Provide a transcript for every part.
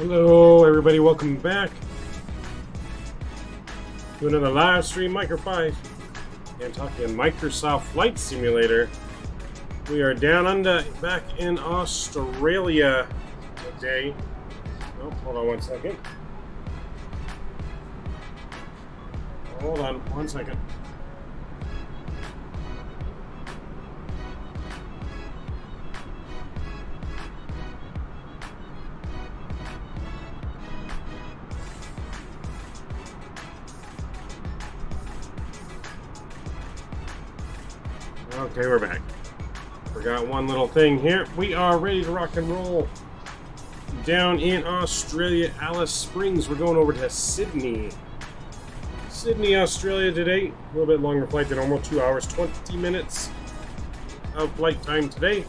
Hello everybody, welcome back to another live stream Micro 5 and talking Microsoft Flight Simulator. We are down under back in Australia today. Oh, hold on one second. Hold on one second. Okay, we're back. Forgot one little thing here. We are ready to rock and roll. Down in Australia, Alice Springs. We're going over to Sydney. Sydney, Australia today. A little bit longer flight than normal. 2 hours, 20 minutes of flight time today.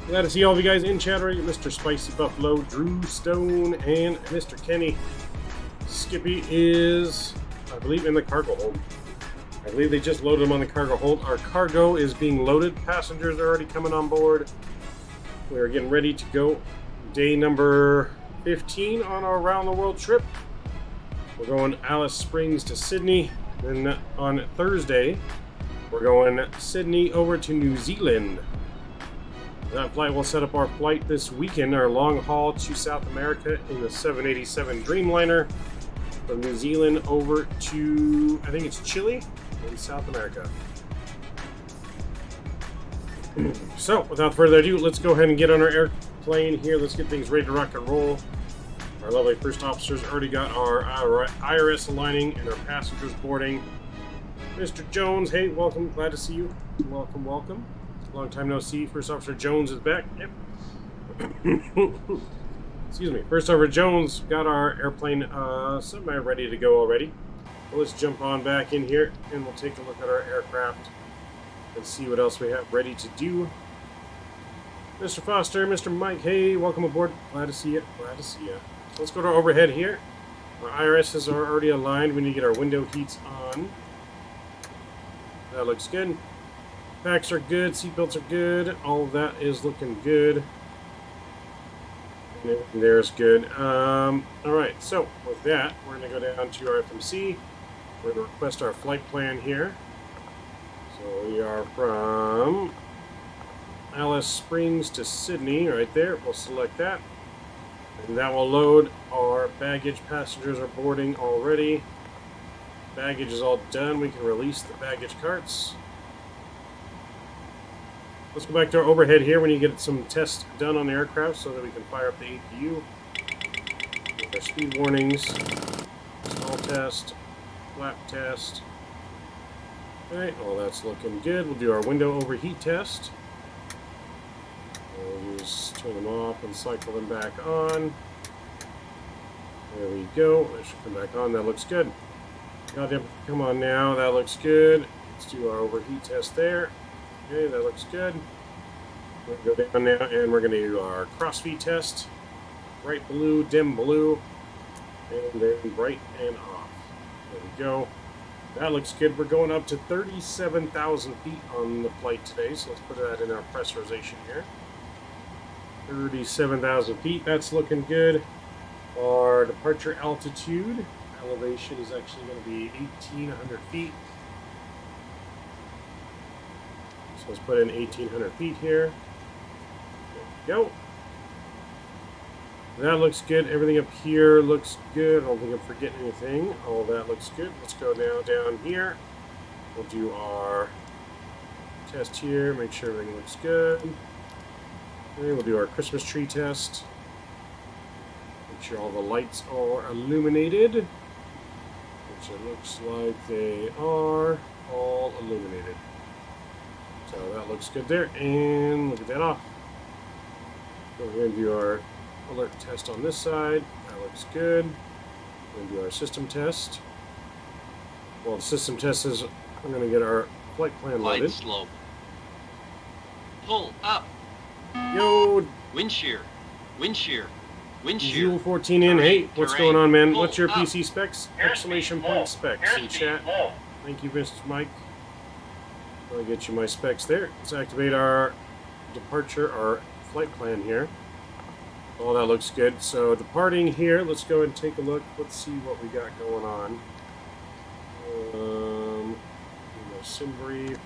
Glad to see all of you guys in chat already. Mr. Spicy Buffalo, Drew Stone, and Mr. Kenny. Skippy is, I believe, in the cargo hold. I believe they just loaded them on the cargo hold. Our cargo is being loaded. Passengers are already coming on board. We are getting ready to go. Day number 15 on our around the world trip. We're going Alice Springs to Sydney. Then on Thursday, we're going Sydney over to New Zealand. That flight will set up our flight this weekend, our long haul to South America in the 787 Dreamliner from New Zealand over to, I think it's Chile in South America. So, without further ado, let's go ahead and get on our airplane here. Let's get things ready to rock and roll. Our lovely first officers already got our IRS aligning and our passengers boarding. Mr. Jones, hey, welcome. Glad to see you. Welcome, welcome. Long time no see. First Officer Jones is back. Yep. Excuse me. First Officer Jones got our airplane semi-ready to go already. Well, let's jump on back in here and we'll take a look at our aircraft and see what else we have ready to do. Mr. Foster, Mr. Mike, hey, welcome aboard. Glad to see you. Glad to see you. So let's go to our overhead here. Our IRSs are already aligned. We need to get our window heats on. That looks good. Packs are good. Seatbelts are good. All of that is looking good. And there's good. Alright, so with that, we're going to go down to our FMC. We're going to request our flight plan here. So we are from Alice Springs to Sydney, right there. We'll select that. And that will load our baggage. Passengers are boarding already. Baggage is all done. We can release the baggage carts. Let's go back to our overhead here. We need to get some tests done on the aircraft so that we can fire up the APU. Our speed warnings, stall test, flap test. Alright, all that's looking good. We'll do our window overheat test. We'll just turn them off and cycle them back on. There we go. They should come back on. That looks good. Goddamn, come on now. That looks good. Let's do our overheat test there. Okay, that looks good. We're going to go down now and we're going to do our crossfeed test. Bright blue, dim blue, and then bright and off. There we go. That looks good. We're going up to 37,000 feet on the flight today, so let's put that in our pressurization here. 37,000 feet, that's looking good. Our departure altitude, elevation is actually going to be 1,800 feet. So let's put in 1,800 feet here. There we go. That looks good. Everything up here looks good. I don't think I'm forgetting anything. All that looks good. Let's go now down here. We'll do our test here. Make sure everything looks good. And we'll do our Christmas tree test. Make sure all the lights are illuminated. Which it looks like they are all illuminated. So that looks good there. And look at that off. So we're going to do our alert test on this side. That looks good. We're going to do our system test. Well, the system test is we're going to get our flight plan loaded. Flight slope. Pull up. Yo! Wind shear. Wind shear. Wind shear. 014 in. Hey, what's going on, man? Pull What's your up. PC specs? Exclamation point specs in chat. Thank you, Mr. Mike. I'll get you my specs there. Let's activate our departure, our flight plan here. All that looks good. So departing here, let's go and take a look. Let's see what we got going on. Sim brief.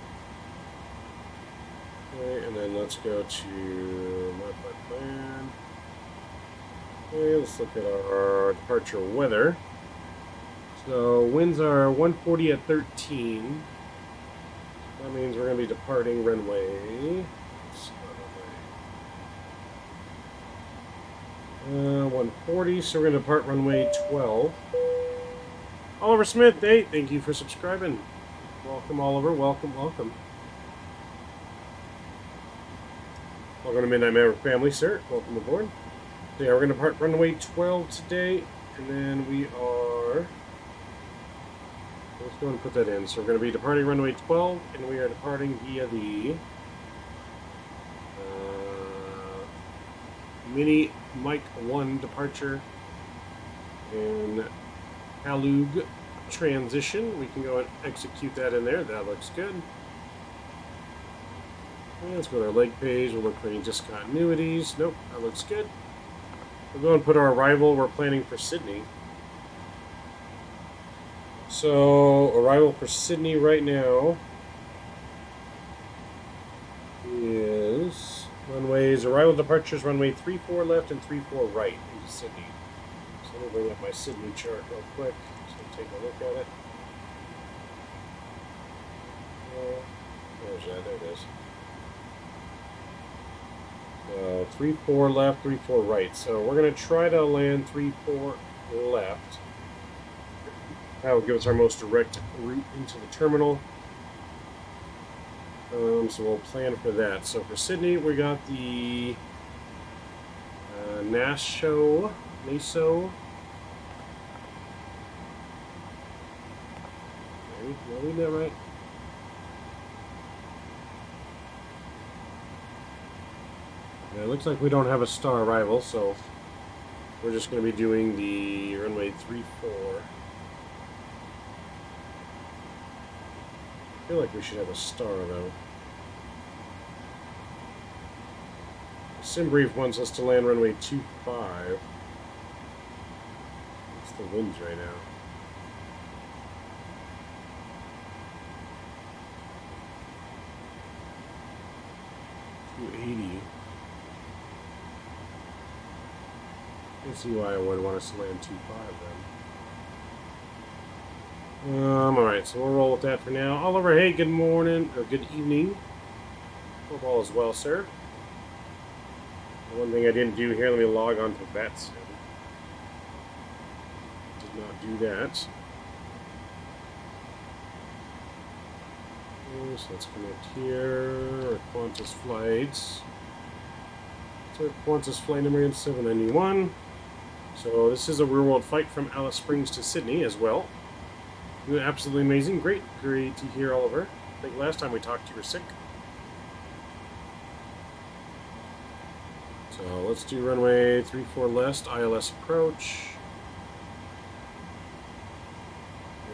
Okay, and then let's go to modify plan. Okay, let's look at our departure weather. So winds are 140 at 13. That means we're going to be departing runway. 140, so we're going to depart runway 12. Oliver Smith, hey, thank you for subscribing. Welcome, Oliver. Welcome, welcome. Welcome to Midnight Maverick family, sir. Welcome aboard. So yeah, we're going to depart runway 12 today, and then we are... Let's go and put that in. So we're going to be departing runway 12, and we are departing via the Mini Mike 1 departure and Halug transition. We can go and execute that in there. That looks good. And let's go to our leg page. We'll look for any discontinuities. Nope, that looks good. We'll go and put our arrival. We're planning for Sydney. So, arrival for Sydney right now is runways, arrival departures, runway 34 left and 34 right into Sydney. So let me bring up my Sydney chart real quick so take a look at it. Where's that? There it is. 34 left, 34 right. So we're going to try to land 34 left. That will give us our most direct route into the terminal. So we'll plan for that. So for Sydney, we got the NASO. Okay, did I read that right? Yeah, it looks like we don't have a star arrival, so we're just going to be doing the runway 34. I feel like we should have a star, though. SimBrief wants us to land runway 25. What's the winds right now? $280. I can see why I would want us to land 25 then. Alright, so we'll roll with that for now. Oliver, hey, good morning, or good evening. Hope all is well, sir. One thing I didn't do here, let me log on to Vatsim. Did not do that. So let's connect here, our Qantas flights. So Qantas flight number 791. So this is a real world flight from Alice Springs to Sydney as well. Absolutely amazing. Great to hear, Oliver. I think last time we talked you were sick. So let's do runway 34 left, ILS approach.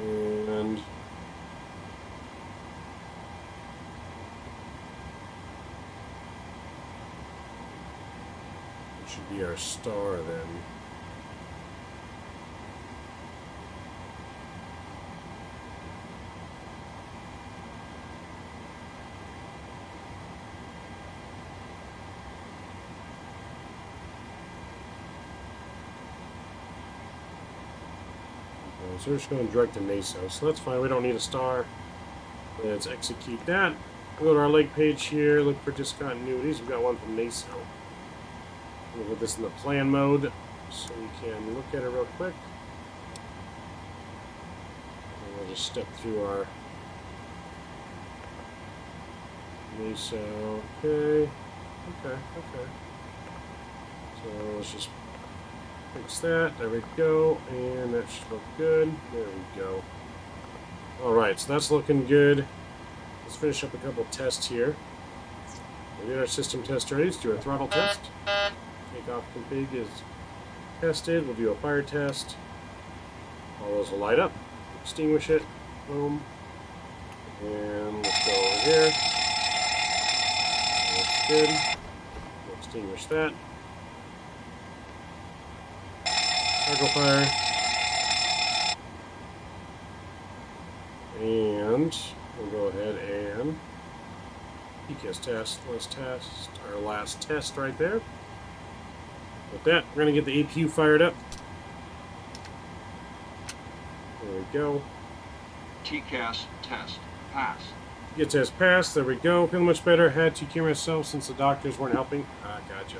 And it should be our star then. So we're just going direct to NASO, so that's fine. We don't need a star. Let's execute that. We'll go to our leg page here, look for discontinuities. We've got one from NASO. We'll put this in the plan mode so we can look at it real quick. And we'll just step through our NASO. Okay. So let's just fix that. There we go. And that should look good. There we go. Alright, so that's looking good. Let's finish up a couple tests here. We did our system test ready. Let's do our throttle test. Takeoff config is tested. We'll do a fire test. All those will light up. Extinguish it. Boom. And let's go over here. Looks good. We'll extinguish that. Cargo fire. And we'll go ahead and PCS test, our last test right there. With that, we're going to get the APU fired up. There we go. TCAS test. Pass. Get test passed. There we go. Feeling much better. Had to cure myself since the doctors weren't helping. Gotcha.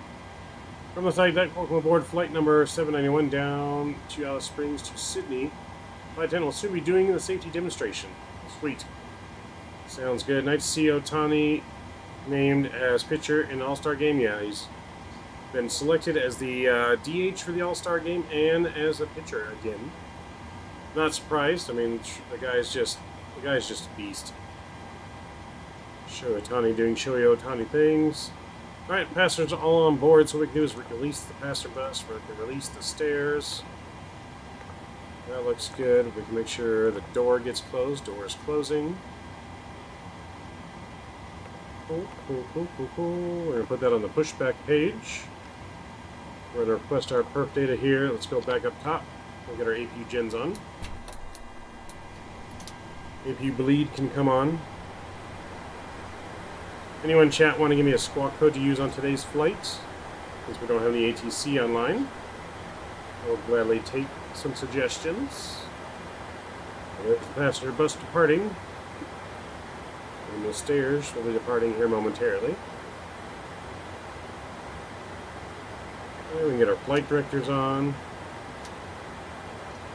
From the site deck, welcome aboard flight number 791 down to Alice Springs to Sydney. Flight attendant will soon be doing the safety demonstration. Sweet. Sounds good. Nice to see Otani named as pitcher in the All-Star game. Yeah, he's been selected as the DH for the All-Star game and as a pitcher again. Not surprised. I mean, the guy's just a beast. Shohei Ohtani doing Shohei Ohtani things. Alright, passengers all on board, so what we can do is release the passenger bus, we can release the stairs. That looks good. We can make sure the door gets closed. Door is closing. Cool. We're going to put that on the pushback page. We're going to request our perf data here. Let's go back up top. We'll get our APU gens on. APU bleed can come on. Anyone in chat want to give me a squawk code to use on today's flight? Since we don't have the ATC online, I'll gladly take some suggestions. There's the passenger bus departing. And the stairs will be departing here momentarily. And we can get our flight directors on.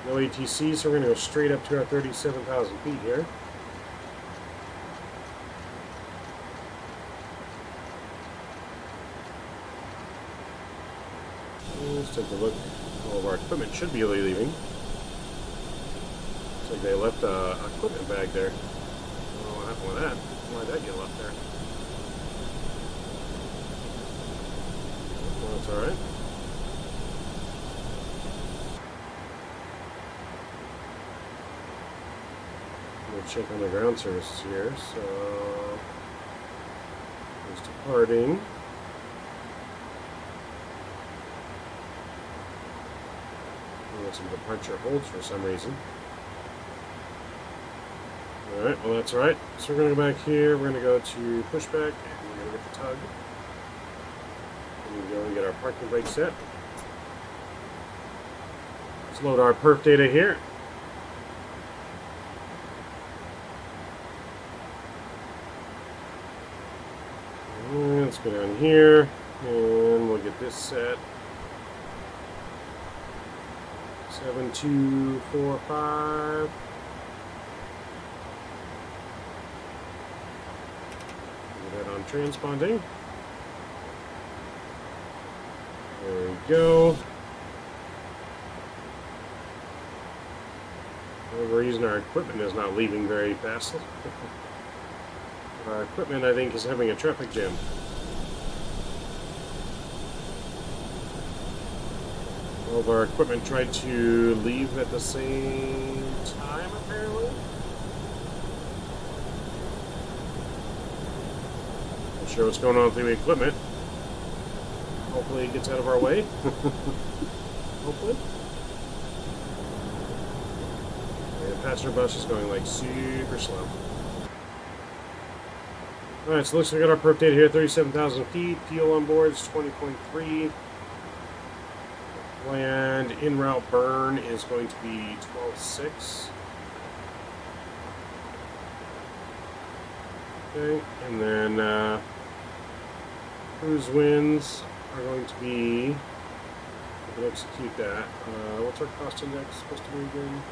No ATC, so we're going to go straight up to our 37,000 feet here. Let's take a look. All of our equipment should be leaving. Looks like they left a equipment bag there. I don't know what happened with that. Why'd that get left there? Well, that's alright. We'll check on the ground services here. So, it's departing. Some departure holds for some reason. Alright, well that's alright. So we're going to go back here, we're going to go to pushback, and we're going to get the tug. And we go and get our parking brake set. Let's load our perf data here. And let's go down here, and we'll get this set. 7245. Put that on transponding. There we go. For whatever reason, our equipment is not leaving very fast. Our equipment, I think, is having a traffic jam. All of our equipment tried to leave at the same time, apparently. Not sure what's going on with the equipment. Hopefully it gets out of our way. Hopefully. And the passenger bus is going like super slow. Alright, so looks like we got our perf data here, 37,000 feet. Fuel on board is 20.3. Planned en route burn is going to be 12.6. Okay, and then cruise winds are going to be, we can execute that. What's our cost index supposed to be again?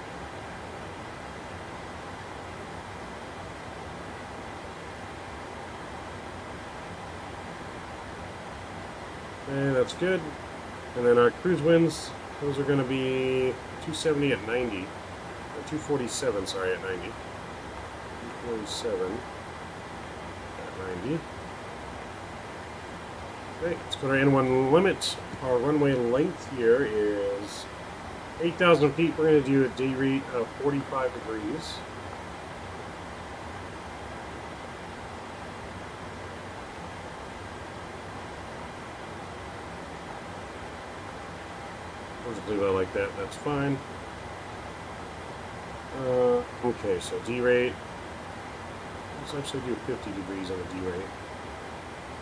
Okay, that's good. And then our cruise winds, those are going to be 270 at 90. Or 247, sorry, at 90. 247 at 90. Okay, let's go to our N1 limit. Our runway length here is 8,000 feet. We're going to do a day rate of 45 degrees. We'll just leave it like that. That's fine. Okay, so D rate. Let's actually do 50 degrees on the D rate.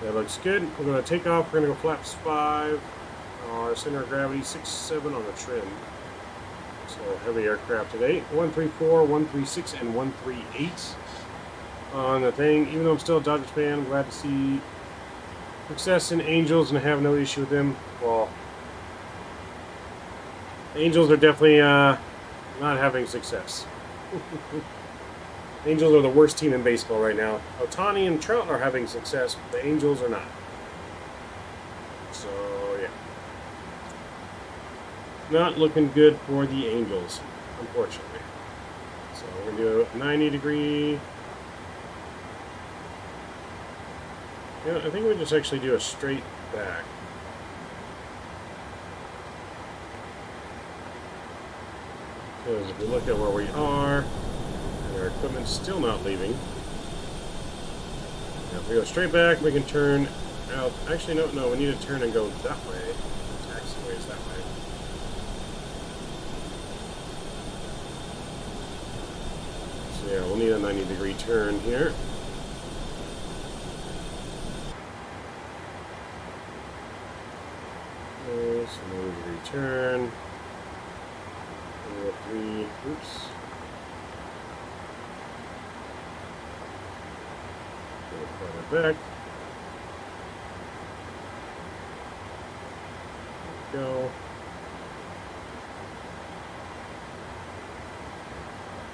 That looks good. We're going to take off. We're going to go flaps 5. Our center of gravity 6, 7 on the trim. So heavy aircraft today. 134, 136, and 138 on the thing. Even though I'm still a Dodgers fan, I'm glad to see success in Angels and I have no issue with them. Well, Angels are definitely not having success. Angels are the worst team in baseball right now. Ohtani and Trout are having success, but the Angels are not. So, yeah. Not looking good for the Angels, unfortunately. So, we're going to do a 90 degree. Yeah, I think we just actually do a straight back. Because if we look at where we are, our equipment's still not leaving. Now if we go straight back, we can turn out. Actually, no, we need to turn and go that way. Taxiway is that way. So yeah, we'll need a 90-degree turn here. Okay, so 90-degree turn. 3, oops. Back. There we go.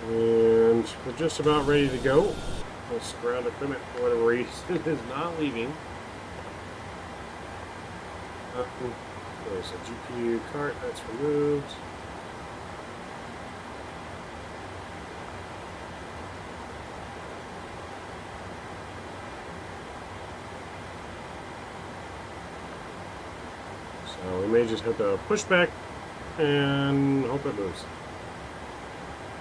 And we're just about ready to go. This ground equipment, for whatever reason, is not leaving. There's a GPU cart that's removed. So we may just have to push back and hope it moves.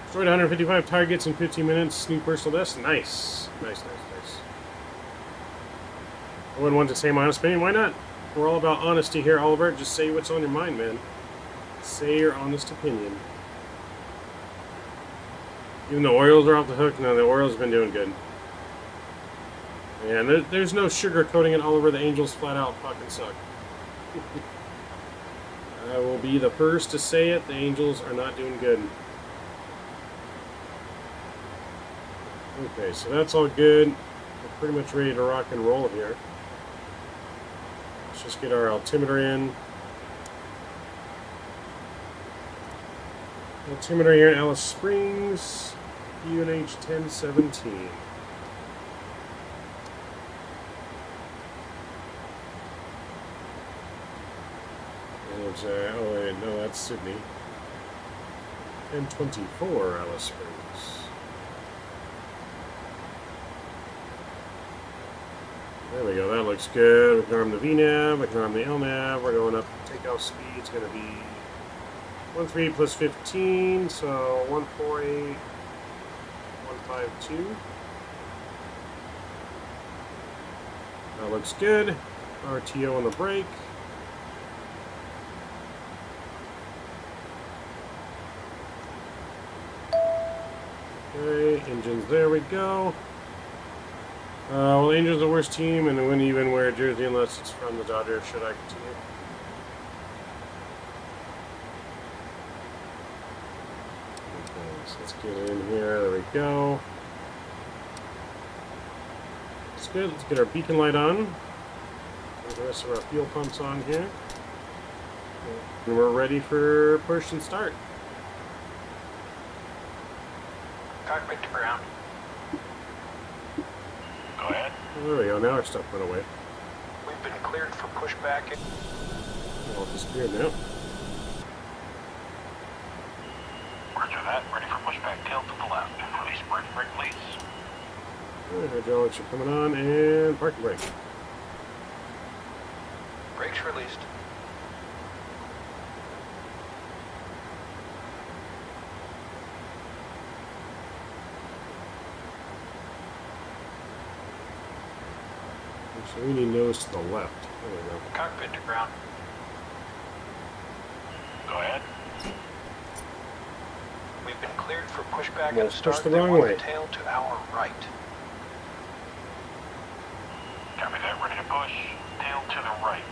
Destroyed 155 targets in 15 minutes. New personal best. Nice. Nice. I wouldn't want to say my honest opinion. Why not? We're all about honesty here, Oliver. Just say what's on your mind, man. Say your honest opinion. Even the Orioles are off the hook. No, the Orioles have been doing good. And there's no sugarcoating it, Oliver. The Angels flat out fucking suck. I will be the first to say it. The Angels are not doing good. Okay, so that's all good. We're pretty much ready to rock and roll here. Let's just get our altimeter in. Altimeter here in Alice Springs, UNH 1017. Oh wait, no, that's Sydney. 1024 Alice Springs. There we go, that looks good. We can arm the VNAV, we can arm the LNAV. We're going up, takeoff speed. It's going to be 13 plus 15, so 148, 152. That looks good. RTO on the brake. Okay, engines, there we go. Well, Angels are the worst team, and they wouldn't even wear a jersey unless it's from the Dodgers. Should I continue? Okay, so let's get in here. There we go. That's good. Let's get our beacon light on. Get the rest of our fuel pumps on here. And we're ready for push and start. Cockpit to ground. Go ahead. Oh, there we go. Now our stuff went away. We've been cleared for pushback. All disappeared now. Roger that. Ready for pushback. Tail to the left. Release brake, please. All right, hydraulics are coming on, and parking brake. Brakes released. So we need nose to the left. There we go. Cockpit to ground. Go ahead. We've been cleared for pushback and Almost pushed start. the They wrong want way. the tail to our right. Copy that. Ready to push. Tail to the right.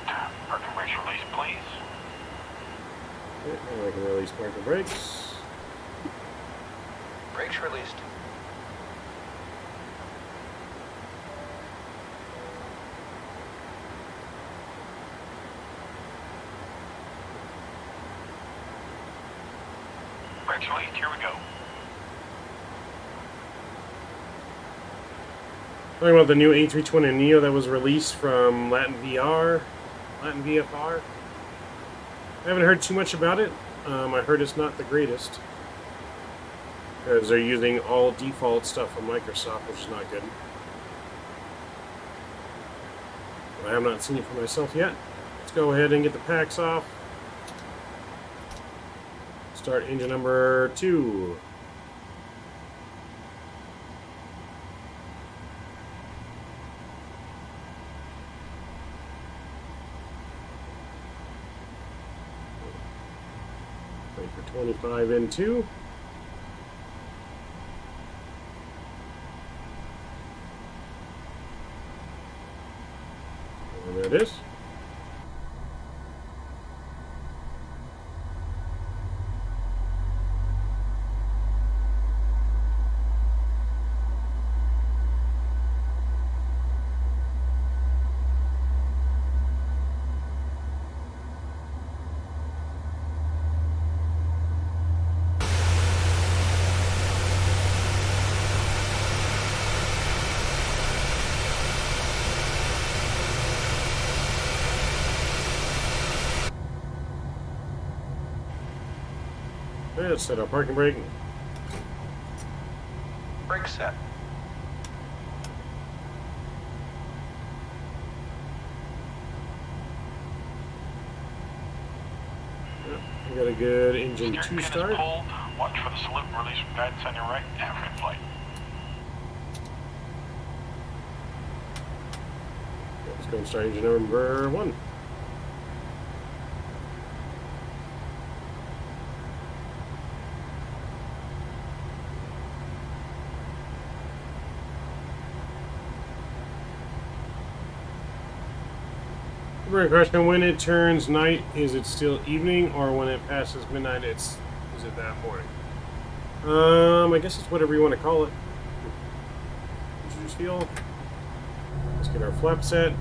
Parking brakes release, please. Okay, now I can release parking brakes. Brakes released. Brakes released. Here we go. Talking about the new A320neo that was released from Latin VFR. I haven't heard too much about it. I heard it's not the greatest because they're using all default stuff from Microsoft, which is not good. But I have not seen it for myself yet. Let's go ahead and get the packs off. Start engine number 2. Wait for 25 in 2. And there it is. Let's set our parking brake. Brake set. We got a good engine Steering 2 pin is start. pulled. Watch for the salute and release from guidance on your right. Have a good flight. Let's go and start engine number 1. Question: when it turns night, is it still evening, or when it passes midnight, is it that morning? I guess it's whatever you want to call it. Introduce fuel. Let's get our flap set.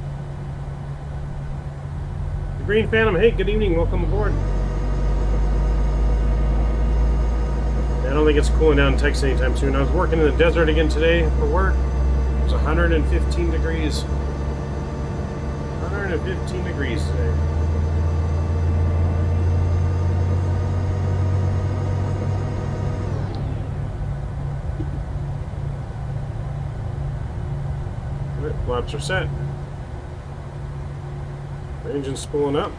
The Green Phantom, hey, good evening, welcome aboard. I don't think it's cooling down in Texas anytime soon. I was working in the desert again today for work. It was 115 degrees. 115 degrees today. Alright, flaps are set. Our engine's spooling up.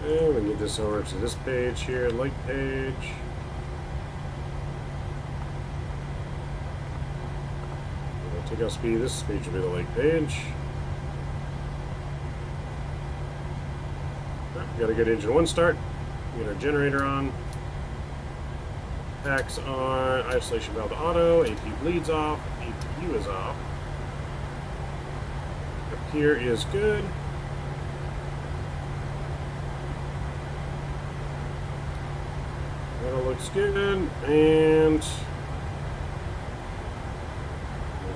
And we get this over to this page here, light page. Takeoff speed, this page will be the light page. Right, got a good engine 1 start. We got our generator on. Packs on, isolation valve auto, AP bleeds off, APU is off. Up here is good. That all looks good, and make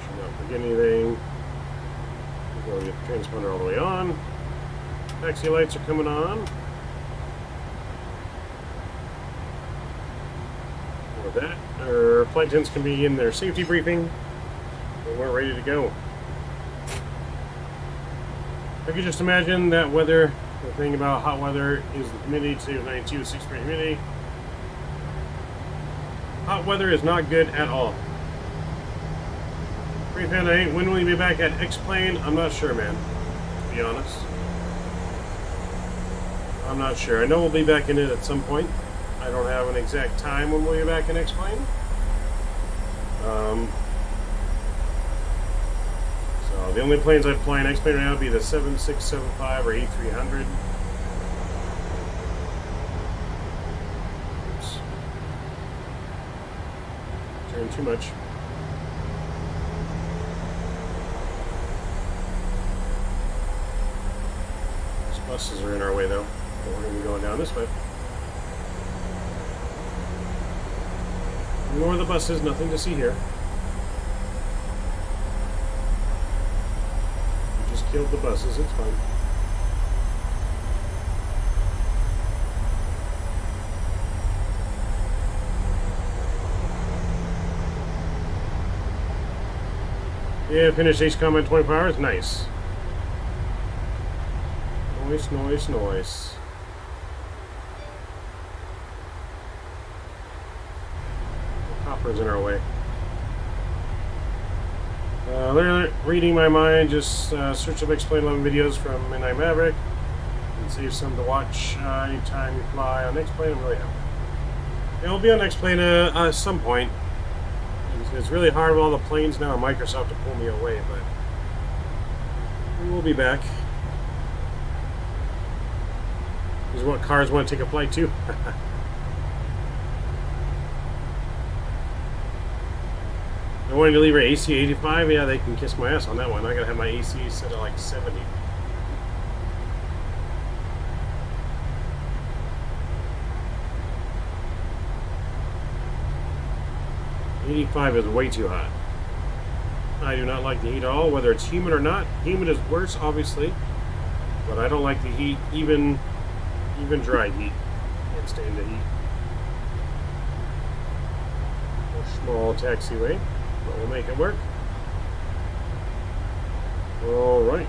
sure not forget anything. We're going to get the transponder all the way on. Taxi lights are coming on. With that, our flight attendants can be in their safety briefing, and we're ready to go. I could just imagine that weather. The thing about hot weather is the humidity. Today was 92 with 6% humidity. Hot weather is not good at all. Green Panda 8, when will you be back at X-Plane? I'm not sure, man, to be honest. I'm not sure. I know we'll be back in it at some point. I don't have an exact time when we'll be back in X-Plane. So the only planes I'd fly in X-plane right now would be the 7675 or A300. Oops. Turn too much. These buses are in our way though. But we're going to be going down this way. Ignore the buses, nothing to see here. We just killed the buses, it's fine. Yeah, finished HCOM in 24 hours, nice. Nice, nice, nice. In our way. Reading my mind, just search up Explain 11 videos from Midnight Maverick and save some to watch anytime you fly on X-Plane. I'm really happy. It'll be on X-Plane at some point. It's really hard with all the planes now on Microsoft to pull me away, but we'll be back. This is what cars want to take a flight to. I wanted to leave her AC 85. Yeah, they can kiss my ass on that one. I gotta have my AC set at like 70. $85 is way too hot. I do not like the heat at all, whether it's humid or not. Humid is worse, obviously, but I don't like the heat, even dry heat. Can't stand the heat. A small taxiway. But we'll make it work. Alright.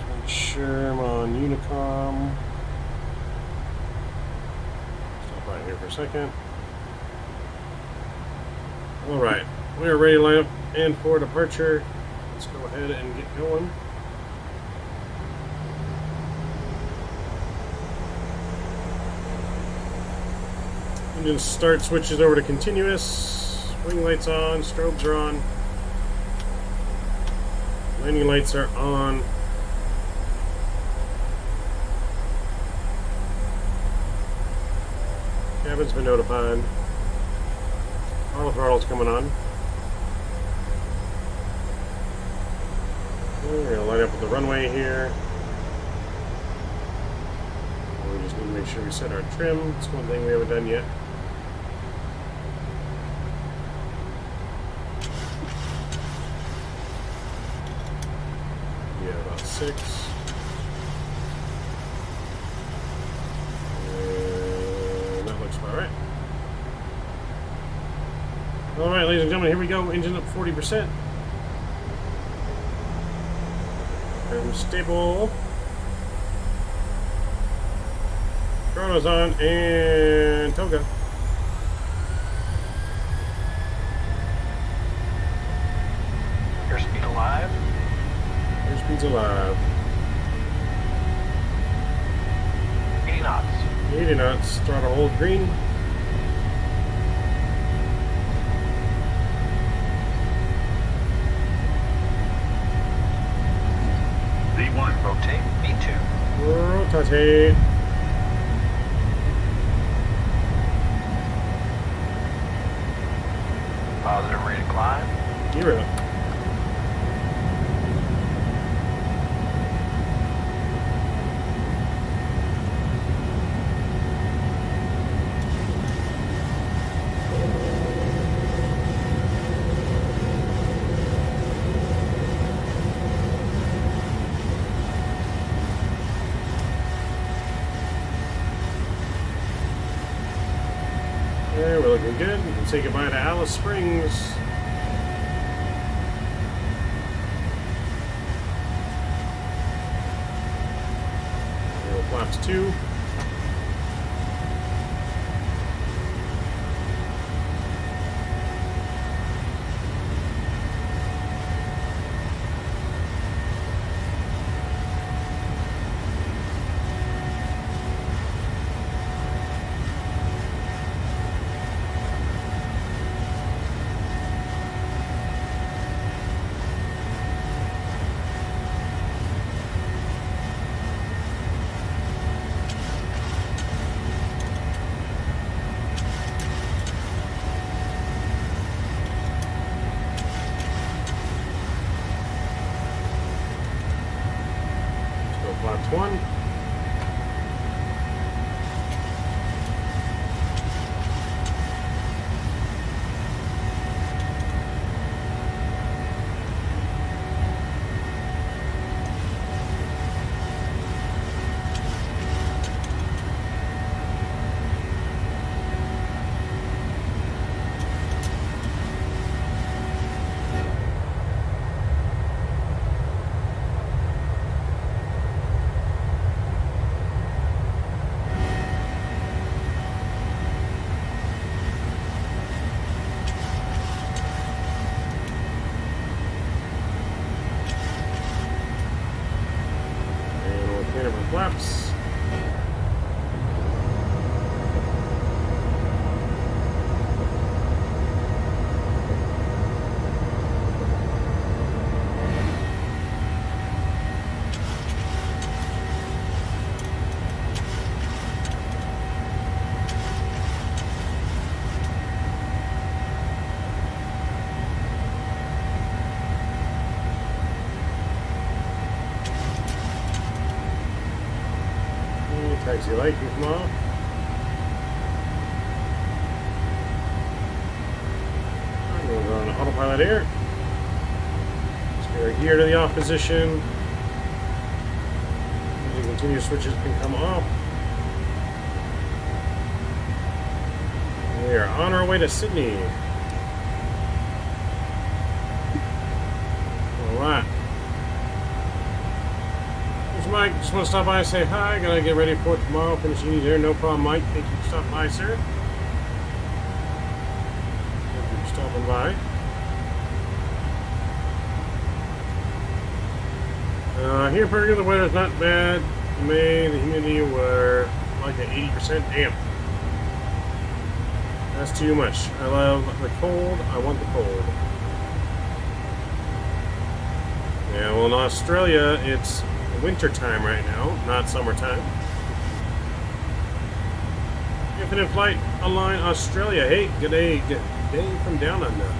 Make sure I'm on Unicom. Stop right here for a second. Alright. We are ready to line up and for departure. Let's go ahead and get going. Engine start switches over to continuous. Wing lights on, strobes are on. Landing lights are on. Cabin's been notified. All throttles coming on. We're going to line up with the runway here. We just need to make sure we set our trim. It's one thing we haven't done yet. Six. And that looks about right. Alright, ladies and gentlemen, here we go. Engine up 40%. And stable. Chrono's on and toga. Airspeed alive. Airspeed's alive. 80 knots. 80 knots. Throttle hold green. V1. Rotate. V2. Rotate. Positive rate of climb. Gear up. We're looking good. We can say goodbye to Alice Springs. Aero flaps 2. flaps. Taxi light can come off. I'm going to go on autopilot here. Let's get our gear to the off position. The continuous switches can come off. We are on our way to Sydney. Alright. Mike, just want to stop by and say hi. Gotta get ready for it tomorrow. Finishing these here. No problem, Mike. Thank you for stopping by, sir. Thank you for stopping by. Here, Perry, the weather's not bad. In May, the humidity were like at 80%. Damn. That's too much. I love the cold. I want the cold. Yeah, well, in Australia, it's winter time right now, not summertime. Infinite Flight Online Australia. Hey, good day from down under.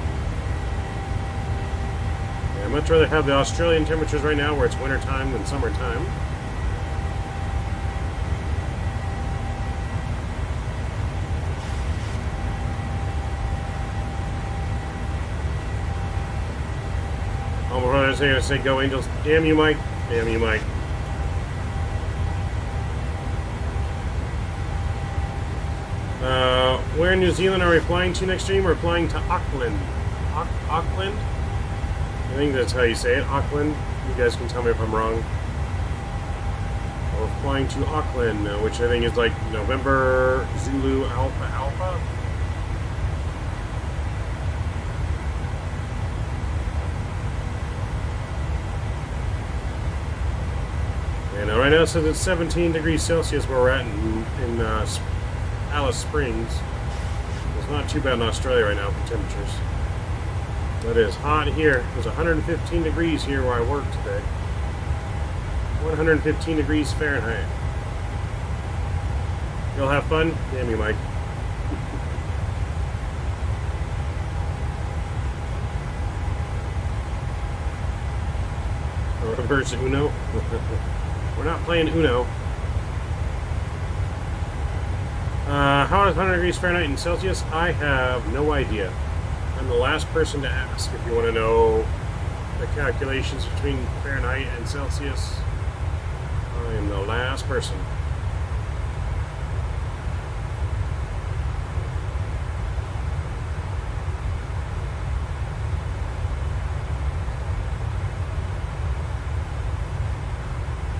Yeah, I'd much rather have the Australian temperatures right now where it's winter time than summertime. Oh, my brother's going to say go Angels. Damn you, Mike. Damn you, Mike. Where in New Zealand are we flying to next stream? We're flying to Auckland. Auckland? I think that's how you say it. Auckland. You guys can tell me if I'm wrong. We're flying to Auckland, which I think is like November Zulu Alpha Alpha. And right now it says it's 17 degrees Celsius where we're at in Alice Springs. It's not too bad in Australia right now for temperatures. But it is hot here. It was 115 degrees here where I work today. 115 degrees Fahrenheit. You'll have fun? Damn you, Mike. Reverse Uno. We're not playing Uno. How is 100 degrees Fahrenheit in Celsius? I have no idea. I'm the last person to ask if you want to know the calculations between Fahrenheit and Celsius. I am the last person.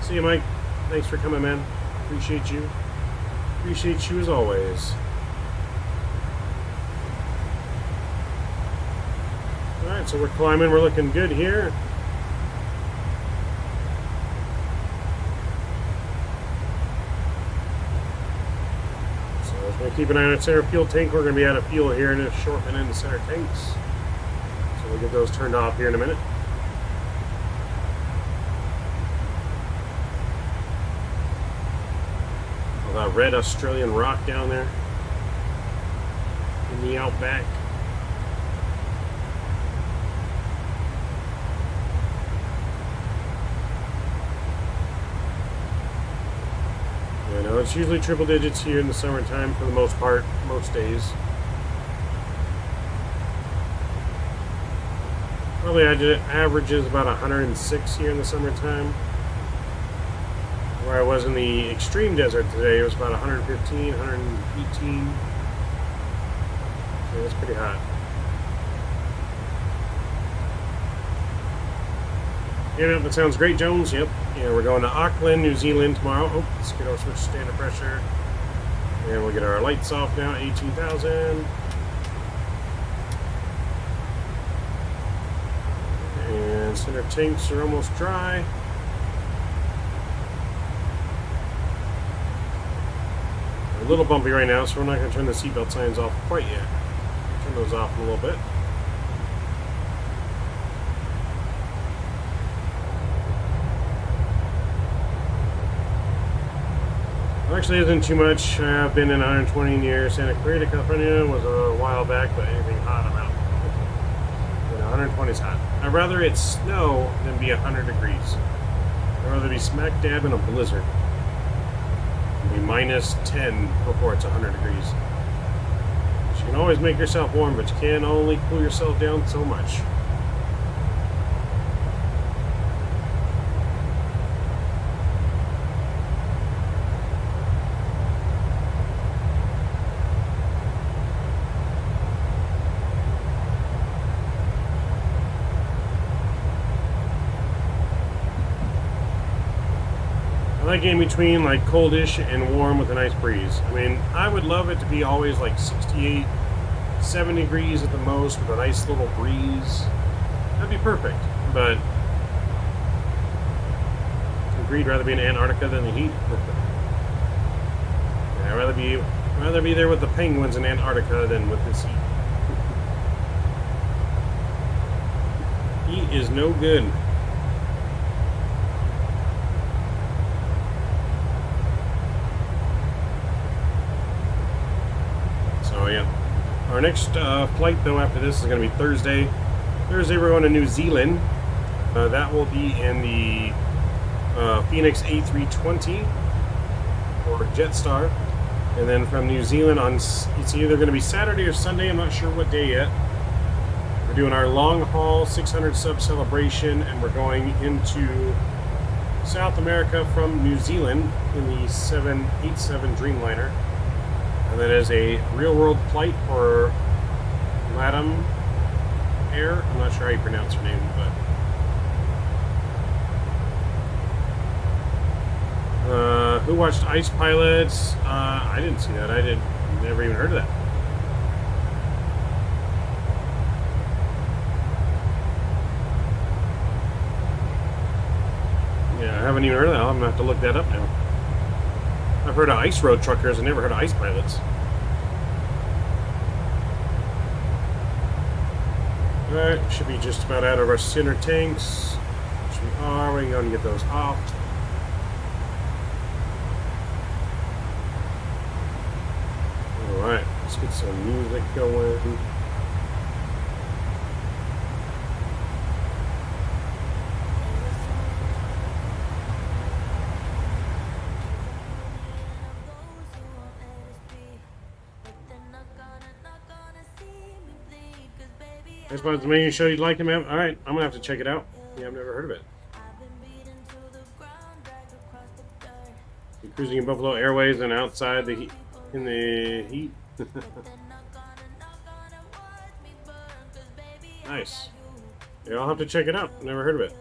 See you, Mike. Thanks for coming, man. Appreciate you. Appreciate you as always. Alright, so we're climbing. We're looking good here. So we're going to keep an eye on the center fuel tank. We're going to be out of fuel here in a short minute in the center tanks. So we'll get those turned off here in a minute. That red Australian rock down there in the outback. You know, it's usually triple digits here in the summertime for the most part, most days. Probably averages about 106 here in the summertime. Where I was in the extreme desert today, it was about 115, 118. So it's pretty hot. Yeah, that sounds great, Jones. Yep. Yeah, we're going to Auckland, New Zealand tomorrow. Oh, let's get our switch to standard pressure. And we'll get our lights off now, 18,000. And center tanks are almost dry. little bumpy right now, so we're not going to turn the seatbelt signs off quite yet. Turn those off in a little bit. Actually isn't too much. I've been in 120 near Santa Clarita, California. Was a while back, but anything hot, I'm out. 120 is hot. I'd rather it snow than be 100 degrees. I'd rather be smack dab in a blizzard. It'll be minus 10 before it's 100 degrees. So you can always make yourself warm, but you can only cool yourself down so much. I like in between, like coldish and warm with a nice breeze. I mean, I would love it to be always like 68, 70 degrees at the most with a nice little breeze. That'd be perfect. But agreed, rather be in Antarctica than the heat. Yeah, I'd rather be there with the penguins in Antarctica than with this heat. Heat is no good. Our next flight, though, after this is going to be Thursday. Thursday, we're going to New Zealand. That will be in the Phoenix A320 or Jetstar. And then from New Zealand, it's either going to be Saturday or Sunday. I'm not sure what day yet. We're doing our long haul 600 sub celebration, and we're going into South America from New Zealand in the 787 Dreamliner. And that is a real-world flight for Latam Air. I'm not sure how you pronounce her name, but who watched Ice Pilots? I didn't see that. Never even heard of that. Yeah, I haven't even heard of that. I'm gonna have to look that up now. I've heard of ice road truckers. I never heard of ice pilots. Alright, should be just about out of our center tanks. Which we are. We're going to get those off. Alright, let's get some music going. I just wanted to make sure you'd like him. Alright, I'm going to have to check it out. Yeah, I've never heard of it. You're cruising in Buffalo Airways and outside the heat, in the heat. Nice. Yeah, I'll have to check it out. Never heard of it.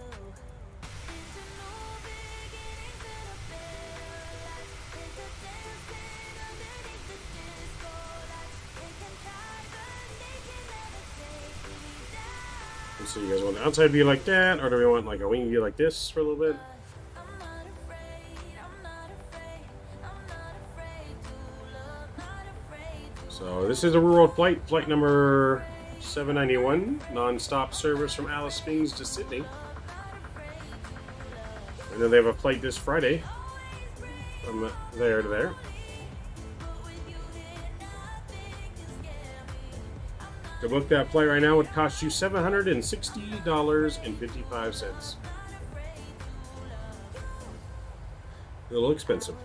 So you guys want the outside view like that, or do we want like a wing view like this for a little bit? So this is a rural flight, flight number 791, non-stop service from Alice Springs to Sydney. I know they have a flight this Friday from there to there. To book that flight right now would cost you $760.55. A little expensive.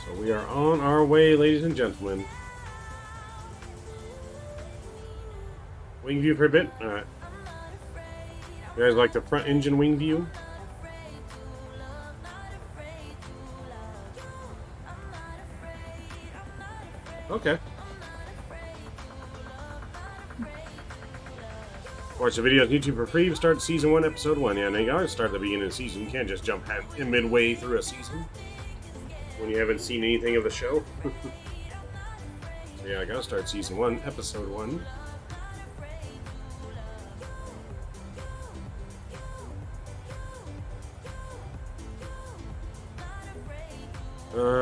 So we are on our way, ladies and gentlemen. Wing view for a bit? Alright. You guys like the front engine wing view? Okay. Watch the videos on YouTube for free. Start season 1, episode 1. Yeah, now you gotta start at the beginning of the season. You can't just jump in midway through a season when you haven't seen anything of the show. So yeah, I gotta start season 1, episode 1.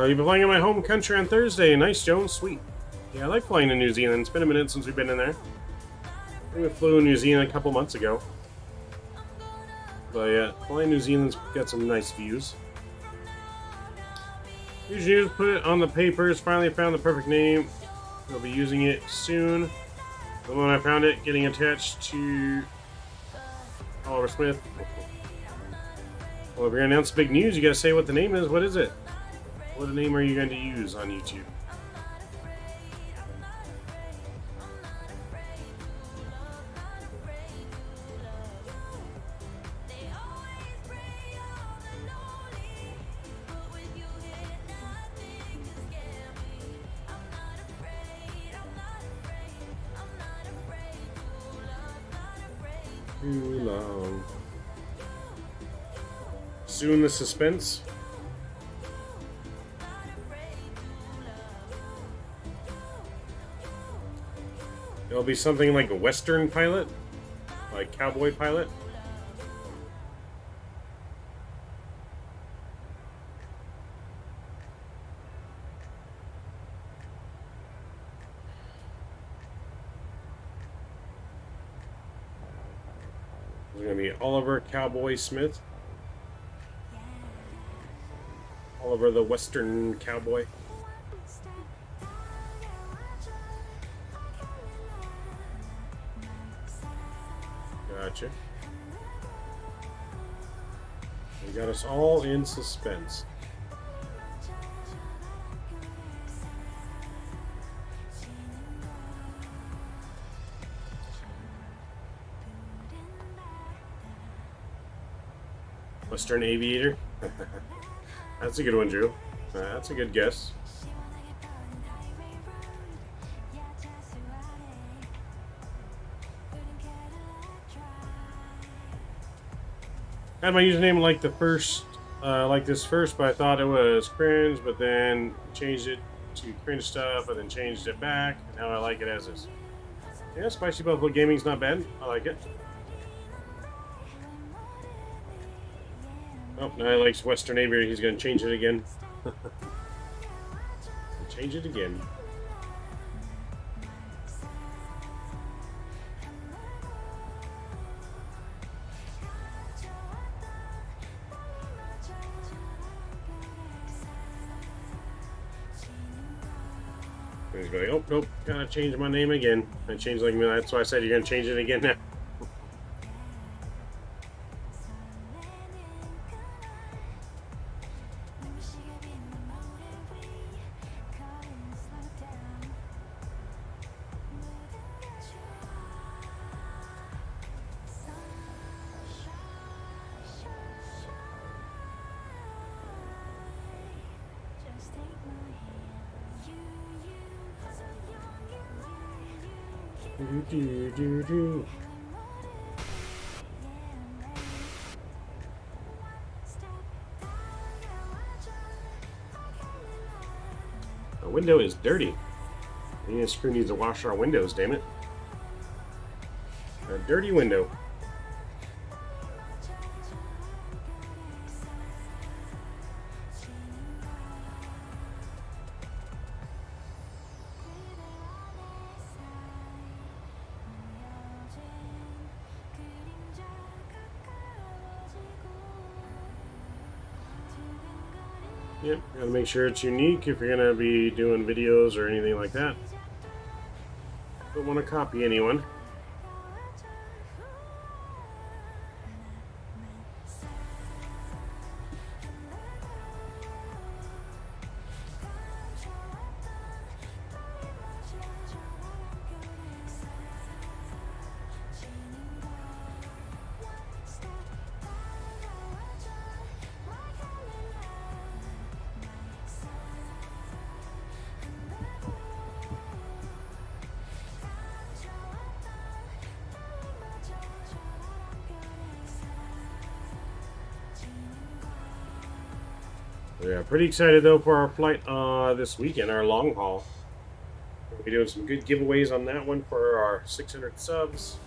You've been flying in my home country on Thursday. Nice, Jones. Sweet. Yeah, I like flying in New Zealand. It's been a minute since we've been in there. I think we flew in New Zealand a couple months ago. But yeah, flying New Zealand's got some nice views. Huge news, put it on the papers. Finally found the perfect name. We'll be using it soon. The moment I found it, getting attached to Oliver Smith. Well, if you're going to announce big news, you got to say what the name is. What is it? What name are you going to use on YouTube? Too long. Soon the suspense. It'll be something like a Western pilot, like cowboy pilot. It's going to be Oliver Cowboy Smith. Oliver the Western Cowboy. Gotcha. You got us all in suspense. Western Aviator. That's a good one, Drew. That's a good guess. I had my username like the first, like this first, but I thought it was cringe, but then changed it to cringe stuff, and then changed it back, and now I like it as is. Yeah, Spicy Buffalo Gaming's not bad. I like it. Oh, now he likes Western Aviator. He's going to change it again. Change it again. He's going, oh, nope, gotta change my name again. I changed like, that's why I said you're going to change it again now. Our window is dirty. This screw needs to wash our windows, damn it. A dirty window. Yep, gotta make sure it's unique if you're gonna be doing videos or anything like that. Don't want to copy anyone. Yeah, pretty excited though for our flight this weekend, our long haul. We'll be doing some good giveaways on that one for our 600 subs.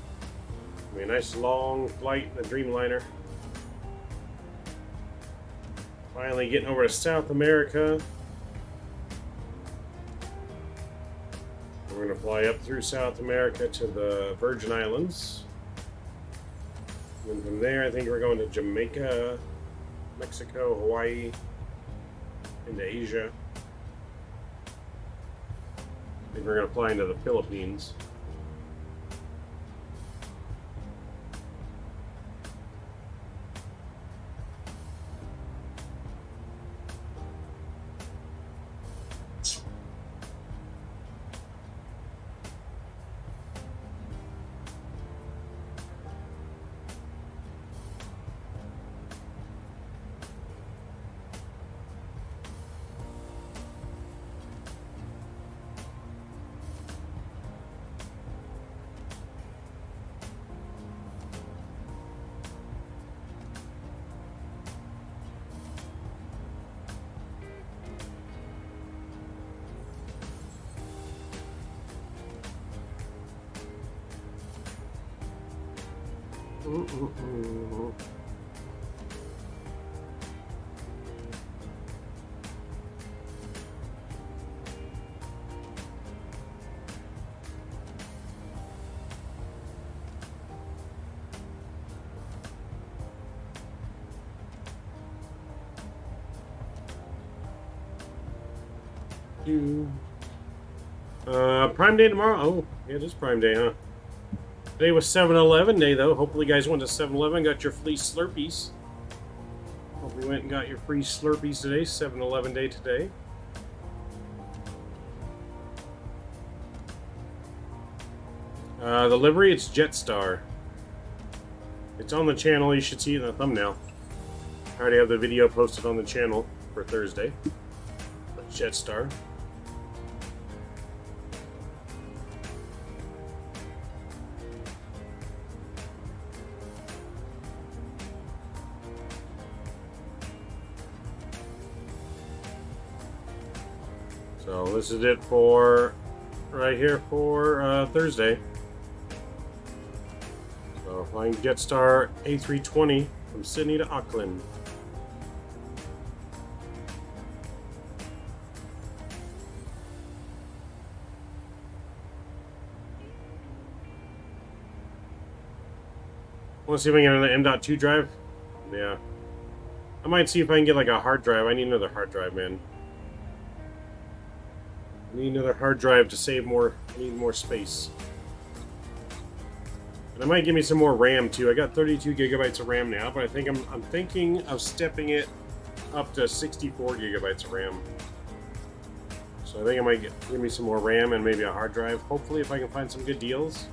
It'll be a nice long flight in the Dreamliner. Finally getting over to South America. We're going to fly up through South America to the Virgin Islands. And from there, I think we're going to Jamaica, Mexico, Hawaii, into Asia. I think we're going to fly into the Philippines. Prime Day tomorrow? Oh, yeah, it is Prime Day, huh? Today was 7-Eleven Day, though. Hopefully you guys went to 7-Eleven, got your free Slurpees. Hopefully you went and got your free Slurpees today. 7-Eleven Day today. The livery, it's Jetstar. It's on the channel. You should see it in the thumbnail. I already have the video posted on the channel for Thursday. But Jetstar. So this is it for right here for Thursday. So flying Jetstar A320 from Sydney to Auckland. Want to see if I can get an M.2 drive? Yeah. I might see if I can get like a hard drive. I need another hard drive, man. I need another hard drive to save more. I need more space. And I might give me some more RAM too. I got 32 gigabytes of RAM now, but I think I'm thinking of stepping it up to 64 gigabytes of RAM. So I think I might give me some more RAM and maybe a hard drive. Hopefully, if I can find some good deals.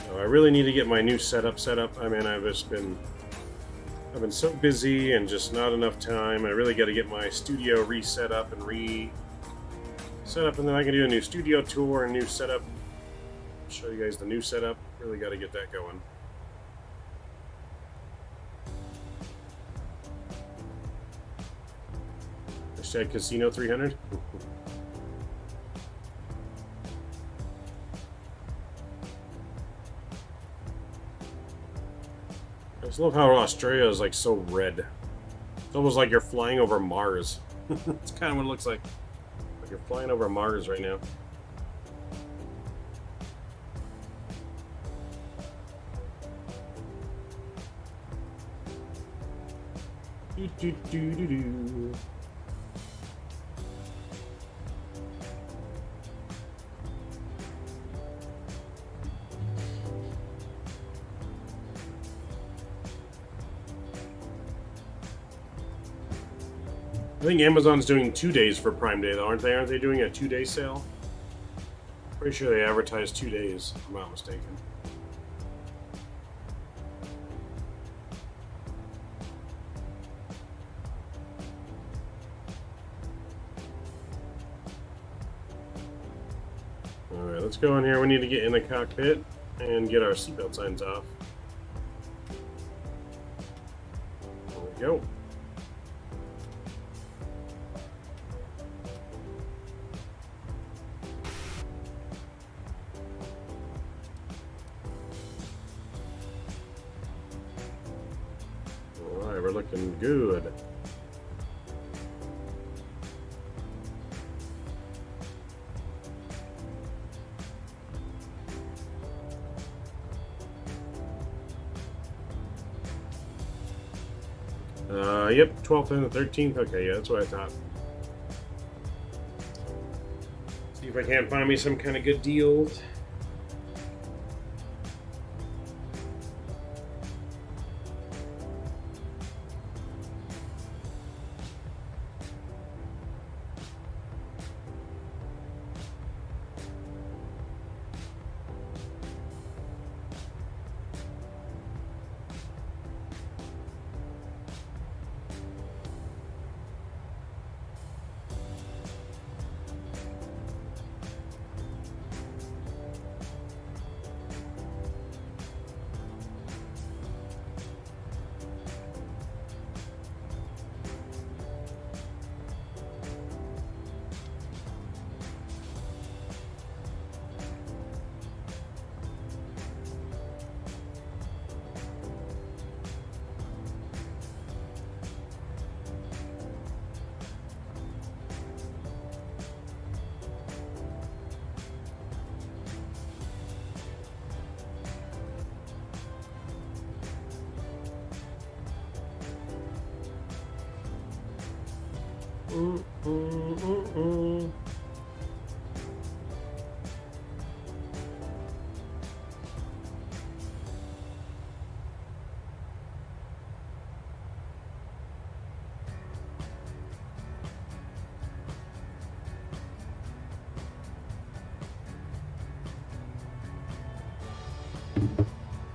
So I really need to get my new setup set up. I mean, I've been so busy and just not enough time. I really got to get my studio reset up and set up, and then I can do a new studio tour and new setup. Show you guys the new setup. Really got to get that going. Hashtag Casino 300. I just love how Australia is like so red. It's almost like you're flying over Mars. That's kind of what it looks like. Like you're flying over Mars right now. Do, do, do, do, do. I think Amazon's doing 2 days for Prime Day, though, aren't they? Aren't they doing a 2-day sale? Pretty sure they advertise 2 days, if I'm not mistaken. Alright, let's go in here. We need to get in the cockpit and get our seatbelt signs off. we go. All right, we're looking good. Yep, 12th and the 13th. Okay, yeah, that's what I thought. See if I can't find me some kind of good deals.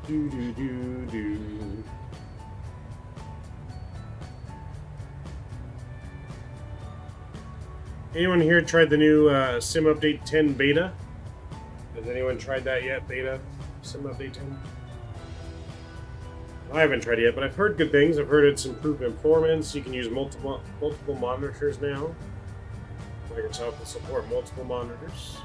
Do. Anyone here tried the new Sim Update 10 beta? Has anyone tried that yet? Beta? Sim Update 10? I haven't tried it yet, but I've heard good things. I've heard it's improved performance. You can use multiple monitors now. Microsoft will support multiple monitors.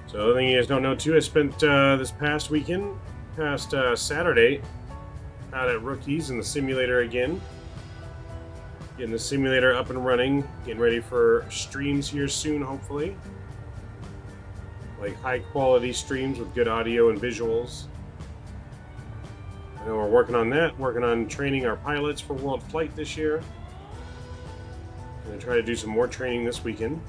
So the other thing you guys don't know too, I spent this past Saturday out at Rookies in the simulator again. Getting the simulator up and running, getting ready for streams here soon, hopefully. Like high quality streams with good audio and visuals. I know we're working on that, working on training our pilots for World Flight this year. I'm going to try to do some more training this weekend.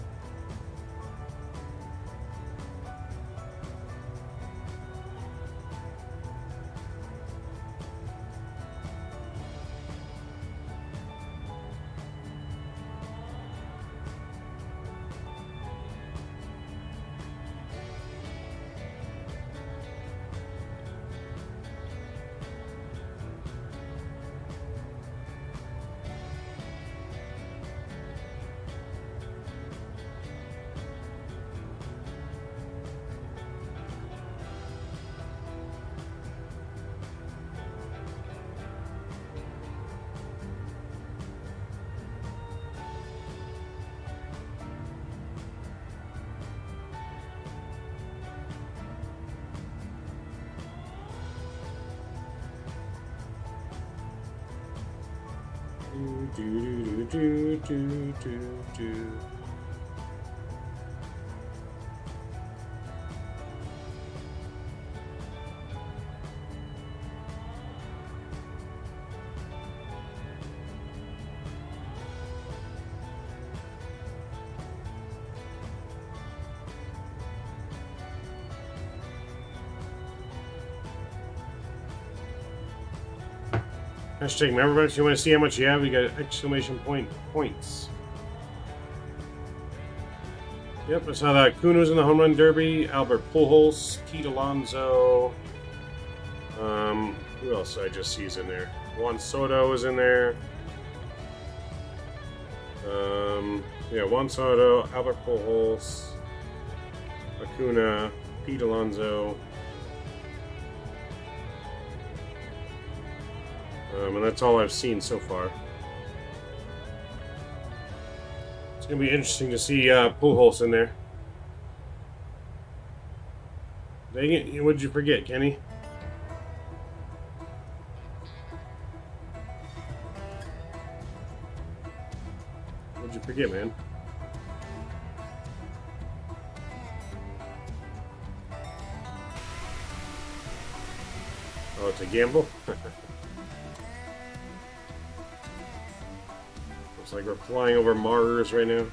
Hashtag remember, if you want to see how much you have, you got exclamation point points. Yep, I saw that Kuhn was in the home run derby, Albert Pujols, Pete Alonso. Who else did I just see is in there? Juan Soto is in there. Yeah, Juan Soto, Albert Pujols, Acuna, Pete Alonso. And that's all I've seen so far. It's going to be interesting to see Pujols in there. Dang it, what'd you forget, Kenny? What'd you forget, man? Oh, it's a gamble? Looks like we're flying over Mars right now.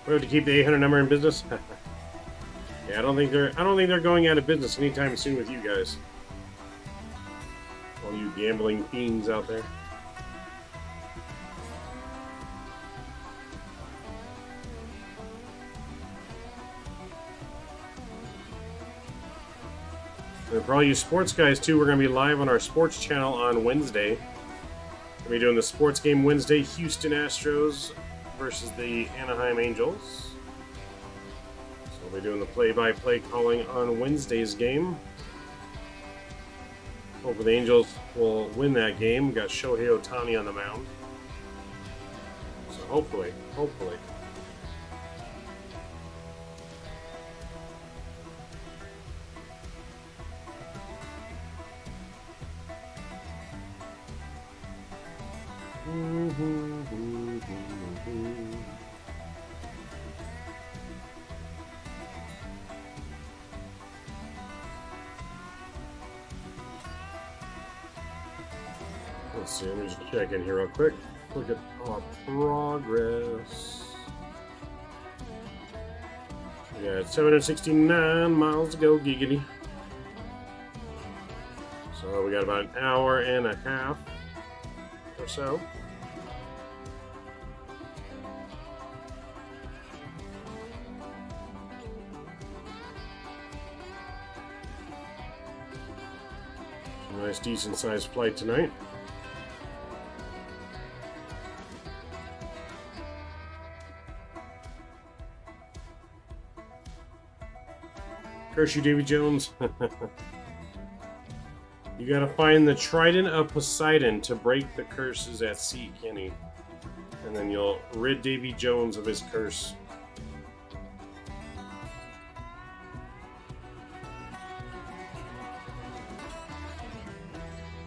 We have to keep the 800 number in business. Yeah, I don't think they're going out of business anytime soon with you guys. All you gambling fiends out there. And for all you sports guys too, we're going to be live on our sports channel on Wednesday. We'll be doing the sports game Wednesday, Houston Astros versus the Anaheim Angels. So we'll be doing the play-by-play calling on Wednesday's game. Hopefully the Angels will win that game. We got Shohei Ohtani on the mound. So hopefully. Let's see, let me just check in here real quick. Look at our progress. Yeah, 769 miles to go, giggity. So we got about an hour and a half or so. Nice, decent-sized flight tonight. Curse you, Davy Jones. You gotta find the trident of Poseidon to break the curses at sea, Kenny. And then you'll rid Davy Jones of his curse.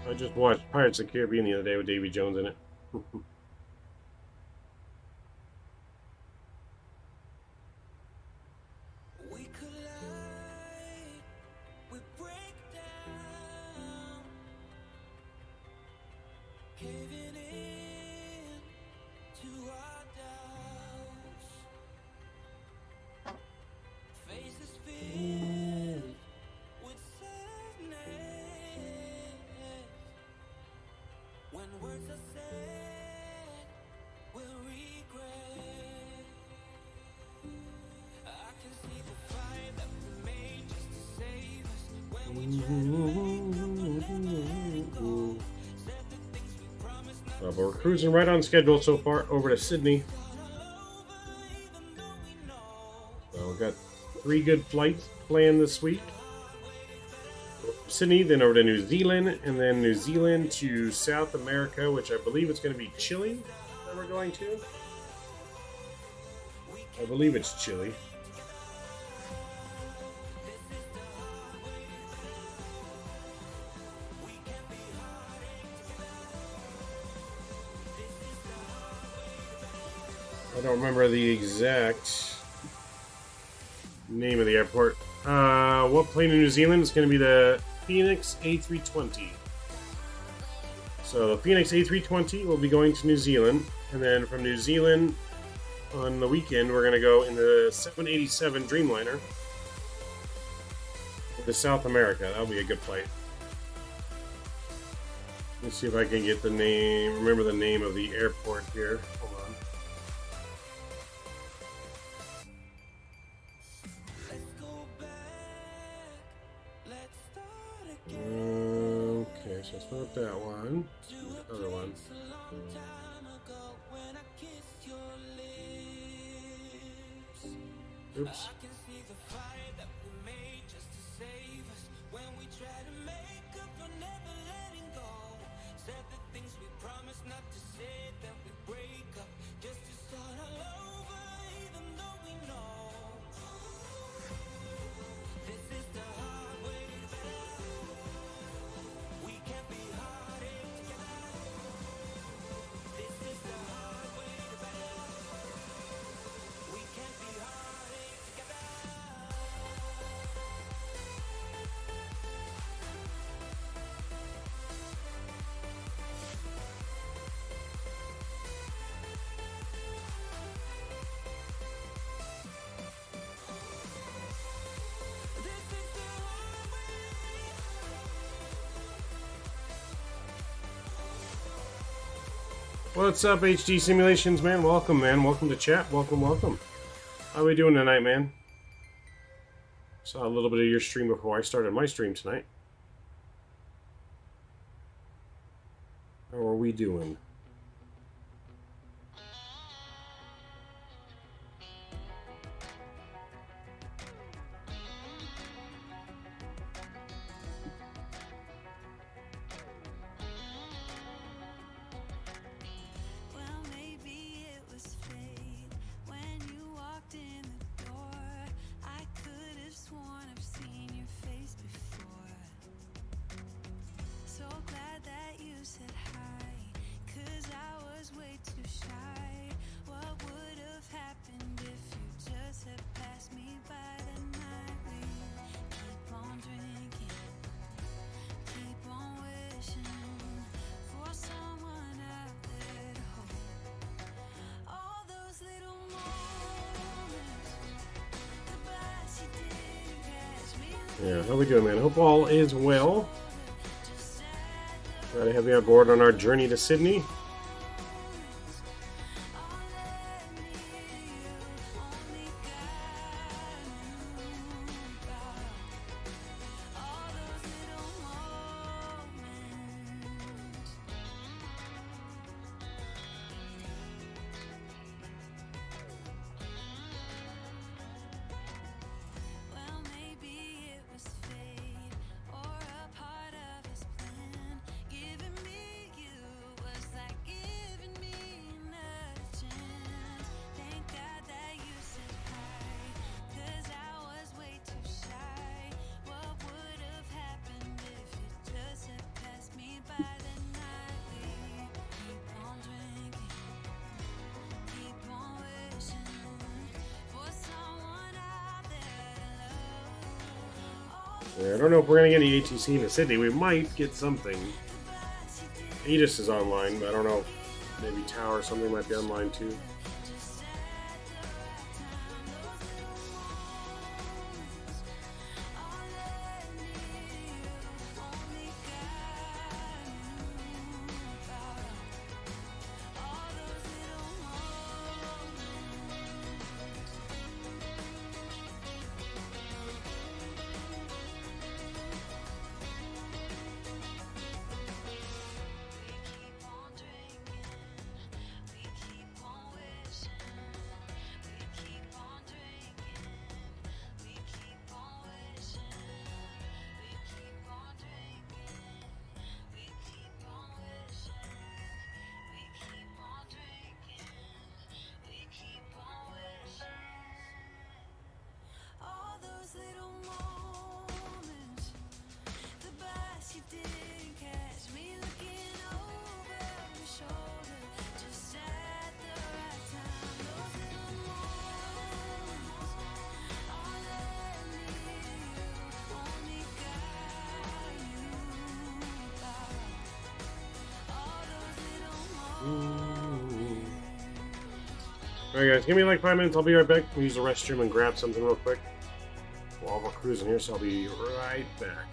I just watched Pirates of the Caribbean the other day with Davy Jones in it. But we're cruising right on schedule so far over to Sydney. So we've got 3 good flights planned this week. Sydney, then over to New Zealand, and then New Zealand to South America, which I believe it's going to be Chile that we're going to. I believe it's Chile. I don't remember the exact name of the airport. What plane in New Zealand is going to be the Phoenix A320. So the Phoenix A320 will be going to New Zealand, and then from New Zealand on the weekend we're going to go in the 787 Dreamliner to South America. That'll be a good flight. Let's see if I can get the name, remember the name of the airport here. Hold on. Okay, so it's not that one. It's the other one. Oops. What's up, HD Simulations, man? Welcome, man. Welcome to chat. Welcome, welcome. How are we doing tonight, man? Saw a little bit of your stream before I started my stream tonight. How are we doing? Yeah, how we doing, man? Hope all is well. Glad to have you on board on our journey to Sydney. Yeah, I don't know if we're going to get any ATC to Sydney. We might get something. Aegis is online, but I don't know. Maybe Tower or something might be online too. Alright guys, give me like 5 minutes, I'll be right back. We'll use the restroom and grab something real quick while we're cruising here, so I'll be right back.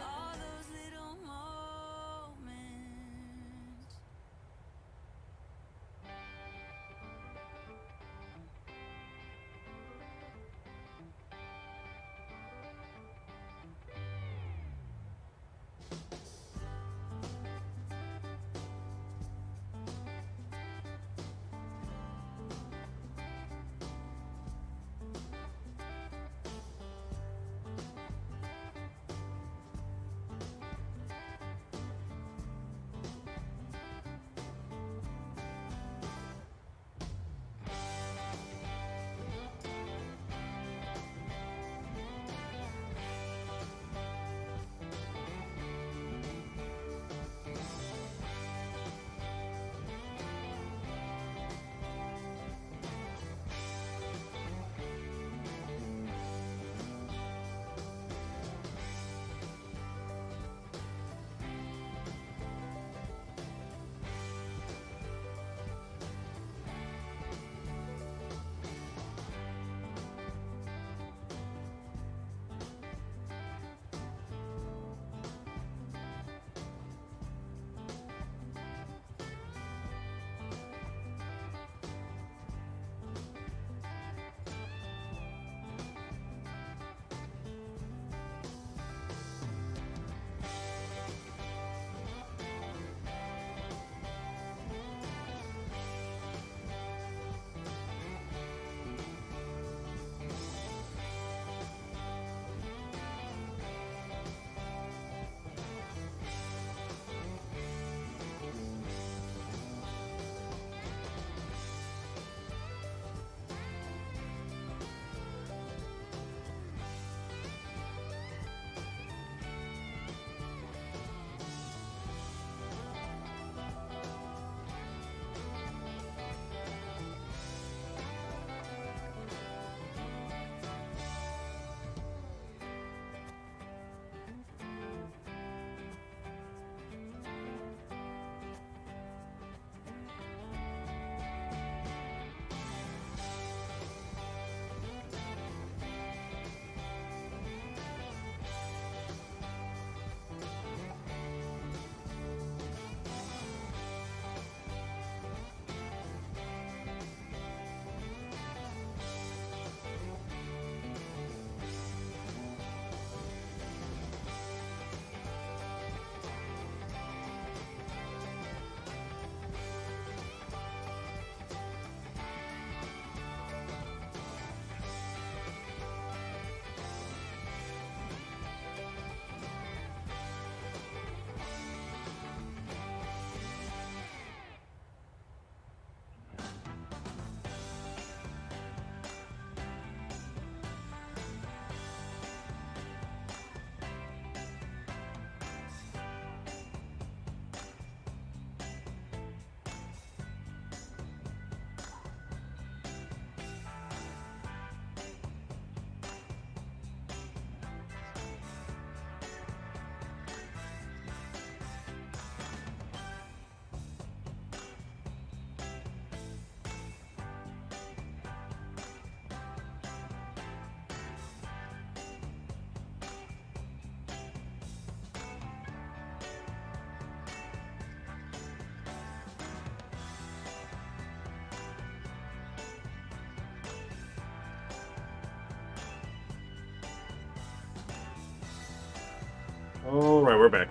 Alright, we're back.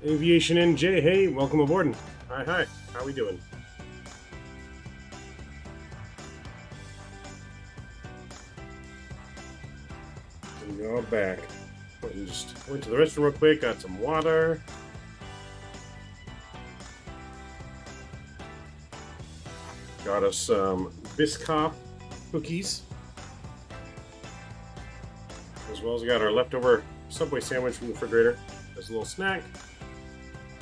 Aviation NJ, hey, welcome aboard. Hi, how we doing? We are back. Just went to the restroom real quick, got some water. Got us some Biscoff cookies. As well as we got our leftover Subway sandwich from the refrigerator as a little snack.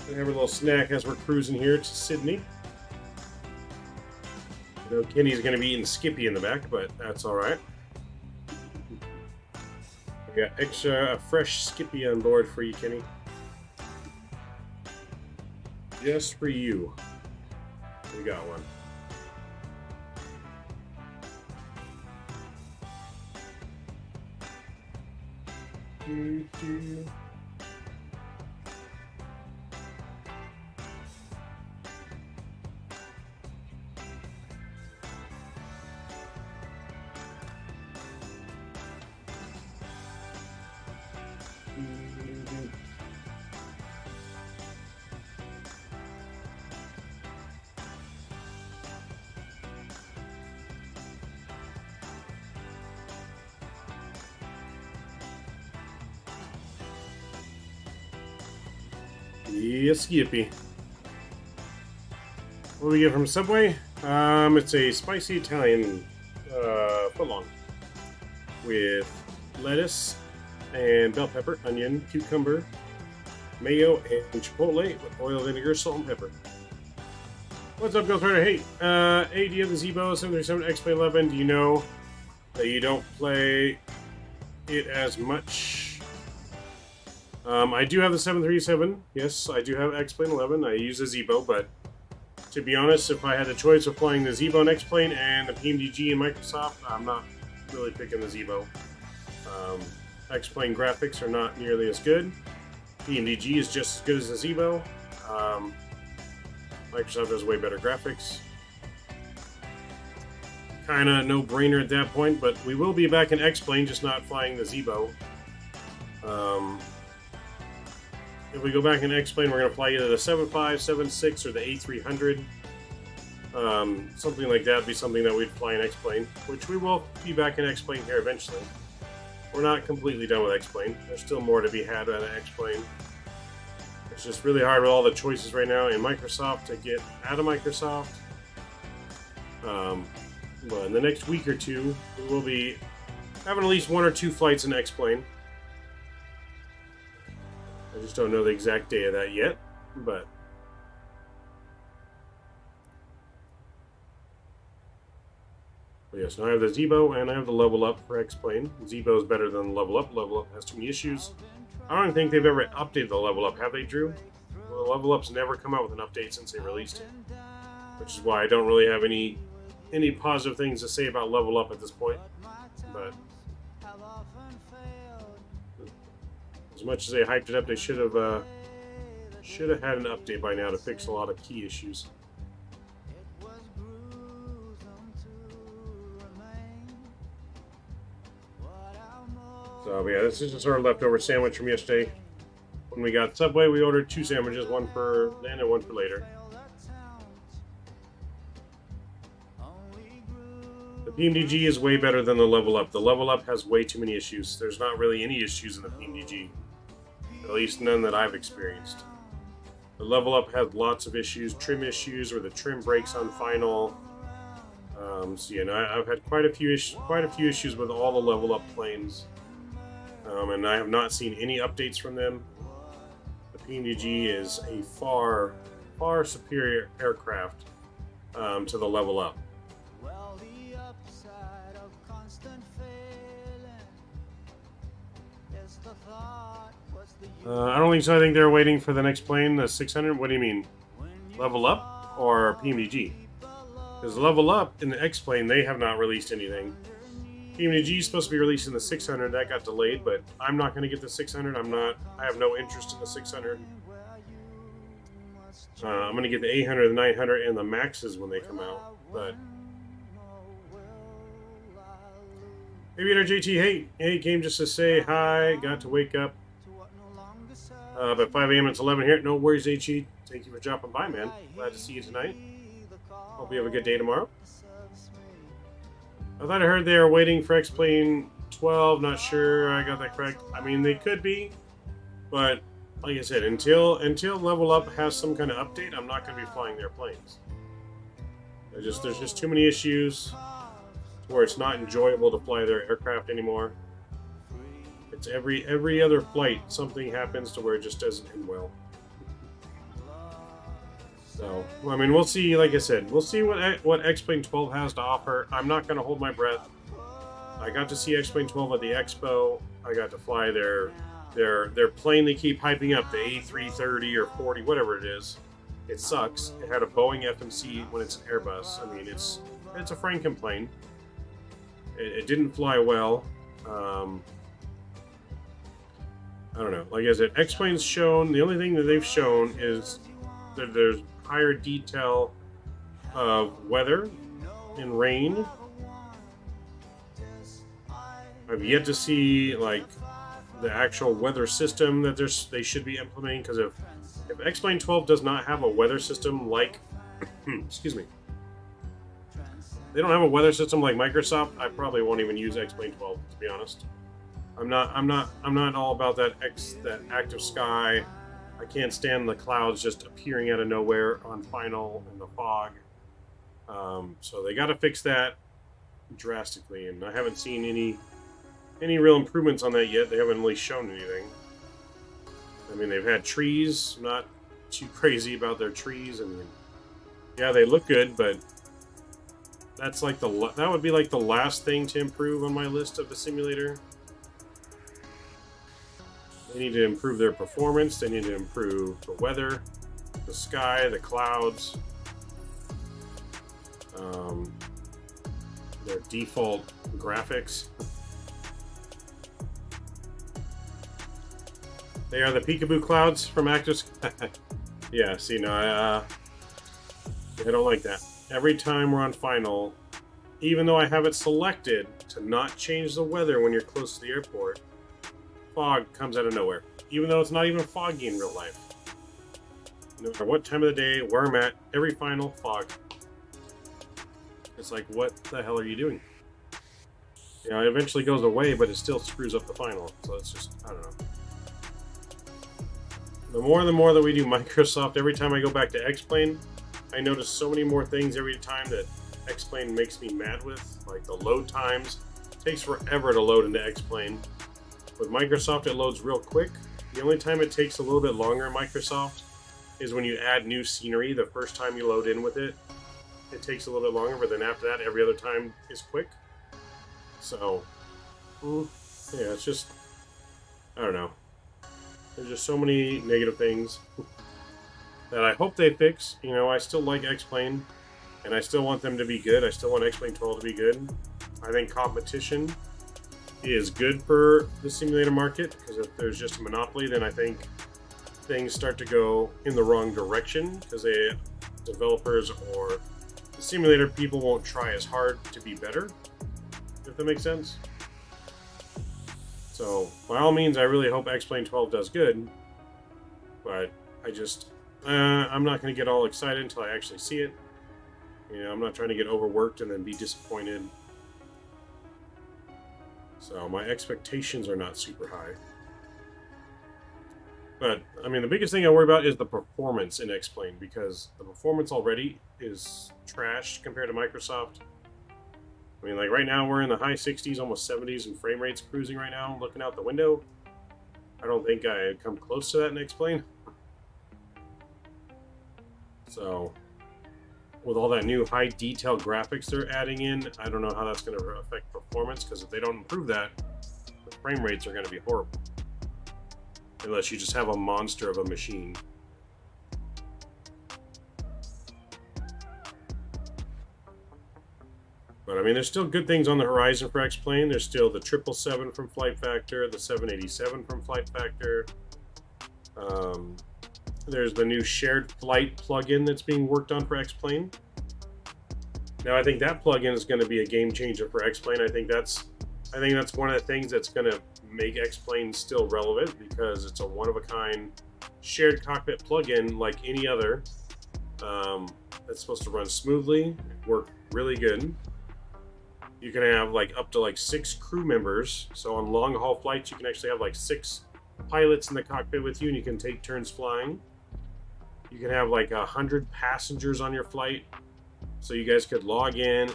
We have a little snack as we're cruising here to Sydney. I know Kenny's going to be eating Skippy in the back, but that's alright. We got extra fresh Skippy on board for you, Kenny. Just for you. We got one. Yes, Skippy. What do we get from Subway? It's a spicy Italian footlong with lettuce and bell pepper, onion, cucumber, mayo, and chipotle with oil, vinegar, salt, and pepper. What's up, Ghost Rider? Hey, do you have the Zebo 737 X-Plane 11? Do you know that you don't play it as much? I do have the 737. Yes, I do have X-Plane 11. I use the Zebo, but to be honest, if I had the choice of playing the Zebo and X-Plane and the PMDG and Microsoft, I'm not really picking the Zebo. X-Plane graphics are not nearly as good. PMDG is just as good as the Zebo. Microsoft has way better graphics. Kinda no-brainer at that point, but we will be back in X-Plane, just not flying the Zebo. If we go back in X-Plane, we're going to fly either the 75, 76, or the A300. Something like that would be something that we'd fly in X-Plane, which we will be back in X-Plane here eventually. We're not completely done with X-Plane. There's still more to be had out of X-Plane. It's just really hard with all the choices right now in Microsoft to get out of Microsoft. But in the next week or two, we will be having at least 1 or 2 flights in X-Plane. I just don't know the exact day of that yet, but yes, now I have the Zebo and I have the Level Up for X-Plane. Zebo is better than the Level Up. Level Up has too many issues. I don't think they've ever updated the Level Up, have they, Drew? Well, the Level Up's never come out with an update since they released it, which is why I don't really have any positive things to say about Level Up at this point. But as much as they hyped it up, they should have had an update by now to fix a lot of key issues. So yeah, this is just our leftover sandwich from yesterday. When we got Subway, we ordered 2 sandwiches, one for then and one for later. The PMDG is way better than the Level Up. The Level Up has way too many issues. There's not really any issues in the PMDG. At least none that I've experienced. The Level Up has lots of issues, trim issues, where the trim breaks on final. So yeah, I've had quite a few issues with all the Level Up planes, and I have not seen any updates from them. The PMDG is a far superior aircraft to the Level Up. I don't think so. I think they're waiting for the next plane, the 600. What do you mean? Level Up or PMDG? Because Level Up in the X-Plane, they have not released anything. PMDG is supposed to be releasing the 600. That got delayed, but I'm not going to get the 600. I have no interest in the 600. I'm going to get the 800, the 900, and the Maxes when they come out. But Aviator JT, hey, came just to say hi. Got to wake up about 5 a.m. It's 11 here. No worries, HE. Thank you for dropping by, man. Glad to see you tonight. Hope you have a good day tomorrow. I thought I heard they were waiting for X-Plane 12. Not sure I got that correct. I mean, they could be, but like I said, until Level Up has some kind of update, I'm not going to be flying their planes. There's just too many issues where it's not enjoyable to fly their aircraft anymore. It's every other flight, something happens to where it just doesn't end well. So, I mean, we'll see. Like I said, we'll see what X-Plane 12 has to offer. I'm not going to hold my breath. I got to see X-Plane 12 at the Expo. I got to fly their plane they keep hyping up, the A330 or 40, whatever it is. It sucks. It had a Boeing FMC when it's an Airbus. I mean, it's a Franken plane. It didn't fly well. I don't know. Like I said, X-Plane's shown. The only thing that they've shown is that there's higher detail of weather and rain. I've yet to see like the actual weather system that they should be implementing, because if X-Plane 12 does not have a weather system like excuse me, they don't have a weather system like Microsoft, I probably won't even use X-Plane 12, to be honest. I'm not all about that active sky. I can't stand the clouds just appearing out of nowhere on final and the fog. So they got to fix that drastically, and I haven't seen any real improvements on that yet. They haven't really shown anything. I mean, they've had trees. I'm not too crazy about their trees. I mean, yeah, they look good, but that's like that would be like the last thing to improve on my list of the simulator. They need to improve their performance. They need to improve the weather, the sky, the clouds, their default graphics. They are the peekaboo clouds from Active Sky. Yeah, see, no, I don't like that. Every time we're on final, even though I have it selected to not change the weather when you're close to the airport, fog comes out of nowhere, even though it's not even foggy in real life. No matter what time of the day, where I'm at, every final, fog. It's like, what the hell are you doing? You know, it eventually goes away, but it still screws up the final. So it's just, I don't know. The more that we do Microsoft, every time I go back to X-Plane, I notice so many more things every time that X-Plane makes me mad with. Like the load times. It takes forever to load into X-Plane. With Microsoft, it loads real quick. The only time it takes a little bit longer in Microsoft is when you add new scenery. The first time you load in with it, it takes a little bit longer, but then after that, every other time is quick. So, yeah, it's just, I don't know. There's just so many negative things that I hope they fix. You know, I still like X-Plane, and I still want them to be good. I still want X-Plane 12 to be good. I think competition is good for the simulator market, because if there's just a monopoly, then I think things start to go in the wrong direction, because the developers or the simulator people won't try as hard to be better, if that makes sense. So, by all means, I really hope X-Plane 12 does good, but I just, I'm not going to get all excited until I actually see it. You know, I'm not trying to get overworked and then be disappointed. So my expectations are not super high. But, I mean, the biggest thing I worry about is the performance in X-Plane, because the performance already is trash compared to Microsoft. I mean, like right now we're in the high 60s, almost 70s in frame rates cruising right now, looking out the window. I don't think I had come close to that in X-Plane. So, with all that new high detail graphics they're adding in, I don't know how that's going to affect performance, because if they don't improve that, the frame rates are going to be horrible. Unless you just have a monster of a machine. But I mean, there's still good things on the horizon for X-Plane. There's still the 777 from Flight Factor, the 787 from Flight Factor. There's the new shared flight plugin that's being worked on for X-Plane. Now, I think that plugin is going to be a game changer for X-Plane. I think that's I think that's one of the things that's going to make X-Plane still relevant, because it's a one-of-a-kind shared cockpit plugin like any other. That's supposed to run smoothly, work really good. You can have like up to like 6 crew members. So on long haul flights, you can actually have like 6 pilots in the cockpit with you, and you can take turns flying. You can have like 100 passengers on your flight, so you guys could log in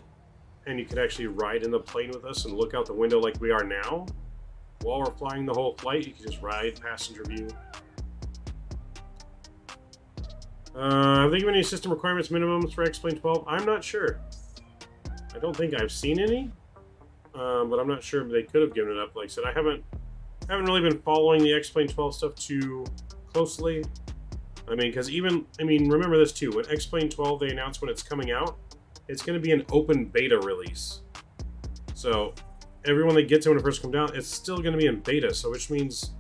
and you could actually ride in the plane with us and look out the window like we are now. While we're flying the whole flight, you can just ride passenger view. Think of any system requirements minimums for X-Plane 12? I'm not sure. I don't think I've seen any, but I'm not sure if they could have given it up. Like I said, I haven't really been following the X-Plane 12 stuff too closely. I mean, because remember this too. When X-Plane 12, they announce when it's coming out, it's going to be an open beta release. So everyone that gets it when it first comes out, it's still going to be in beta. So which means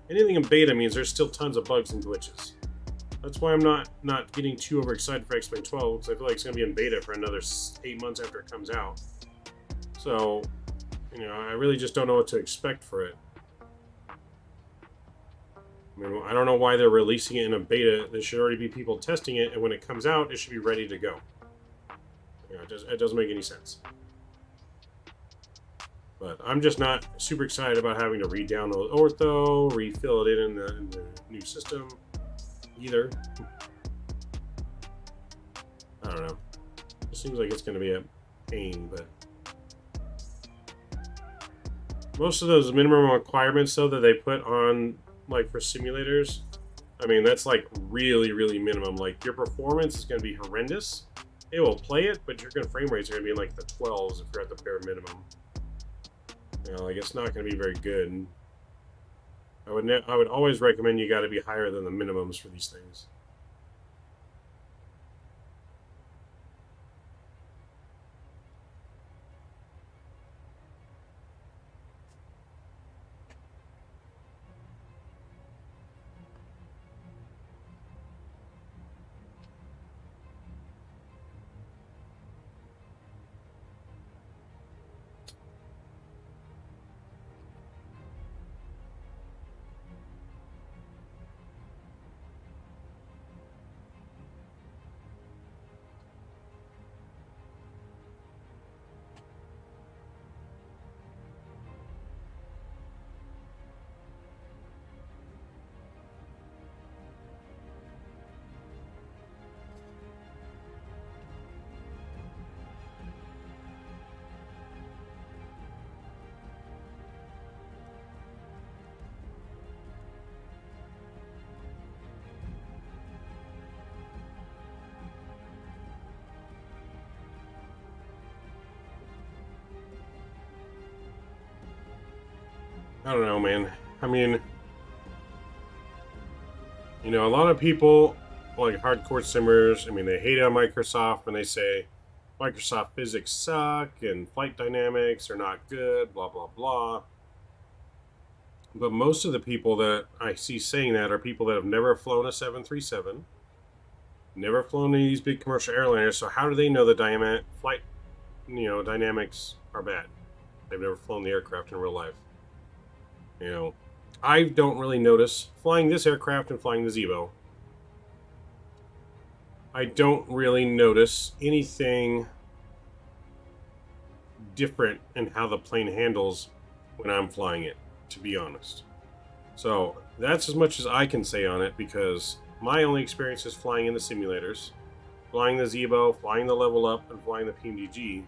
anything in beta means there's still tons of bugs and glitches. That's why I'm not getting too overexcited for X-Plane 12, because I feel like it's going to be in beta for another 8 months after it comes out. So, I really just don't know what to expect for it. I mean, I don't know why they're releasing it in a beta. There should already be people testing it, and when it comes out, it should be ready to go. It doesn't make any sense. But I'm just not super excited about having to re-download Ortho, refill it in the new system either. I don't know. It seems like it's going to be a pain, but most of those minimum requirements though that they put on, like for simulators, I mean, that's like really, really minimum. Like your performance is going to be horrendous. It will play it, but your frame rates are going to be in like the 12s if you're at the bare minimum. Like it's not going to be very good. I would always recommend you got to be higher than the minimums for these things. I don't know, man. I mean, a lot of people, like hardcore simmers, they hate on Microsoft when they say Microsoft physics suck and flight dynamics are not good, blah, blah, blah. But most of the people that I see saying that are people that have never flown a 737, never flown any of these big commercial airliners, so how do they know the flight, dynamics are bad? They've never flown the aircraft in real life. I don't really notice flying this aircraft and flying the Zebo. I don't really notice anything different in how the plane handles when I'm flying it, to be honest. So that's as much as I can say on it, because my only experience is flying in the simulators, flying the Zebo, flying the Level Up, and flying the PMDG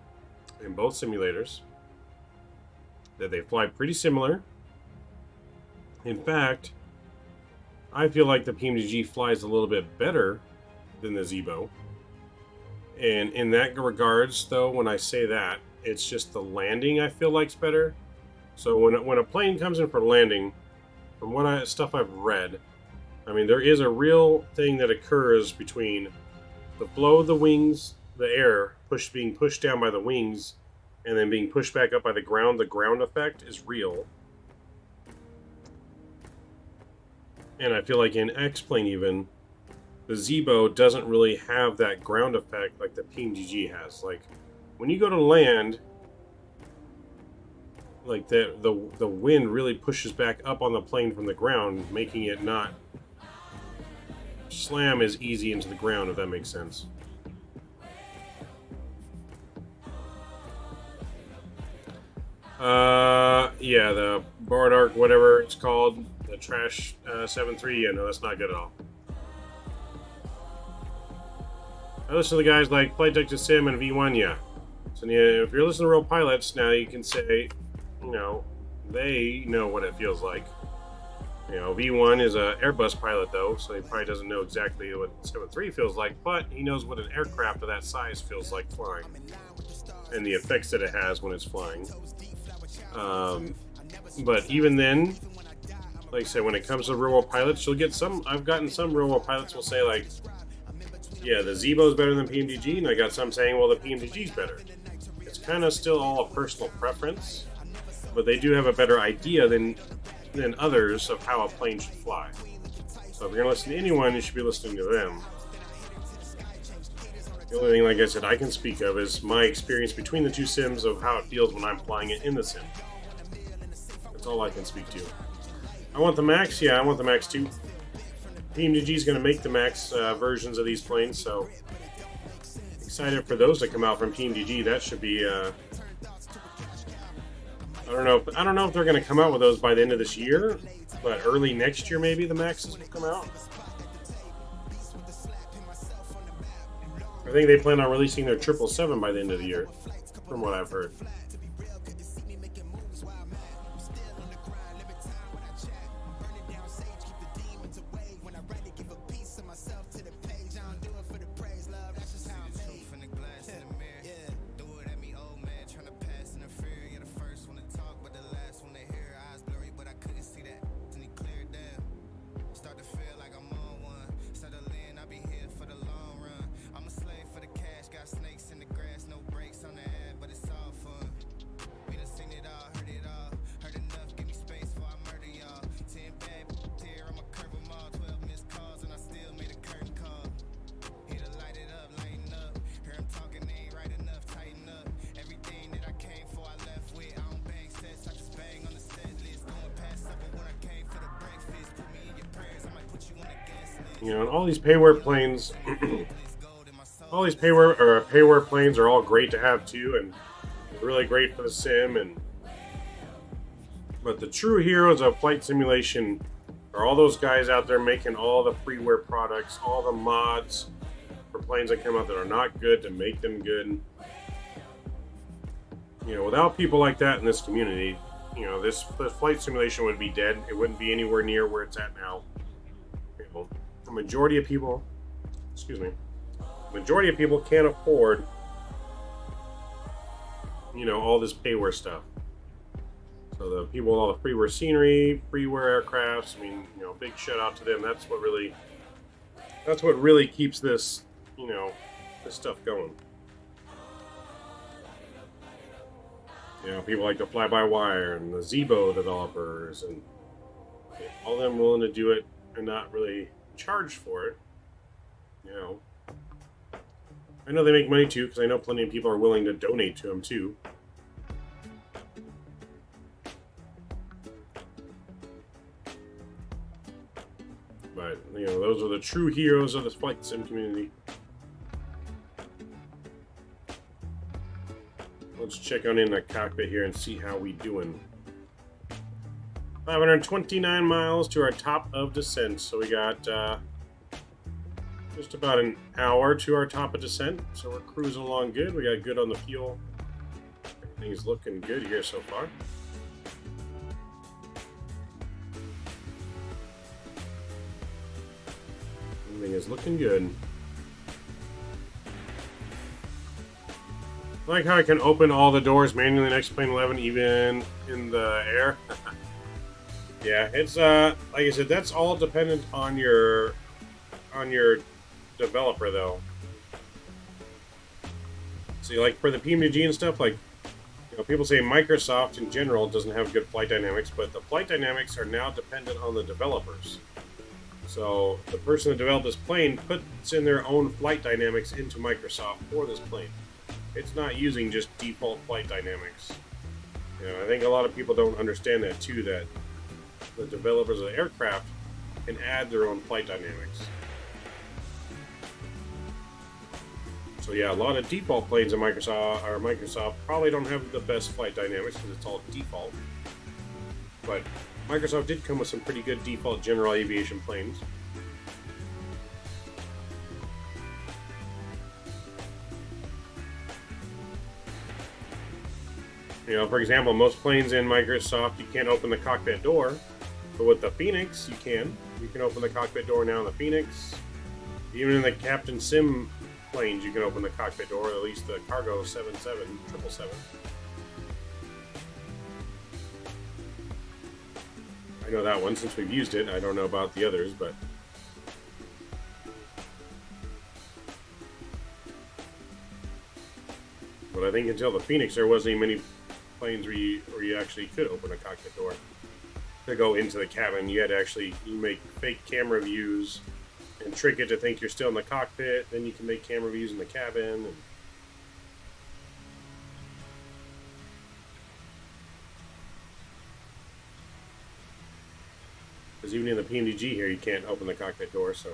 in both simulators. That they fly pretty similar. In fact, I feel like the PMDG flies a little bit better than the Zebo. And in that regards, though, when I say that, it's just the landing I feel like's better. So when a plane comes in for landing, from stuff I've read, there is a real thing that occurs between the flow of the wings, the air being pushed down by the wings, and then being pushed back up by the ground. The ground effect is real. And I feel like in X-Plane even, the Zebo doesn't really have that ground effect like the PMDG has. Like, when you go to land, like the wind really pushes back up on the plane from the ground, making it not slam as easy into the ground, if that makes sense. Yeah, the Bardark, whatever it's called, the Trash 7.3, yeah, no, that's not good at all. I listen to the guys like Flight Deck to Sim and V1, yeah. So yeah, if you're listening to real pilots, now you can say, you know, they know what it feels like. You know, V1 is an Airbus pilot, though, so he probably doesn't know exactly what 7.3 feels like, but he knows what an aircraft of that size feels like flying, and the effects that it has when it's flying. But even then, like I said, when it comes to real-world pilots, you'll get some. I've gotten some real-world pilots will say, like, yeah, the Zebo's better than PMDG, and I got some saying, well, the PMDG's better. It's kind of still all a personal preference, but they do have a better idea than others of how a plane should fly. So if you're going to listen to anyone, you should be listening to them. The only thing, like I said, I can speak of is my experience between the two sims of how it feels when I'm flying it in the sim. That's all I can speak to. I want the Max, yeah, I want the Max too. PMDG is going to make the Max versions of these planes, so excited for those to come out from PMDG. That should be. I don't know if they're going to come out with those by the end of this year, but early next year maybe the Maxes will come out. I think they plan on releasing their 777 by the end of the year, from what I've heard. You know, and all these payware planes, all these payware planes are all great to have too, and really great for the sim. But the true heroes of flight simulation are all those guys out there making all the freeware products, all the mods for planes that come out that are not good to make them good. You know, without people like that in this community, you know, this flight simulation would be dead. It wouldn't be anywhere near where it's at now. You know, the majority of people, can't afford, you know, all this payware stuff. So the people with all the freeware scenery, freeware aircrafts, I mean, you know, big shout out to them. That's what really keeps this, you know, this stuff going. You know, people like the fly-by-wire and the Zebo developers and all them willing to do it and not really charge for it. You know, I know they make money too, because I know plenty of people are willing to donate to them too. But, you know, those are the true heroes of the flight sim community. Let's check on in the cockpit here and see how we doing. 529 miles to our top of descent. So we got just about an hour to our top of descent. So we're cruising along good. We got good on the fuel. Everything's looking good here so far. Everything is looking good. I like how I can open all the doors manually in X-Plane 11 even in the air. Yeah, it's like I said, that's all dependent on your developer though. See, like for the PMDG and stuff, like, you know, people say Microsoft in general doesn't have good flight dynamics, but the flight dynamics are now dependent on the developers. So the person that developed this plane puts in their own flight dynamics into Microsoft for this plane. It's not using just default flight dynamics. You know, I think a lot of people don't understand that too, that the developers of the aircraft can add their own flight dynamics. So yeah, a lot of default planes in Microsoft probably don't have the best flight dynamics because it's all default. But Microsoft did come with some pretty good default general aviation planes. You know, for example, most planes in Microsoft, you can't open the cockpit door. But with the Phoenix, you can. You can open the cockpit door now in the Phoenix. Even in the Captain Sim planes, you can open the cockpit door, at least the Cargo 777. I know that one since we've used it. I don't know about the others, but... But I think until the Phoenix, there wasn't even many planes where you actually could open a cockpit door to go into the cabin. You had to actually make fake camera views and trick it to think you're still in the cockpit. Then you can make camera views in the cabin. And because even in the PMDG here, you can't open the cockpit door, so...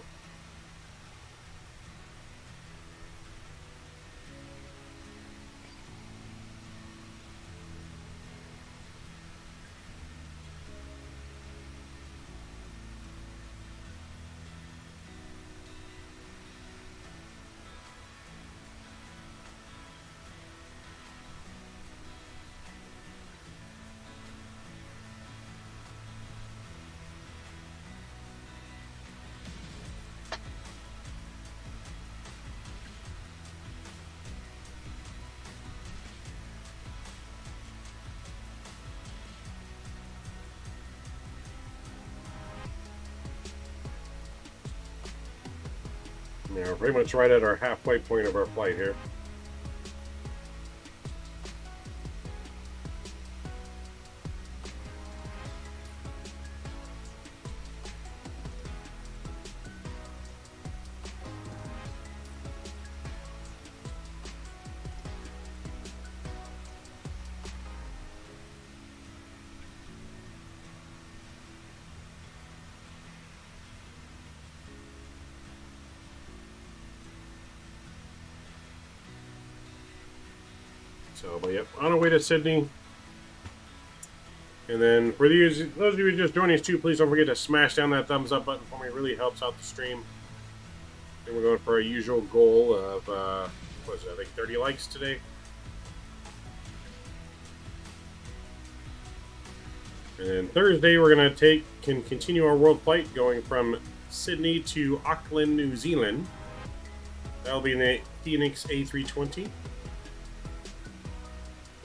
Yeah, we're pretty much right at our halfway point of our flight here. So, but yep, on our way to Sydney. And then for those of you who just joining us too, please don't forget to smash down that thumbs up button for me. It really helps out the stream. And we're going for our usual goal of, what is it, I think 30 likes today. And then Thursday we're going to continue our world flight going from Sydney to Auckland, New Zealand. That'll be in the Phoenix A320.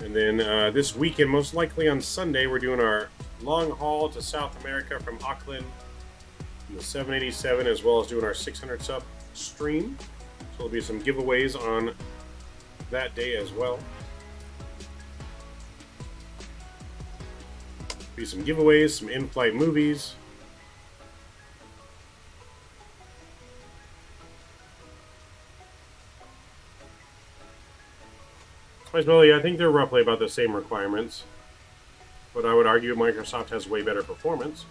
And then this weekend, most likely on Sunday, we're doing our long haul to South America from Auckland in the 787, as well as doing our 600 sub stream. So there'll be some giveaways on that day as well. Be some giveaways, some in-flight movies. Flexibility, I think they're roughly about the same requirements, but I would argue Microsoft has way better performance.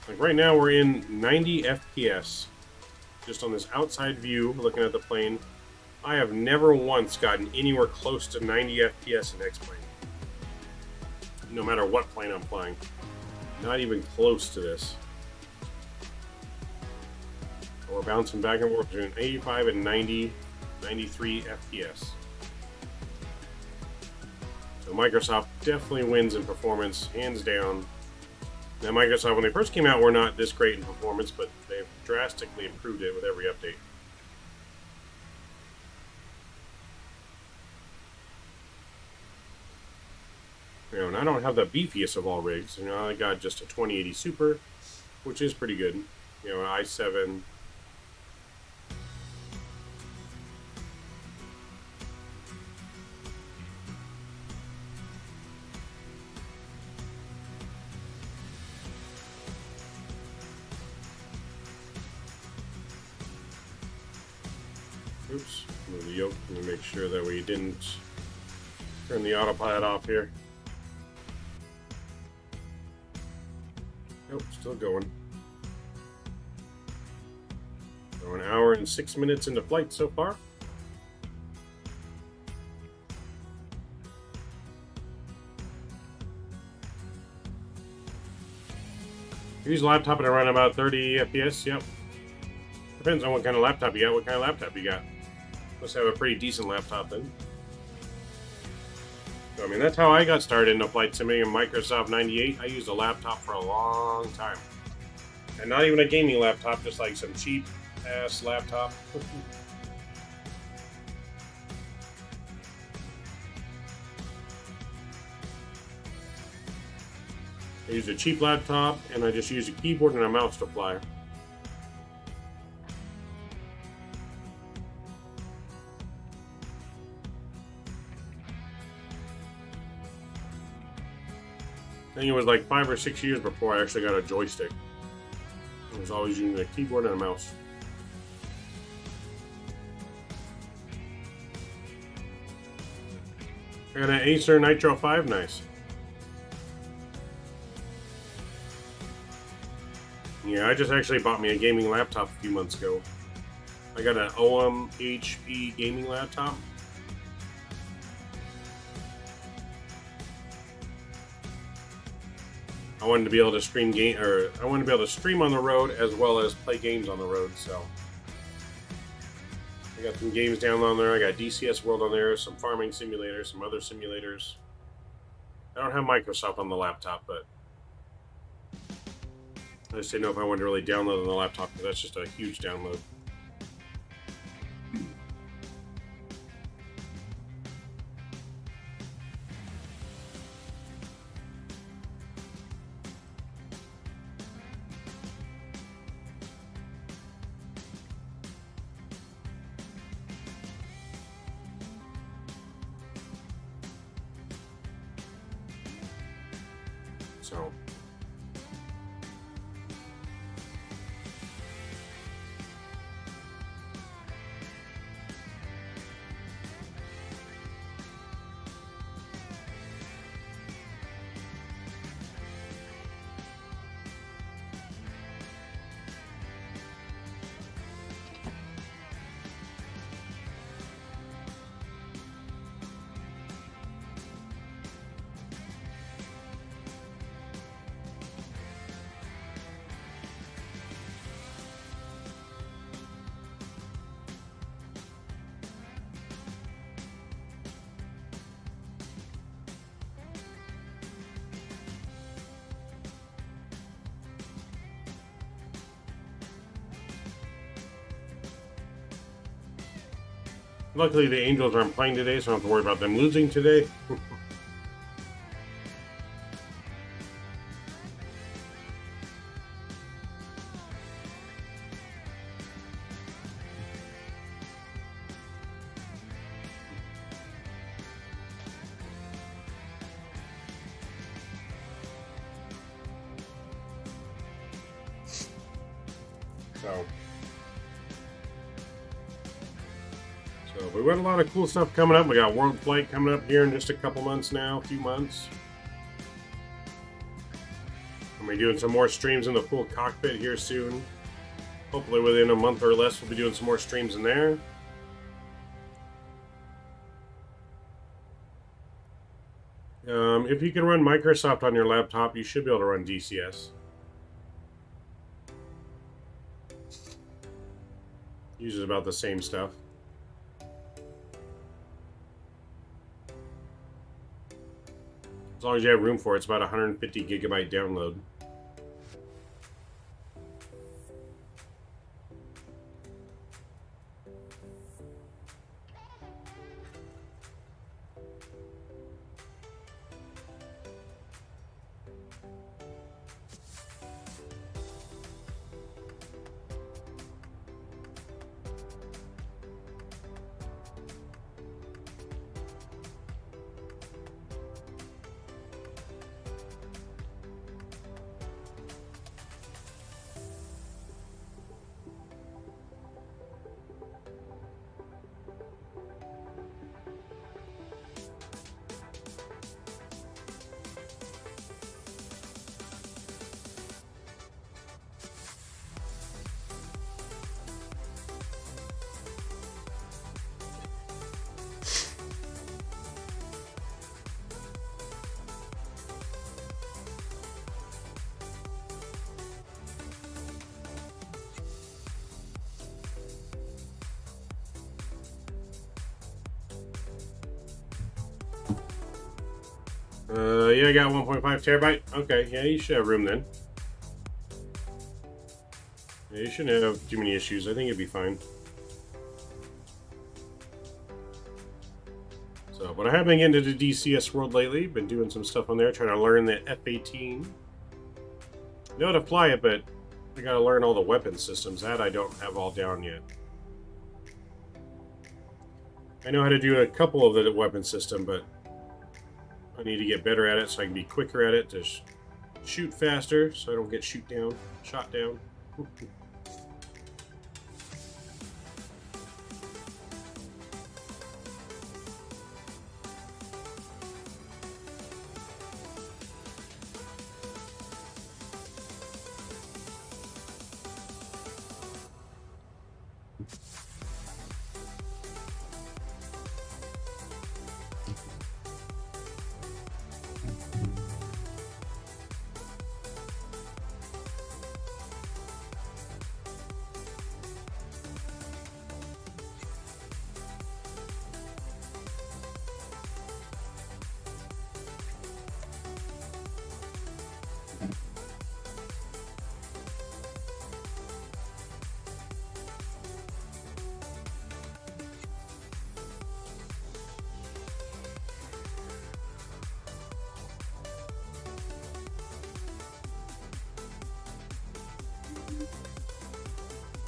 Like right now we're in 90 FPS, just on this outside view looking at the plane. I have never once gotten anywhere close to 90 FPS in X-Plane, no matter what plane I'm flying. Not even close to this. We're bouncing back and forth between 85 and 90, 93 FPS. So Microsoft definitely wins in performance, hands down. Now Microsoft, when they first came out, were not this great in performance, but they've drastically improved it with every update. You know, and I don't have the beefiest of all rigs. You know, I got just a 2080 Super, which is pretty good. You know, an i7. Oops. Move the yoke and make sure that we didn't turn the autopilot off here. Nope, still going. So 1 hour and 6 minutes into flight so far. Use laptop and I run about 30 FPS, yep. Depends on what kind of laptop you got, what kind of laptop you got. Must have a pretty decent laptop then. So, I mean, that's how I got started into flight simming in Microsoft 98. I used a laptop for a long time. And not even a gaming laptop, just like some cheap ass laptop. I use a cheap laptop and I just use a keyboard and a mouse to fly. I think it was like 5 or 6 years before I actually got a joystick. I was always using a keyboard and a mouse. I got an Acer Nitro 5, nice. Yeah, I just actually bought me a gaming laptop a few months ago. I got an OM HP gaming laptop. I wanted to be able to stream I wanted to be able to stream on the road as well as play games on the road. So I got some games down on there. I got DCS World on there, some farming simulators, some other simulators. I don't have Microsoft on the laptop, but I just didn't know if I wanted to really download on the laptop because that's just a huge download. So luckily the Angels aren't playing today, so I don't have to worry about them losing today. So we got a lot of cool stuff coming up. We got World Flight coming up here in just a couple months now, a few months. And we're doing some more streams in the full cockpit here soon. Hopefully within a month or less we'll be doing some more streams in there. If you can run Microsoft on your laptop, you should be able to run DCS. Uses about the same stuff. As long as you have room for it, it's about 150 gigabyte download. Yeah, I got 1.5 terabyte. Okay, yeah, you should have room then. Yeah, you shouldn't have too many issues. I think it'd be fine. So, but I have been getting into the DCS world lately. Been doing some stuff on there, trying to learn the F-18. I know how to fly it, but I gotta learn all the weapon systems. That I don't have all down yet. I know how to do a couple of the weapon system, but I need to get better at it so I can be quicker at it to shoot faster, so I don't get shot down.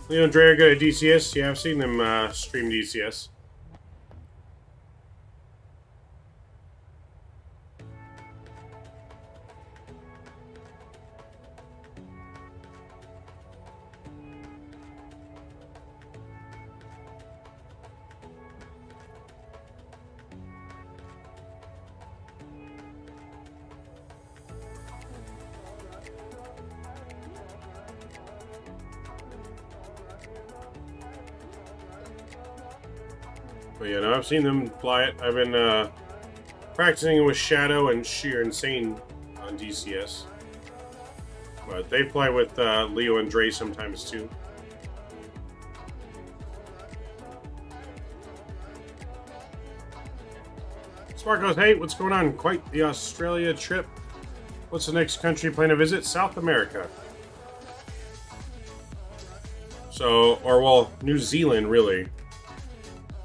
You know, Dre are good at DCS. Yeah, I've seen them stream DCS. But yeah, no, I've seen them fly it. I've been practicing with Shadow and Sheer Insane on DCS. But they fly with Leo and Dre sometimes too. Spark goes, hey, what's going on? Quite the Australia trip. What's the next country you plan to visit? South America. So, or well, New Zealand, really.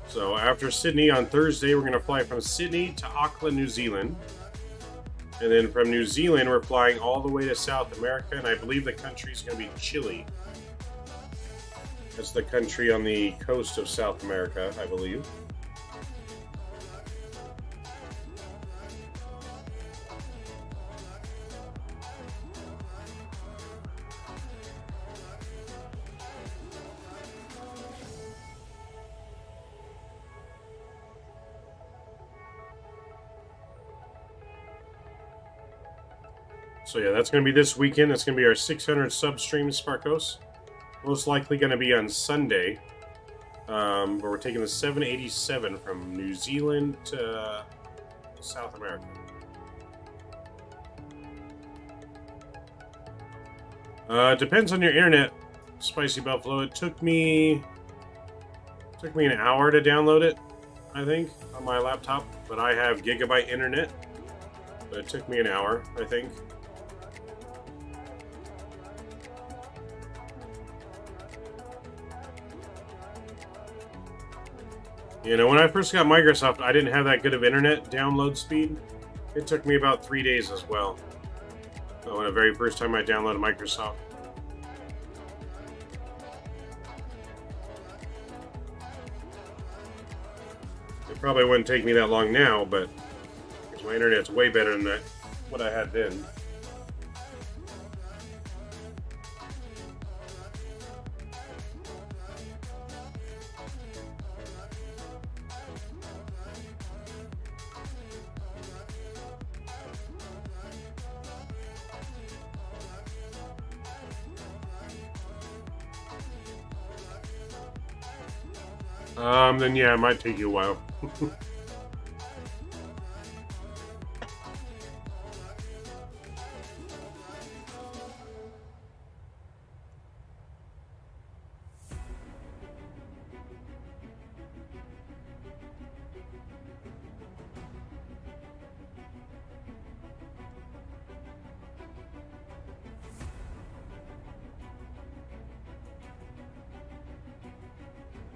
So after Sydney on Thursday, we're going to fly from Sydney to Auckland, New Zealand. And then from New Zealand, we're flying all the way to South America, and I believe the country is going to be Chile. That's the country on the coast of South America, I believe. So yeah, that's going to be this weekend. That's going to be our 600 sub stream, Sparkos. Most likely going to be on Sunday. But we're taking the 787 from New Zealand to South America. Depends on your internet, Spicy Buffalo. It took me an hour to download it, I think, on my laptop. But I have gigabyte internet. But it took me an hour, I think. You know, when I first got Microsoft, I didn't have that good of internet download speed. It took me about 3 days as well. When the very first time I downloaded Microsoft. It probably wouldn't take me that long now, but my internet's way better than that, what I had then. Then yeah, it might take you a while.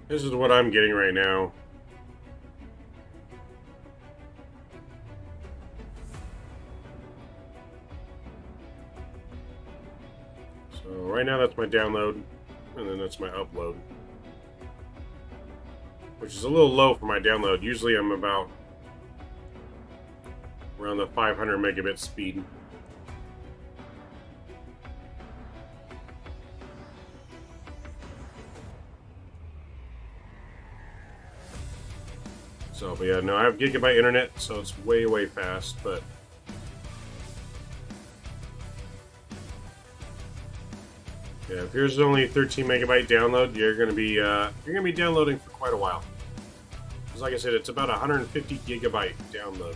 This is what I'm getting right now. So right now that's my download, and then that's my upload. Which is a little low for my download. Usually I'm about around the 500 megabit speed. So, but yeah, no, I have gigabyte internet, so it's way, way fast, but yeah, if yours is only 13 megabyte download, you're gonna be downloading for quite a while. Because like I said, it's about 150 gigabyte download.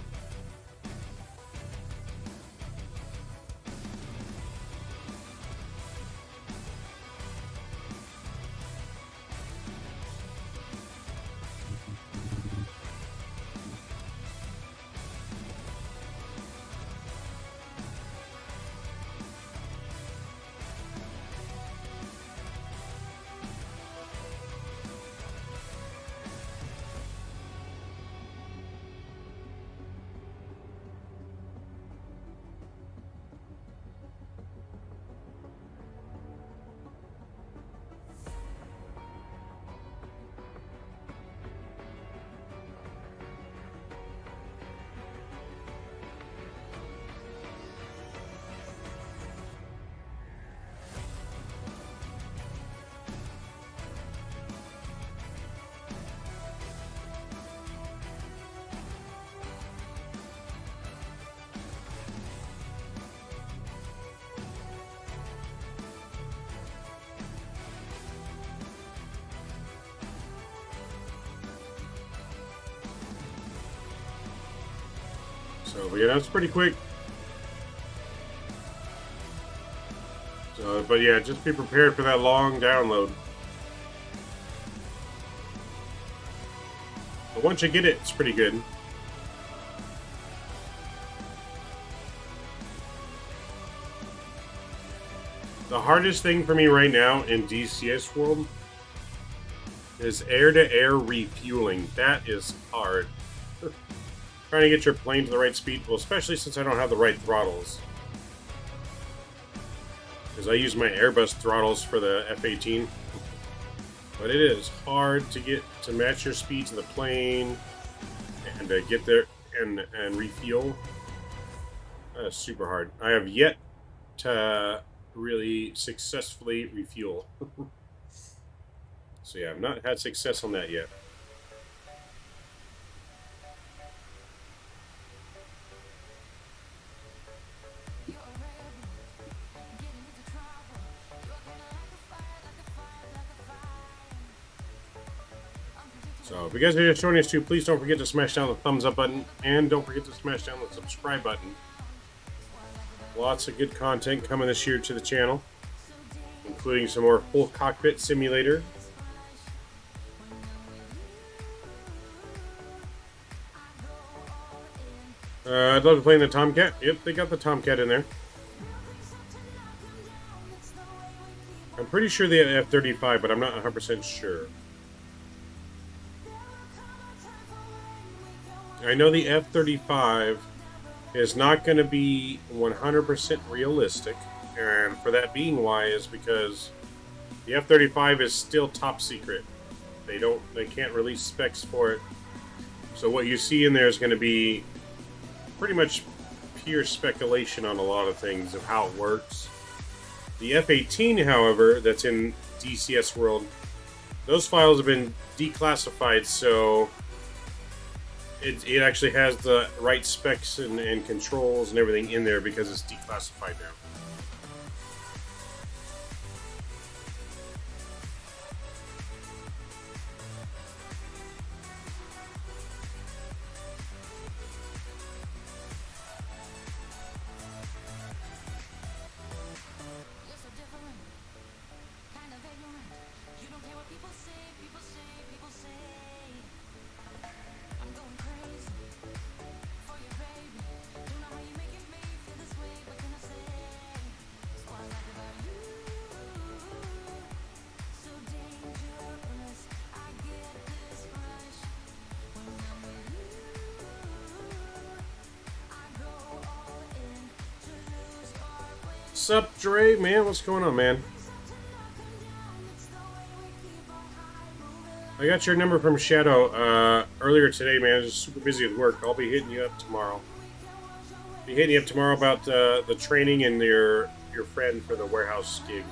So, but yeah, that's pretty quick. So, but yeah, just be prepared for that long download. But once you get it, it's pretty good. The hardest thing for me right now in DCS world is air-to-air refueling. That is hard. Trying to get your plane to the right speed, well, especially since I don't have the right throttles. Because I use my Airbus throttles for the F-18. But it is hard to get to match your speed to the plane and to get there and refuel. That is super hard. I have yet to really successfully refuel. So yeah, I've not had success on that yet. So if you guys are just joining us too, please don't forget to smash down the thumbs up button and don't forget to smash down the subscribe button. Lots of good content coming this year to the channel, including some more full cockpit simulator. I'd love to play in the Tomcat. Yep, they got the Tomcat in there. I'm pretty sure they have F-35, but I'm not 100% sure. I know the F-35 is not going to be 100% realistic, and for that being why is because the F-35 is still top secret. They can't release specs for it. So what you see in there is going to be pretty much pure speculation on a lot of things of how it works. The F-18, however, that's in DCS world, those files have been declassified, so it actually has the right specs and controls and everything in there because it's declassified now. Sup, Dre, man? What's going on, man? I got your number from Shadow earlier today, man. I was just super busy with work. I'll be hitting you up tomorrow. Be hitting you up tomorrow about the training and your friend for the warehouse gig.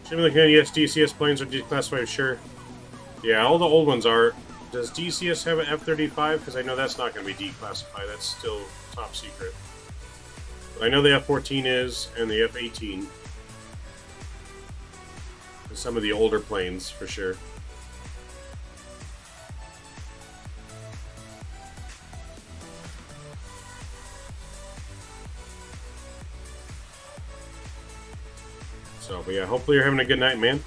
Assuming the yes, DCS planes are declassified, sure. Yeah, all the old ones are. Does DCS have an F-35? Because I know that's not going to be declassified. That's still top secret. But I know the F-14 is, and the F-18. Some of the older planes, for sure. So, but yeah, hopefully you're having a good night, man.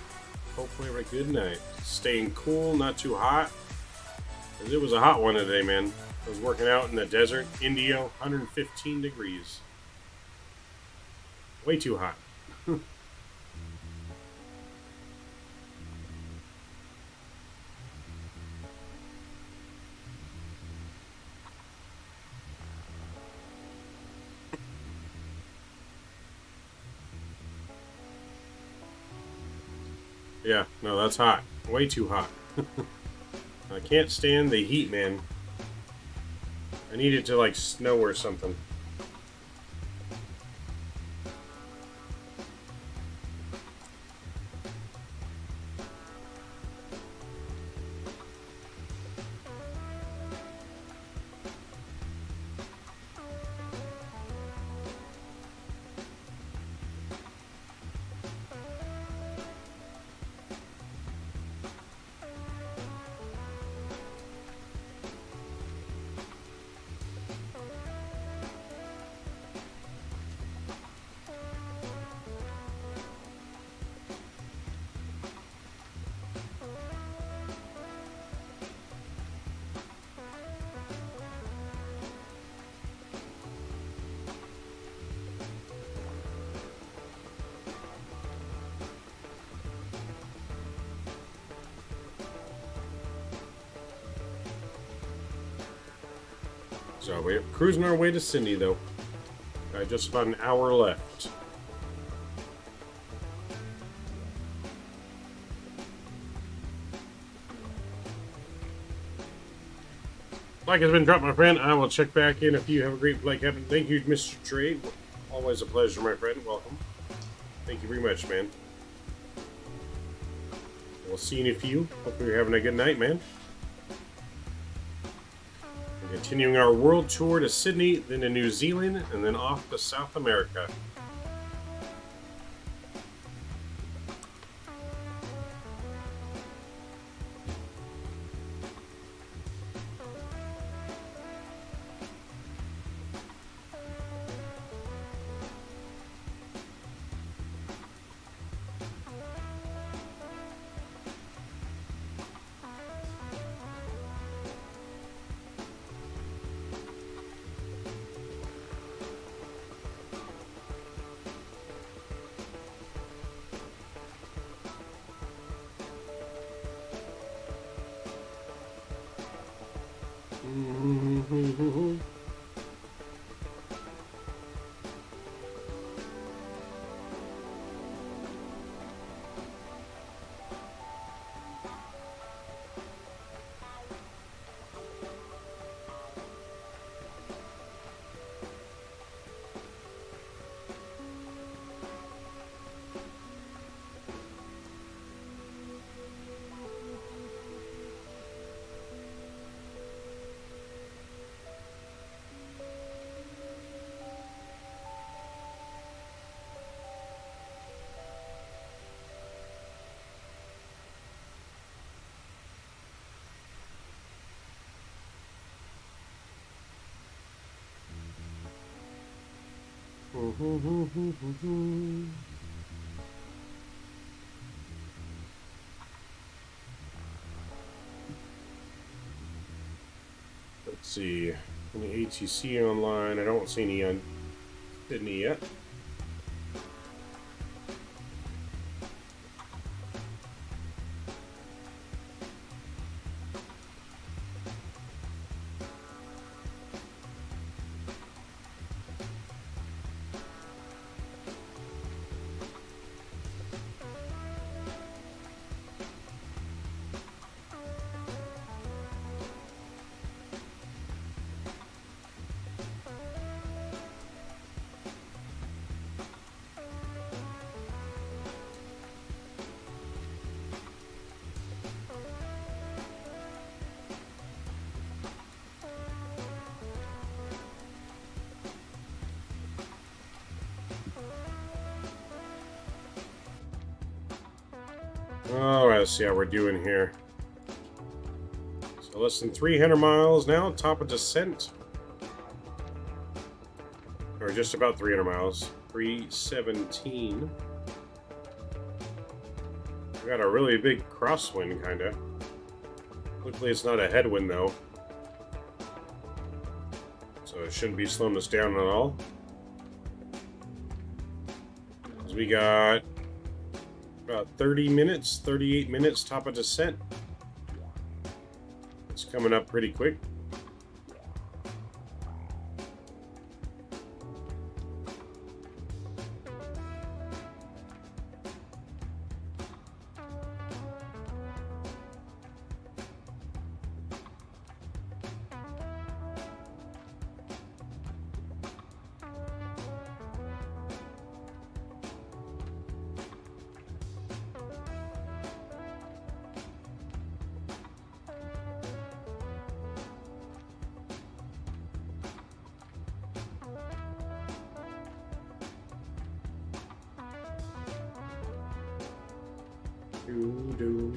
Hopefully you're having a good night. Staying cool, not too hot. Because it was a hot one today, man. I was working out in the desert, India, 115 degrees. Way too hot. Yeah, no, that's hot. Way too hot. I can't stand the heat, man. I need it to, like, snow or something. So we're cruising our way to Sydney, though. Got just about an hour left. Like has been dropped, my friend. I will check back in if you have a great flight, Captain. Thank you, Mr. Trey. Always a pleasure, my friend. Welcome. Thank you very much, man. We'll see you in a few. Hopefully you're having a good night, man. We're continuing our world tour to Sydney, then to New Zealand, and then off to South America. Let's see. Any ATC online? I don't see any on Sydney yet. Alright, let's see how we're doing here. So less than 300 miles now, top of descent. Or just about 300 miles. 317. We got a really big crosswind, kinda. Luckily it's not a headwind though. So it shouldn't be slowing us down at all. Because we got about 30 minutes, 38 minutes top of descent. It's coming up pretty quick. Do.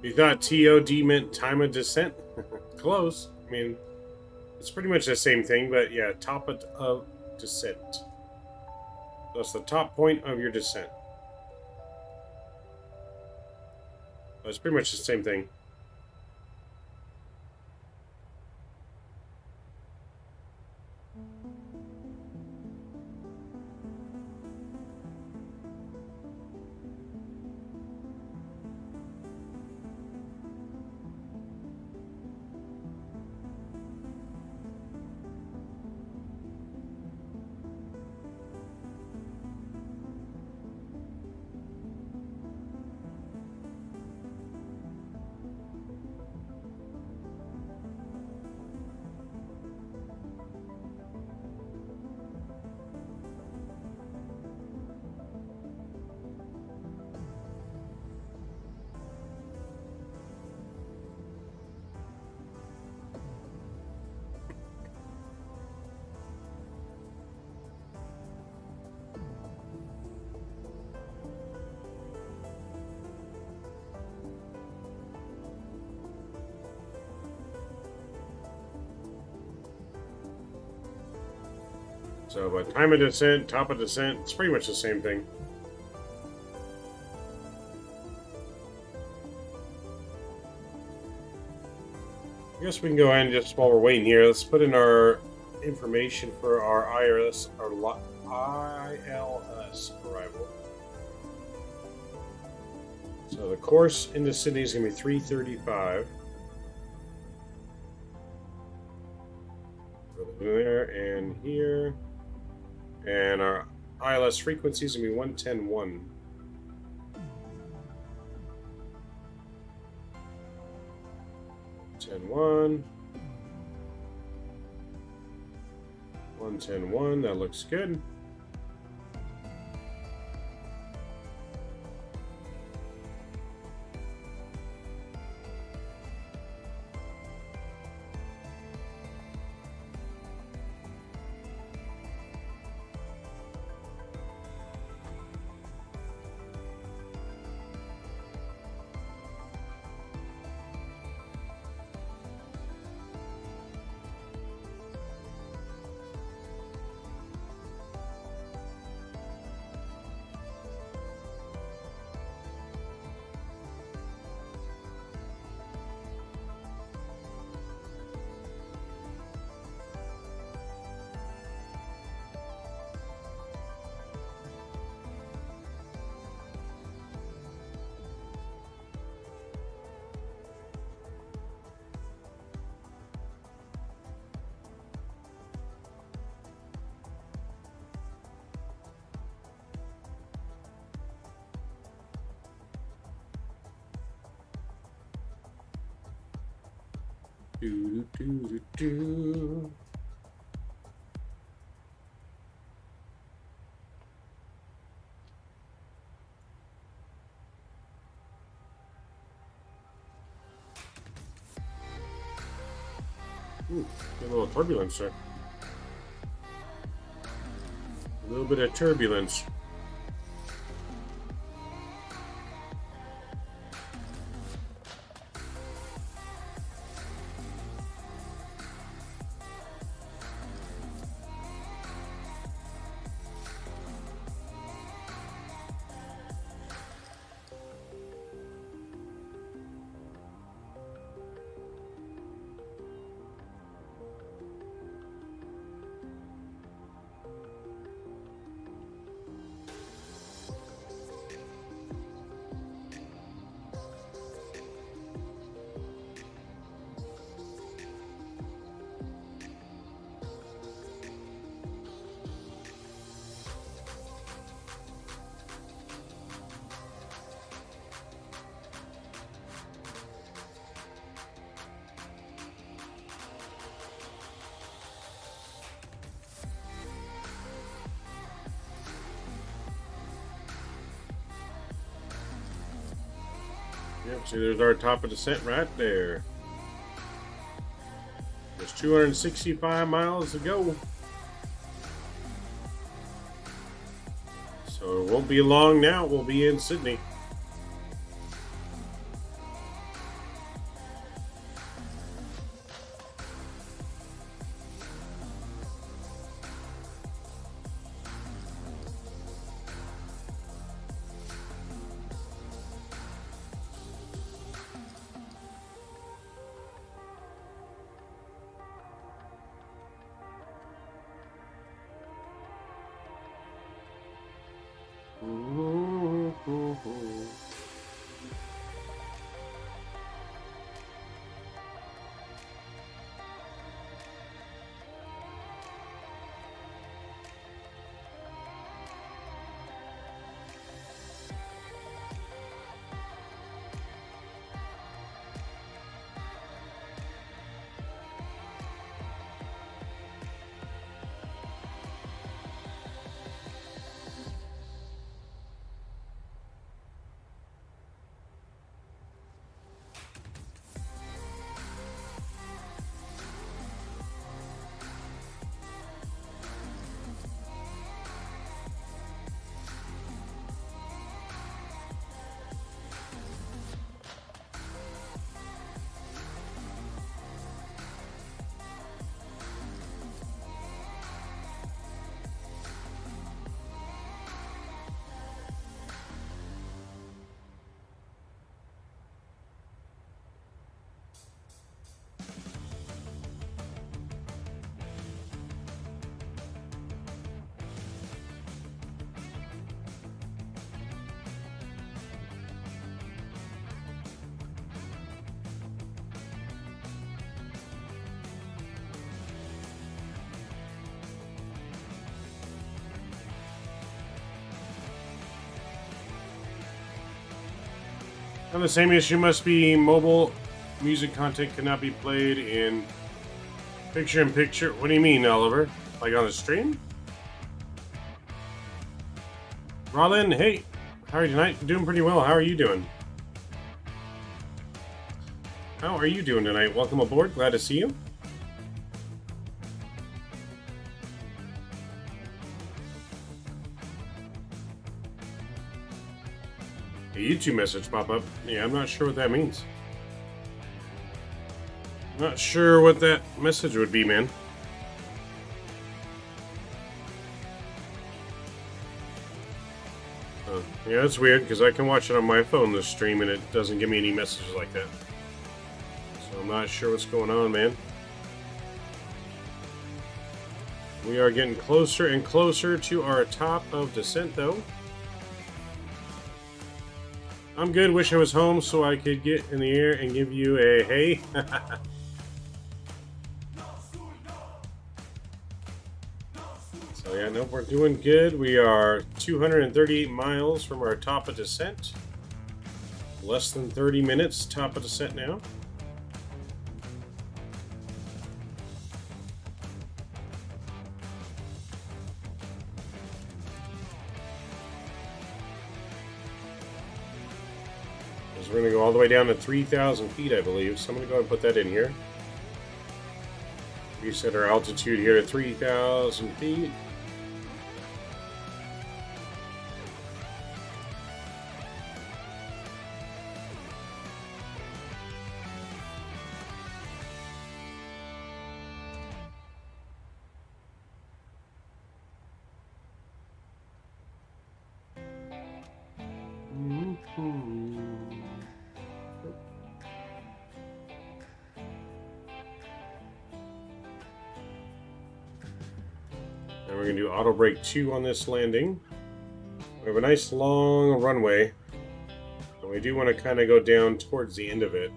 You thought TOD meant time of descent? Close. I mean, it's pretty much the same thing, but yeah, top of descent. That's the top point of your descent. It's pretty much the same thing. So, but time of descent, top of descent, it's pretty much the same thing. I guess we can go ahead and just, while we're waiting here, let's put in our information for our ILS arrival. So the course into Sydney is going to be 3:35. There and here. And our ILS frequency is going to be 110.1. One 110.1, that looks good. Do, do, do, do. Ooh, a little turbulence there. A little bit of turbulence. Yep, see there's our top of descent right there. There's 265 miles to go. So it won't be long now, we'll be in Sydney. And the same issue must be mobile music content cannot be played in picture-in-picture. What do you mean, Oliver? Like on a stream? Rollin, hey, how are you tonight? Doing pretty well. How are you doing? How are you doing tonight? Welcome aboard. Glad to see you. A YouTube message pop up. Yeah, I'm not sure what that means. Not sure what that message would be, man. Yeah, that's weird because I can watch it on my phone, this stream, and it doesn't give me any messages like that. So I'm not sure what's going on, man. We are getting closer and closer to our top of descent, though. I'm good. Wish I was home so I could get in the air and give you a hey. So yeah, nope, we're doing good. We are 238 miles from our top of descent. Less than 30 minutes top of descent now. Because we're going to go all the way down to 3,000 feet, I believe. So I'm going to go ahead and put that in here. Reset our altitude here to 3,000 feet. And we're going to do auto brake 2 on this landing. We have a nice long runway, and we do want to kind of go down towards the end of it.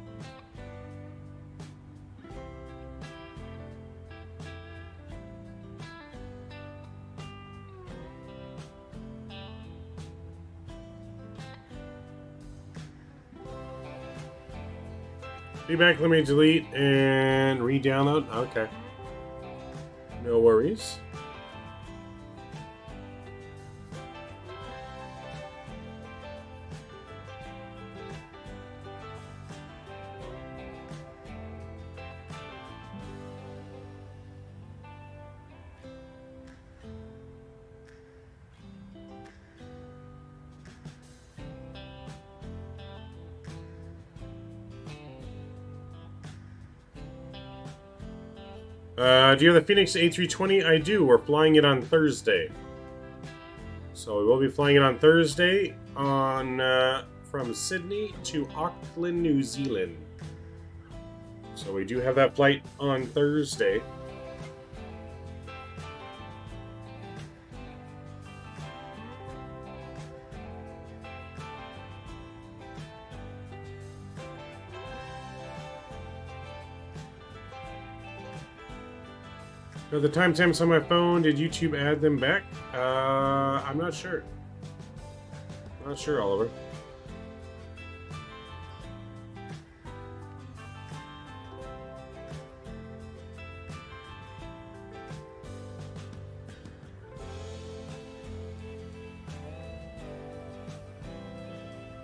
Feedback, let me delete and re-download. Okay. No worries. Do you have the Phoenix A320? I do. We're flying it on Thursday. So we will be flying it on Thursday on from Sydney to Auckland, New Zealand. So we do have that flight on Thursday. So the timestamps on my phone, did YouTube add them back? I'm not sure. Not sure, Oliver.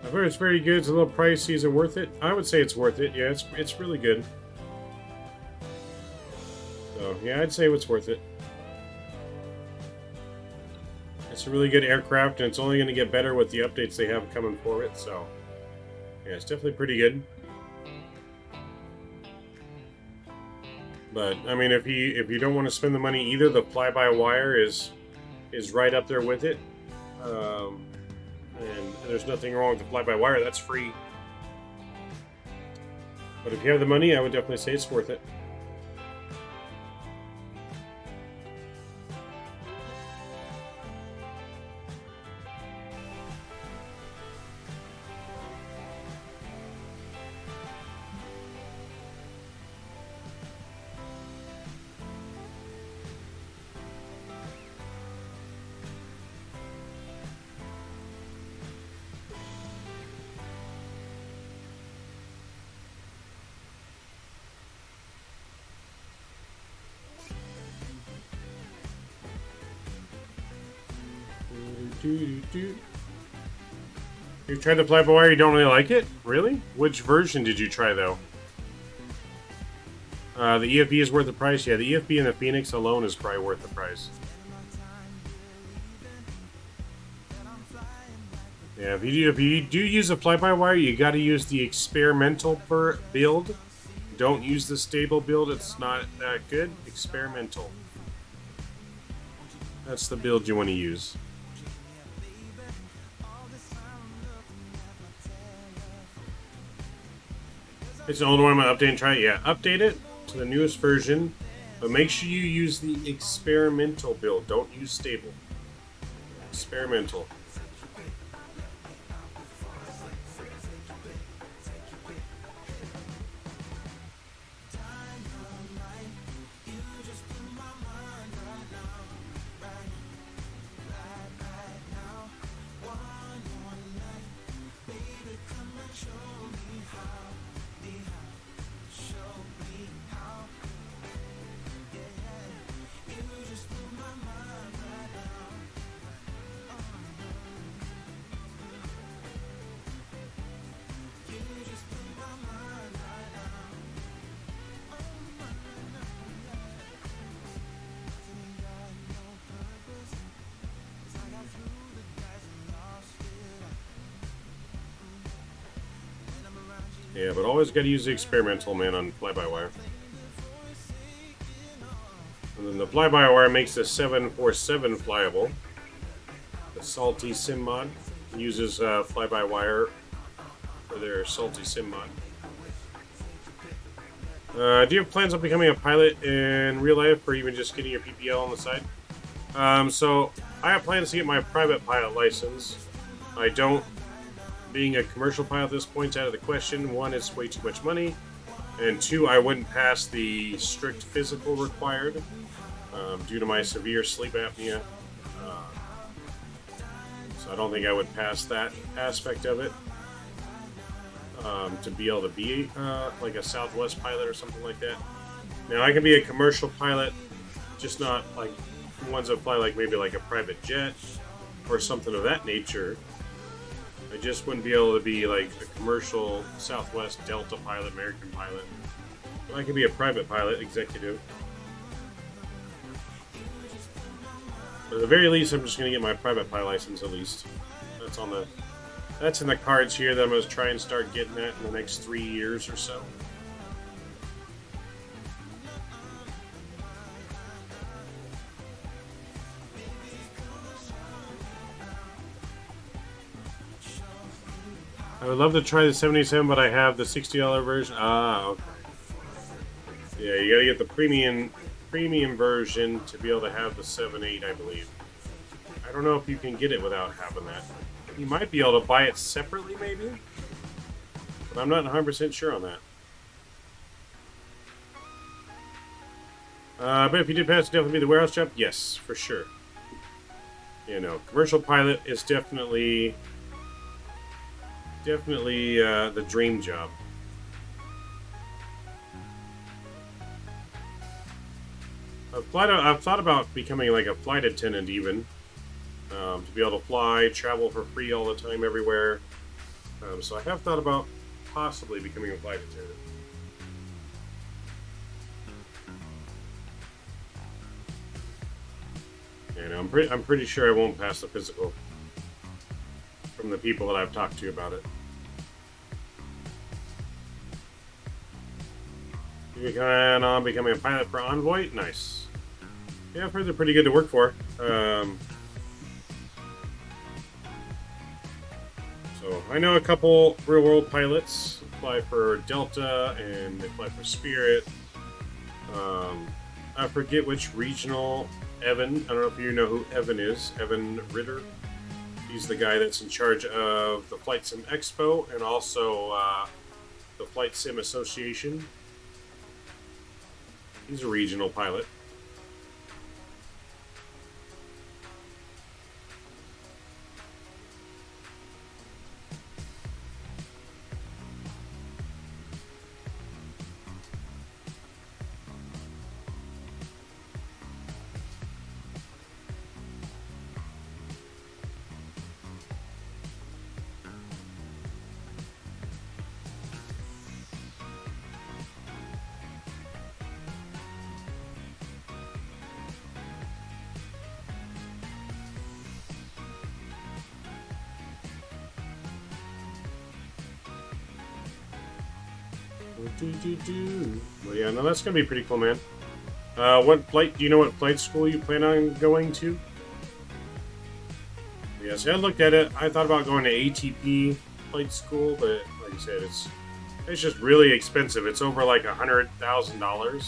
I've heard it's very good. It's a little pricey. Is it worth it? I would say it's worth it. Yeah, it's really good. So, yeah, I'd say it's worth it. It's a really good aircraft, and it's only going to get better with the updates they have coming for it. So, yeah, it's definitely pretty good. But I mean, if you don't want to spend the money either, the fly-by-wire is right up there with it. And there's nothing wrong with the fly-by-wire. That's free. But if you have the money, I would definitely say it's worth it. You tried the fly-by-wire, you don't really like it? Really? Which version did you try, though? The EFB is worth the price? Yeah, the EFB and the Phoenix alone is probably worth the price. Yeah, if you do use a fly-by-wire, you gotta use the experimental build. Don't use the stable build, it's not that good. Experimental. That's the build you want to use. It's an older one, I'm going to update and try it. Yeah, update it to the newest version, but make sure you use the experimental build. Don't use stable. Experimental. Yeah, but always got to use the experimental, man, on fly-by-wire. And then the fly-by-wire makes the 747 flyable. The Salty Sim mod uses fly-by-wire for their Salty Sim mod. Do you have plans on becoming a pilot in real life, or even just getting your PPL on the side? So I have plans to get my private pilot license. I don't. Being a commercial pilot at this point out of the question. One, it's way too much money, and two, I wouldn't pass the strict physical required due to my severe sleep apnea. So I don't think I would pass that aspect of it to be able to be like a Southwest pilot or something like that. Now I can be a commercial pilot, just not like ones that fly like maybe like a private jet or something of that nature. I just wouldn't be able to be like a commercial Southwest Delta pilot, American pilot. But I could be a private pilot, executive. But at the very least, I'm just going to get my private pilot license at least. That's in the cards here that I'm going to try and start getting at in the next 3 years or so. I would love to try the 77, but I have the $60 version. Ah, okay. Yeah, you gotta get the premium version to be able to have the 7.8, I believe. I don't know if you can get it without having that. You might be able to buy it separately, maybe? But I'm not 100% sure on that. But if you did pass, definitely be the warehouse job? Yes, for sure. You know, commercial pilot is definitely the dream job. I've thought about becoming like a flight attendant even, to be able to fly, travel for free all the time everywhere. So I have thought about possibly becoming a flight attendant. And I'm pretty sure I won't pass the physical from the people that I've talked to about it. You plan on becoming a pilot for Envoy? Nice. Yeah, I've heard they're pretty good to work for. So I know a couple real-world pilots fly for Delta and they fly for Spirit. I forget which regional. Evan, I don't know if you know who Evan is. Evan Ritter. He's the guy that's in charge of the Flight Sim Expo and also the Flight Sim Association. He's a regional pilot. Well, yeah, no, that's gonna be pretty cool, man. What flight? Do you know what flight school you plan on going to? Yeah, so I looked at it. I thought about going to ATP flight school, but like I said, it's just really expensive. It's over like $100,000. I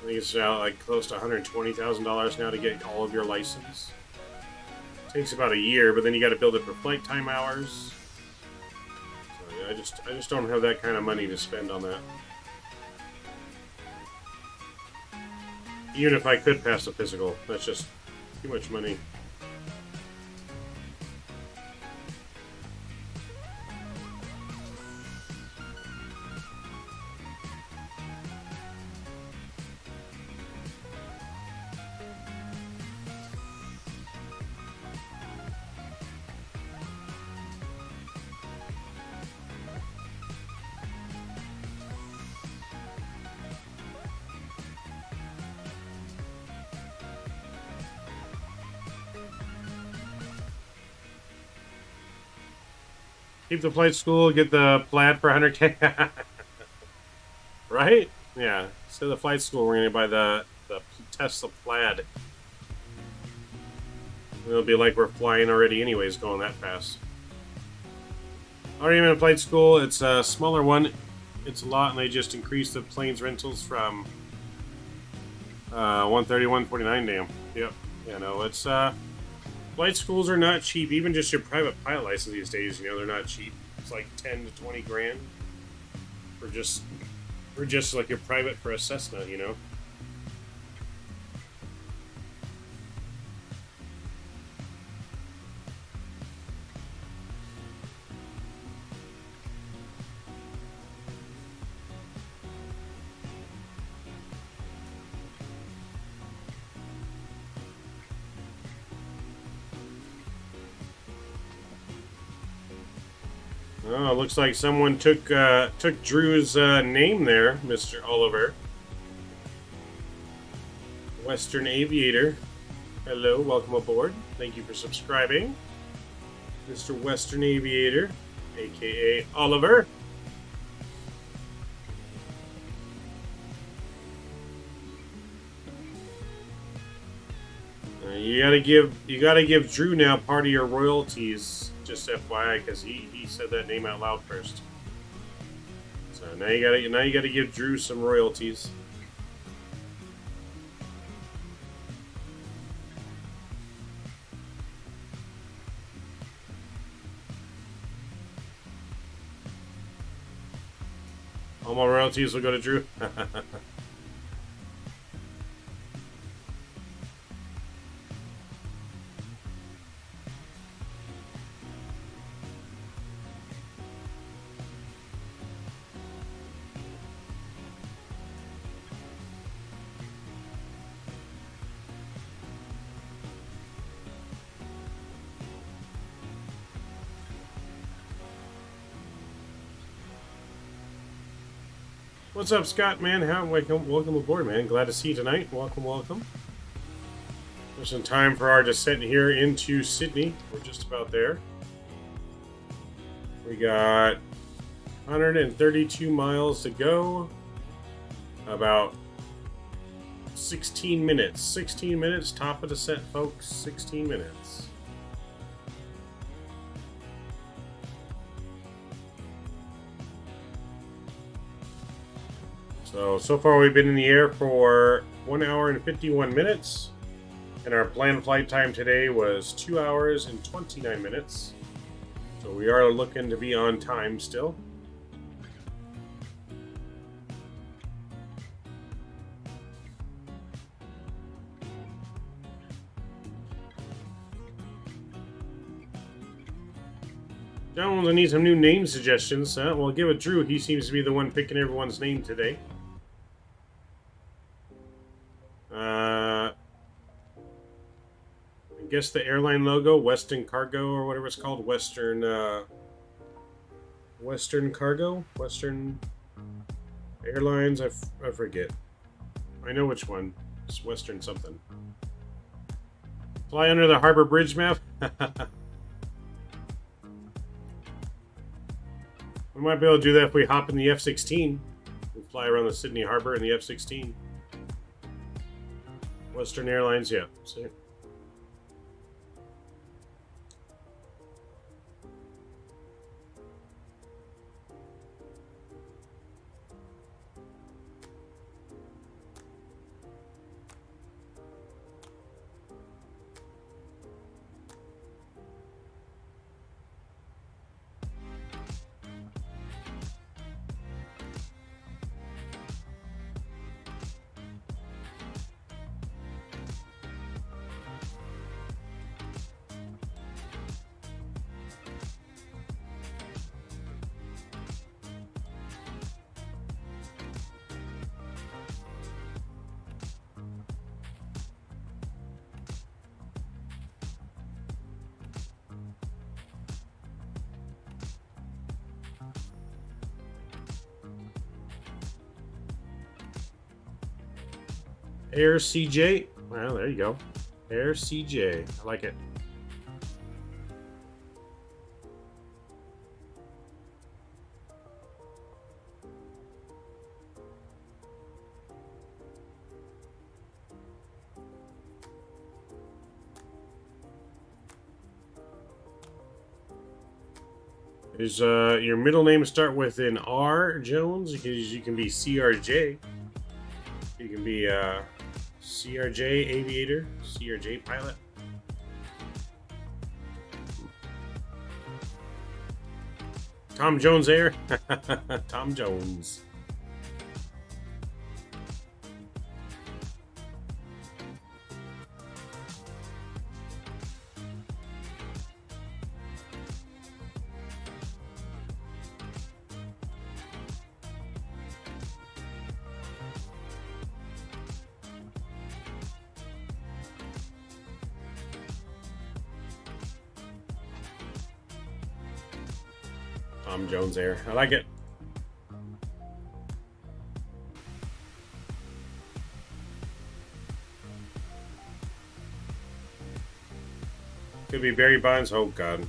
think it's like close to $120,000 now to get all of your license. It takes about a year, but then you got to build it for flight time hours. I just don't have that kind of money to spend on that. Even if I could pass the physical, that's just too much money. Keep the flight school, get the plaid for 100K. Right? Yeah. So the flight school, we're gonna buy the Tesla plaid. It'll be like we're flying already anyways, going that fast. Already in flight school, it's a smaller one. It's a lot, and they just increased the planes rentals from 130 149. Damn. Yep. Yeah, no, it's flight schools are not cheap. Even just your private pilot license these days, you know, they're not cheap. It's like 10 to 20 grand for just like your private for a Cessna, you know. Oh, looks like someone took Drew's name there, Mr. Oliver. Western Aviator. Hello, welcome aboard. Thank you for subscribing. Mr. Western Aviator, aka Oliver. You gotta give Drew now part of your royalties. Just FYI, because he said that name out loud first. So now you gotta give Drew some royalties. All my royalties will go to Drew. What's up, Scott, man? Welcome aboard, man. Glad to see you tonight. Welcome. There's some time for our descent here into Sydney. We're just about there. We got 132 miles to go. About 16 minutes. 16 minutes, top of descent, folks. 16 minutes. So far we've been in the air for 1 hour and 51 minutes. And our planned flight time today was 2 hours and 29 minutes. So we are looking to be on time still. John will need some new name suggestions. Well, give it Drew. He seems to be the one picking everyone's name today. I guess the airline logo, Western Cargo or whatever it's called, Western Cargo, Western Airlines. I forget. I know which one. It's Western something. Fly under the Harbor Bridge map. We might be able to do that if we hop in the F-16. We fly around the Sydney Harbor in the F-16. Western Airlines, yeah. See? Air CJ. Well, there you go. Air CJ. I like it. Is your middle name start with an R, Jones? Because you can be CRJ. You can be CRJ aviator, CRJ pilot. Tom Jones Air. Tom Jones. Tom Jones Air. I like it. Could be Barry Bonds. Oh, God.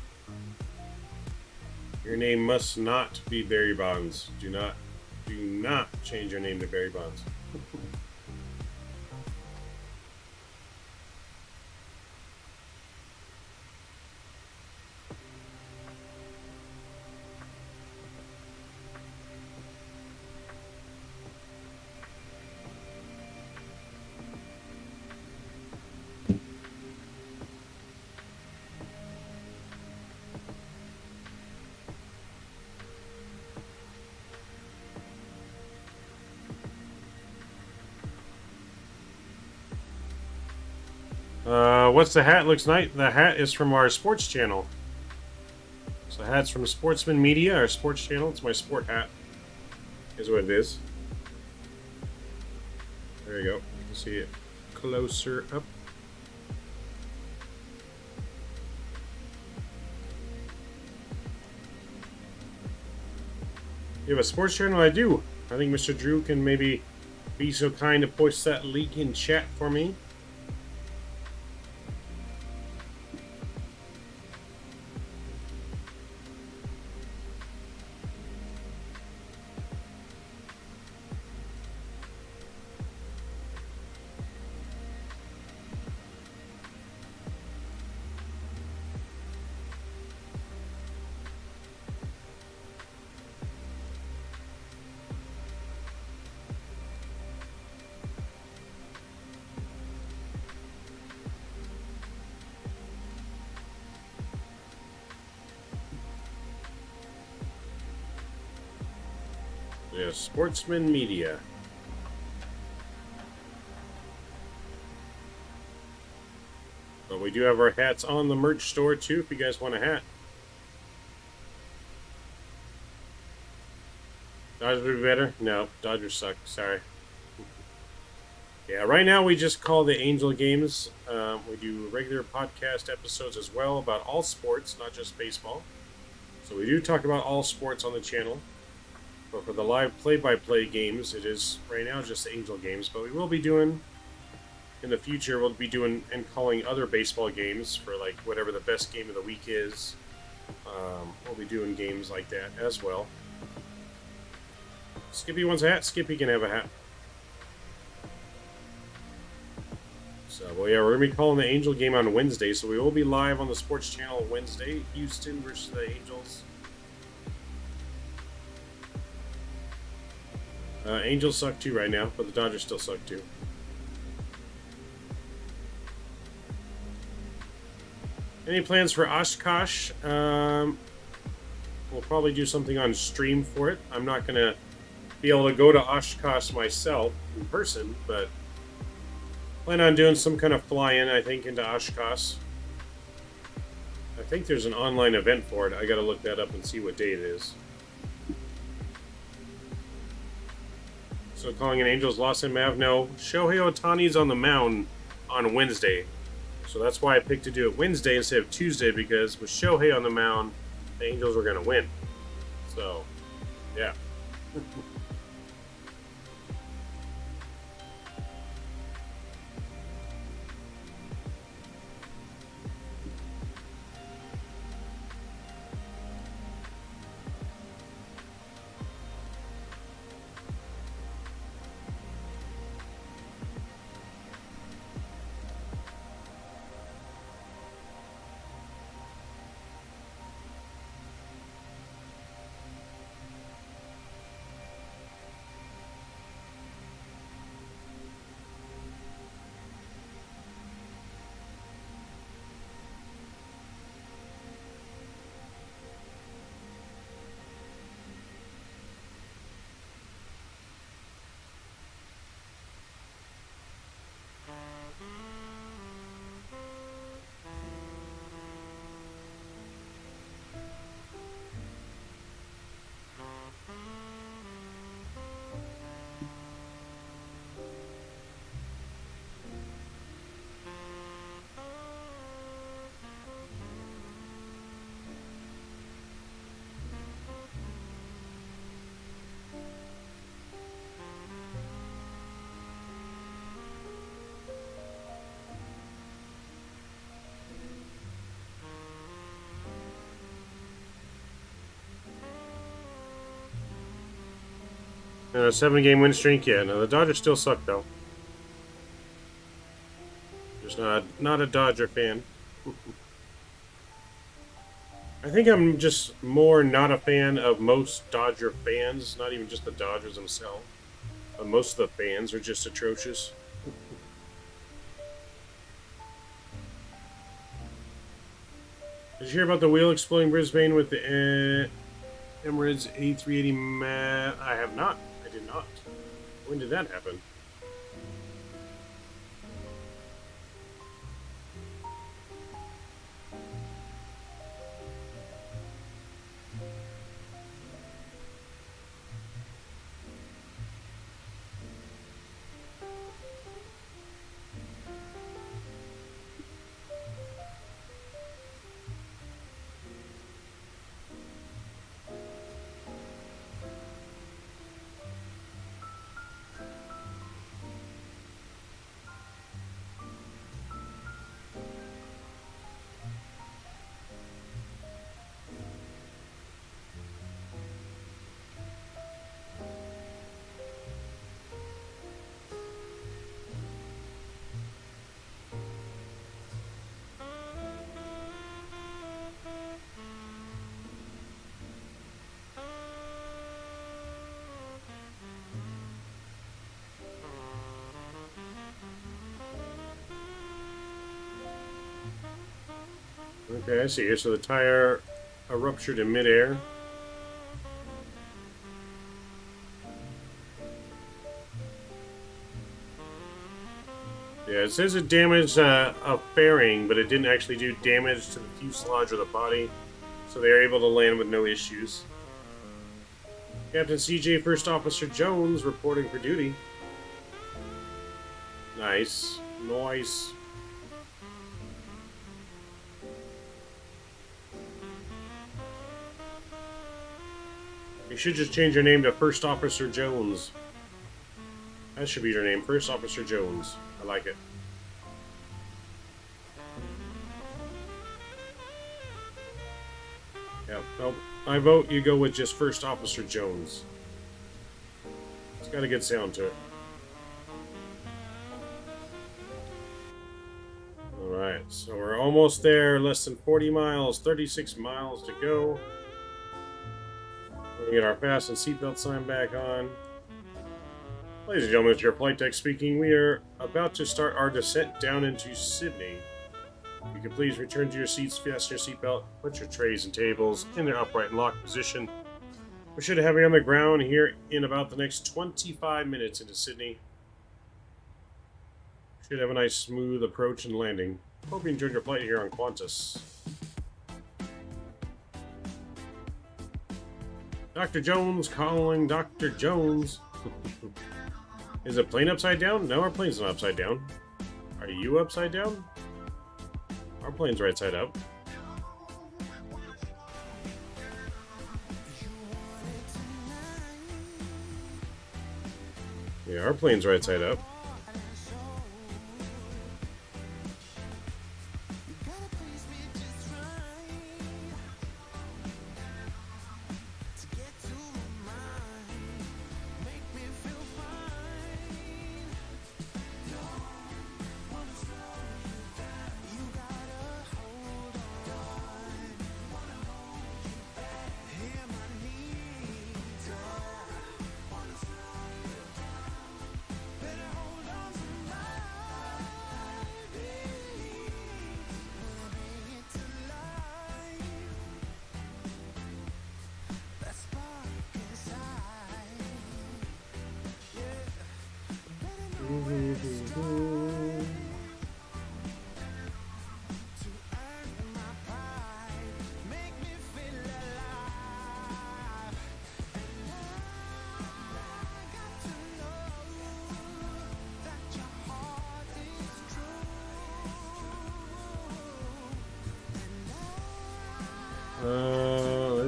Your name must not be Barry Bonds. Do not change your name to Barry Bonds. What's the hat? Looks nice. The hat is from our sports channel. So the hat's from Sportsman Media, our sports channel. It's my sport hat. Is what it is. There you go. You can see it closer up. You have a sports channel? I do. I think Mr. Drew can maybe be so kind to post that link in chat for me. Yeah, Sportsman Media. But we do have our hats on the merch store too if you guys want a hat. Dodgers would be better? No, Dodgers suck. Sorry. Yeah, right now we just call the Angel games. We do regular podcast episodes as well about all sports, not just baseball. So we do talk about all sports on the channel. But for the live play-by-play games, it is right now just the Angel games. But we will be doing, in the future, we'll be doing and calling other baseball games for like whatever the best game of the week is. We'll be doing games like that as well. Skippy wants a hat. Skippy can have a hat. So, well, yeah, we're going to be calling the Angel game on Wednesday. So we will be live on the sports channel Wednesday. Houston versus the Angels. Angels suck too right now, but the Dodgers still suck too. Any plans for Oshkosh? We'll probably do something on stream for it. I'm not going to be able to go to Oshkosh myself in person, but plan on doing some kind of fly-in, I think, into Oshkosh. I think there's an online event for it. I got to look that up and see what day it is. So calling an Angels loss in Mav? No. Shohei Ohtani's on the mound on Wednesday. So that's why I picked to do it Wednesday instead of Tuesday, because with Shohei on the mound, the Angels were going to win. So, yeah. And a 7-game win streak. Yeah, no, the Dodgers still suck though. Just not a Dodger fan. I think I'm just more not a fan of most Dodger fans, not even just the Dodgers themselves. But most of the fans are just atrocious. Did you hear about the wheel exploding Brisbane with the Emirates A380 I have not. I did not. When did that happen? Okay, I see here. So the tire ruptured in midair. Yeah, it says it damaged a fairing, but it didn't actually do damage to the fuselage or the body. So they are able to land with no issues. Captain CJ First Officer Jones reporting for duty. Nice. Nice. You should just change your name to First Officer Jones. That should be your name, First Officer Jones. I like it. Yeah, nope. I vote you go with just First Officer Jones. It's got a good sound to it. Alright, so we're almost there. Less than 40 miles, 36 miles to go. We're going to get our fasten seatbelt sign back on. Ladies and gentlemen, it's your flight deck speaking. We are about to start our descent down into Sydney. If you could please return to your seats, fasten your seatbelt, put your trays and tables in their upright and locked position. We should have you on the ground here in about the next 25 minutes into Sydney. Should have a nice smooth approach and landing. Hope you enjoyed your flight here on Qantas. Dr. Jones calling Dr. Jones. Is the plane upside down? No, our plane's not upside down. Are you upside down? Our plane's right side up. Yeah, our plane's right side up.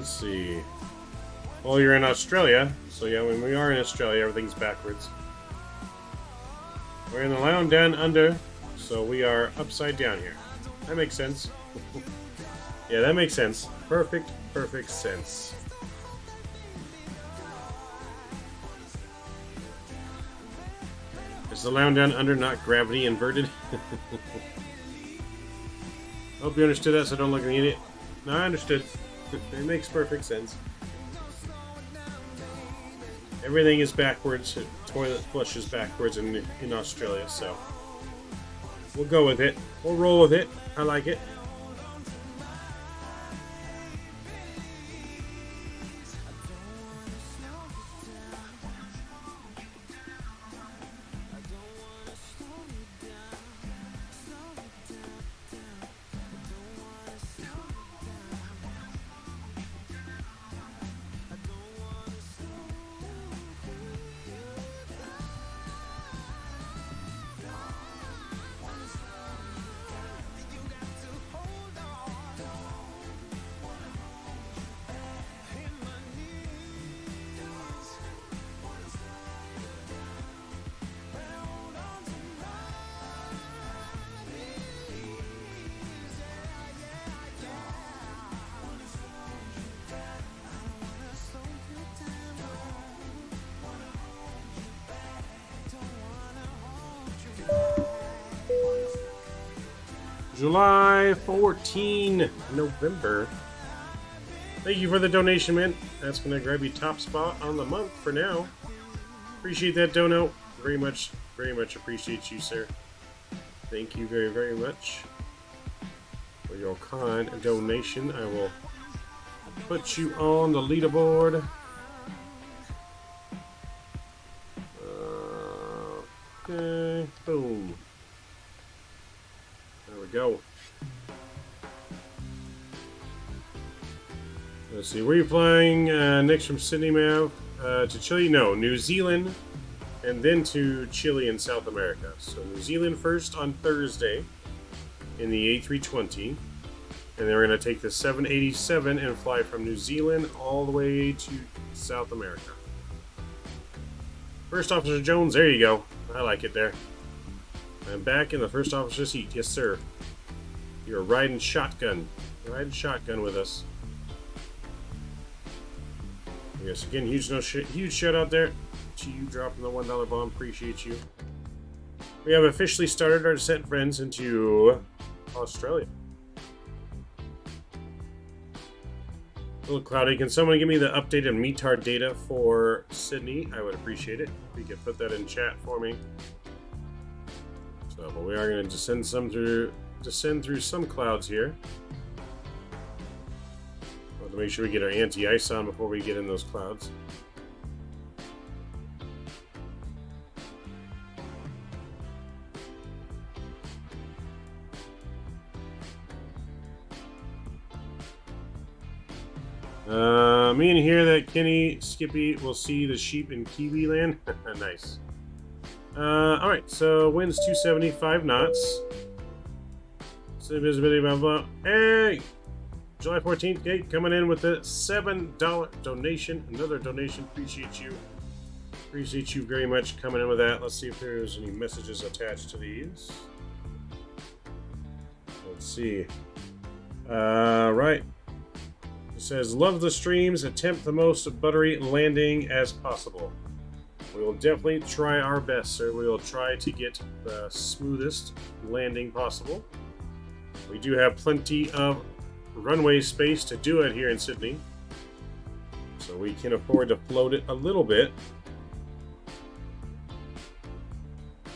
Let's see. Well, you're in Australia, so yeah, when we are in Australia, everything's backwards. We're in the land down under, so we are upside down here. That makes sense. Yeah, that makes sense. Perfect sense. Is the lounge down under not gravity inverted? Hope you understood that, so don't look at it. No, I understood. It makes perfect sense. Everything is backwards. Toilet flushes backwards in Australia, so we'll go with it. We'll roll with it. I like it. July 14, November. Thank you for the donation, man. That's going to grab you top spot on the month for now. Appreciate that dono. Very much appreciate you, sir. Thank you very, very much for your kind donation. I will put you on the leaderboard. Okay, boom. There we go. Let's see, where are you flying next from Sydney, Mav? To Chile? No, New Zealand, and then to Chile in South America. So New Zealand first on Thursday in the A320, and then we're going to take the 787 and fly from New Zealand all the way to South America. First Officer Jones, there you go. I like it there. I'm back in the first officer seat. Yes, sir. You're riding shotgun. You're riding shotgun with us. Yes, again, huge shout out there to you dropping the $1 bomb. Appreciate you. We have officially started our descent, friends, into Australia. A little cloudy. Can someone give me the updated METAR data for Sydney? I would appreciate it. If you could put that in chat for me. So, but we are going to descend through some clouds here. We'll have to make sure we get our anti-ice on before we get in those clouds. Me and hear that Kenny Skippy will see the sheep in Kiwi land. Nice. Alright, so winds 275 knots. So visibility, blah, blah. Hey! July 14th, Kate, coming in with a $7 donation. Another donation. Appreciate you. Appreciate you very much coming in with that. Let's see if there's any messages attached to these. Let's see. Right. It says, love the streams. Attempt the most buttery landing as possible. We will definitely try our best, sir. We will try to get the smoothest landing possible. We do have plenty of runway space to do it here in Sydney, so we can afford to float it a little bit.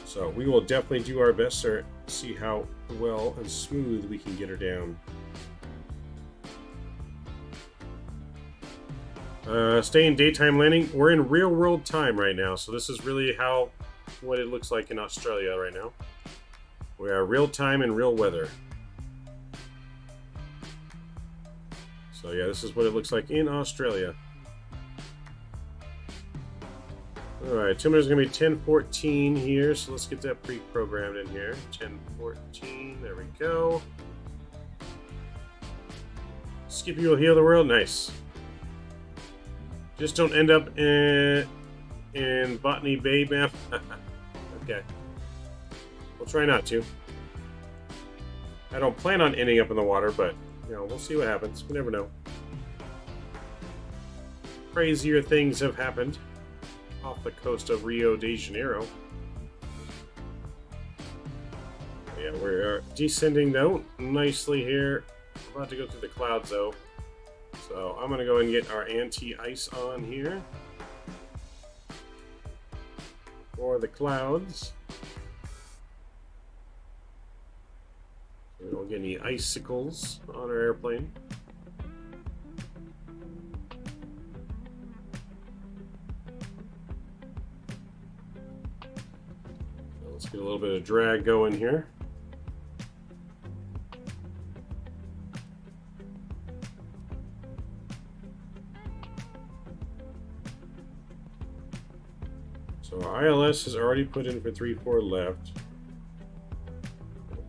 So we will definitely do our best, sir. See how well and smooth we can get her down. Stay in daytime landing. We're in real world time right now, so this is really what it looks like in Australia right now. We are real time and real weather. So yeah, this is what it looks like in Australia. Alright, 2 minutes is going to be 10:14 here, so let's get that pre-programmed in here. 10:14, there we go. Skippy will heal the world, nice. Just don't end up in Botany Bay, man. Okay. We'll try not to. I don't plan on ending up in the water, but, you know, we'll see what happens. We never know. Crazier things have happened off the coast of Rio de Janeiro. Yeah, we're descending though nicely here. We're about to go through the clouds though. So I'm going to go and get our anti-ice on here for the clouds. We don't get any icicles on our airplane. So let's get a little bit of drag going here. So our ILS is already put in for 3-4 left.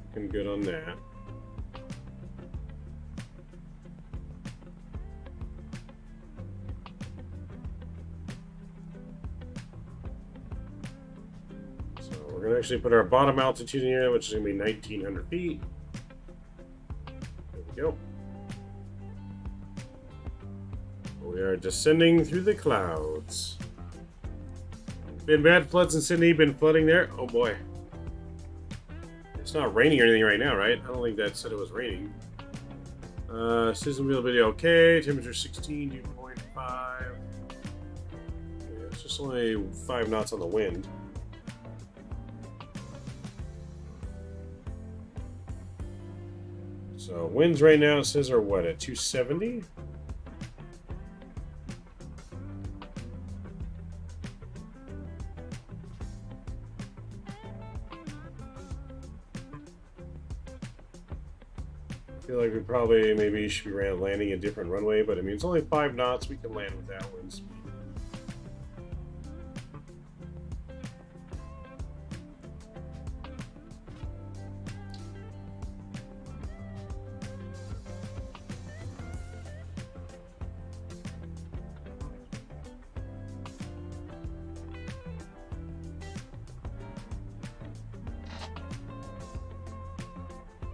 Looking good on that. So we're going to actually put our bottom altitude in here, which is going to be 1,900 feet. There we go. We are descending through the clouds. Been bad floods in Sydney, been flooding there. Oh boy. It's not raining or anything right now, right? I don't think that said it was raining. System availability okay. Temperature 16, dew point 5. Yeah, it's just only 5 knots on the wind. So winds right now it says are what, at 270? I feel like we probably maybe should be landing a different runway, but I mean it's only 5 knots. We can land with that wind speed.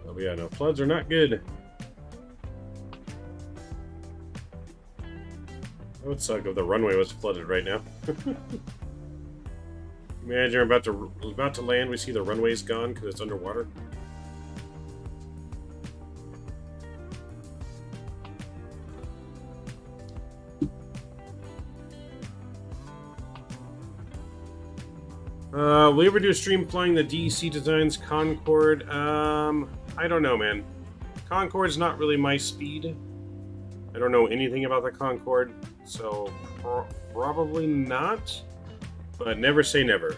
Oh yeah, no, floods are not good. That would suck if the runway was flooded right now. Imagine we're about to land, we see the runway's gone because it's underwater. Will you ever do a stream flying the DEC Designs Concorde? I don't know, man. Concorde's not really my speed. I don't know anything about the Concorde, so probably not. But never say never.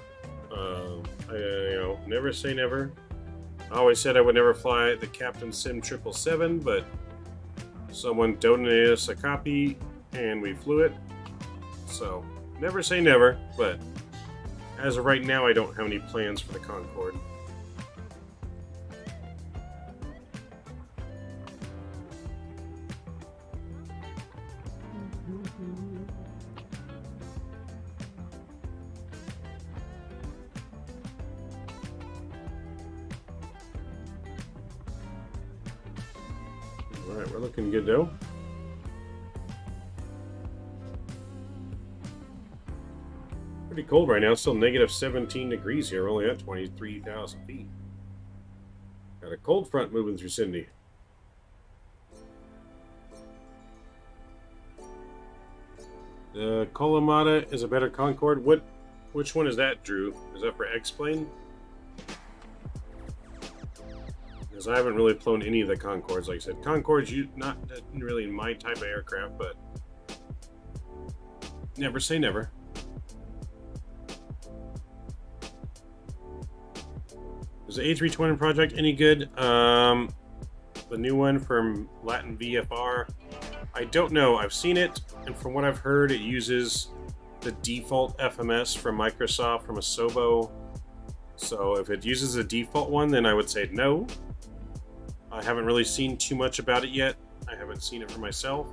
Never say never. I always said I would never fly the Captain Sim 777, but someone donated us a copy and we flew it. So never say never, but as of right now, I don't have any plans for the Concorde. Alright, we're looking good though. Pretty cold right now, still negative 17 degrees here, only at 23,000 feet. Got a cold front moving through Sydney. The Kalamata is a better Concorde. Which one is that, Drew? Is that for X-Plane? Because I haven't really flown any of the Concordes, like I said. Concorde's not really my type of aircraft, but never say never. Is the A320 project any good? The new one from Latin VFR? I don't know. I've seen it, and from what I've heard, it uses the default FMS from Microsoft from Asobo. So if it uses the default one, then I would say no. I haven't really seen too much about it yet. I haven't seen it for myself.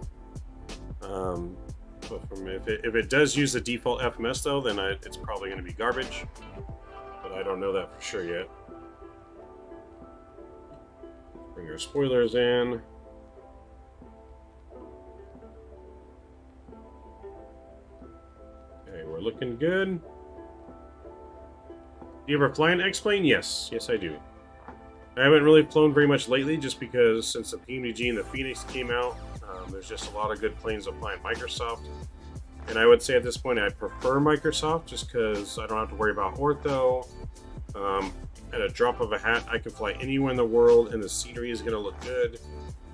But if it does use the default FMS though, then it's probably going to be garbage. But I don't know that for sure yet. Bring our spoilers in. Okay, we're looking good. Do you ever fly an X-Plane? Yes. Yes, I do. I haven't really flown very much lately, just because since the PMDG and the Phoenix came out, there's just a lot of good planes applying Microsoft. And I would say at this point I prefer Microsoft just because I don't have to worry about ortho. At a drop of a hat, I can fly anywhere in the world and the scenery is going to look good.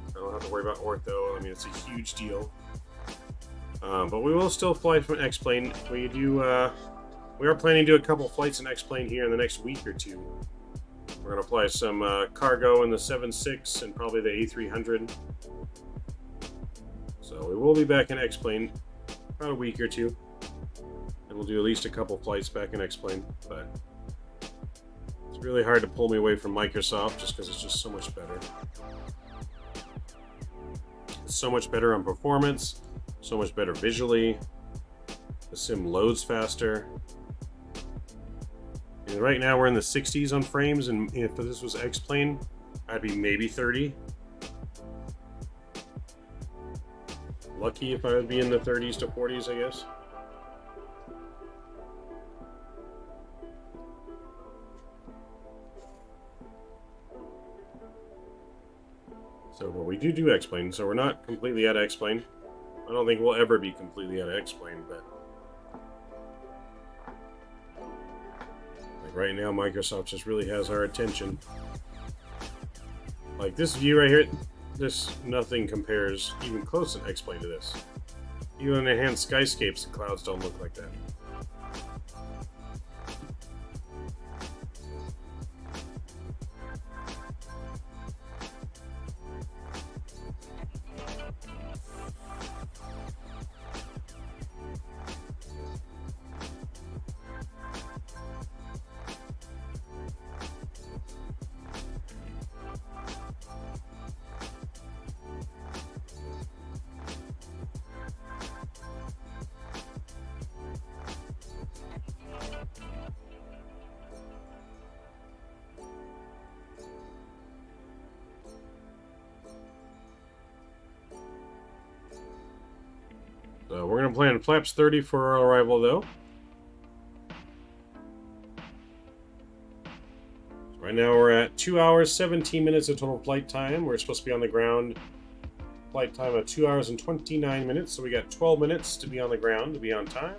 I don't have to worry about ortho. I mean, it's a huge deal. But we will still fly from an X-plane. We are planning to do a couple flights in X-plane here in the next week or two. We're going to fly some cargo in the 7.6 and probably the A300. So we will be back in X-plane about a week or two. And we'll do at least a couple flights back in X-plane. But it's really hard to pull me away from Microsoft just because it's just so much better. It's so much better on performance, so much better visually. The sim loads faster. And right now we're in the 60s on frames, and if this was X-plane, I'd be maybe 30. Lucky if I would be in the 30s to 40s, I guess. So, but we do X-plane, so we're not completely out of X-plane. I don't think we'll ever be completely out of X-plane, but like right now, Microsoft just really has our attention. Like this view right here, nothing compares even close in X-plane to this. Even in Enhanced Skyscapes, the clouds don't look like that. So we're going to plan flaps 30 for our arrival, though. So right now we're at 2 hours, 17 minutes of total flight time. We're supposed to be on the ground. Flight time of 2 hours and 29 minutes, so we got 12 minutes to be on the ground, to be on time.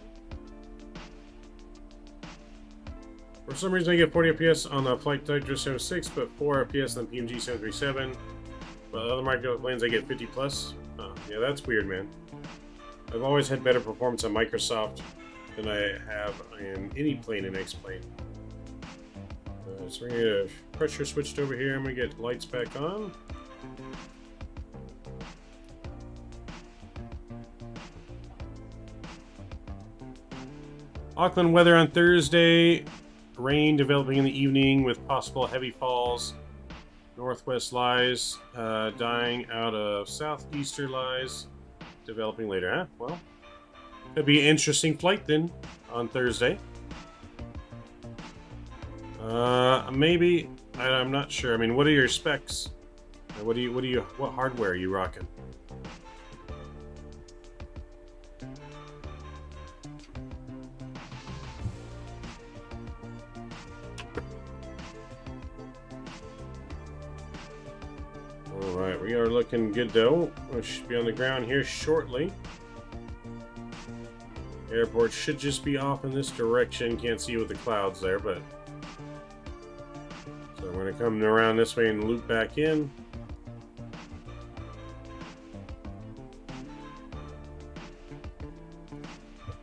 For some reason I get 40 FPS on the Flight Digest 76, but 4 FPS on the PMG 737. But other micro planes I get 50 plus. Oh, yeah, that's weird, man. I've always had better performance on Microsoft than I have in any plane in X-plane. So we're going to get pressure switched over here. I'm going to get lights back on. Auckland weather on Thursday. Rain developing in the evening with possible heavy falls. Northwest lies dying out of southeaster lies. Developing later, huh? Well, could be an interesting flight then on Thursday. Maybe I'm not sure. I mean, what are your specs? What hardware are you rocking? Alright, we are looking good though. We should be on the ground here shortly. Airport should just be off in this direction. Can't see with the clouds there, but... So we're going to come around this way and loop back in.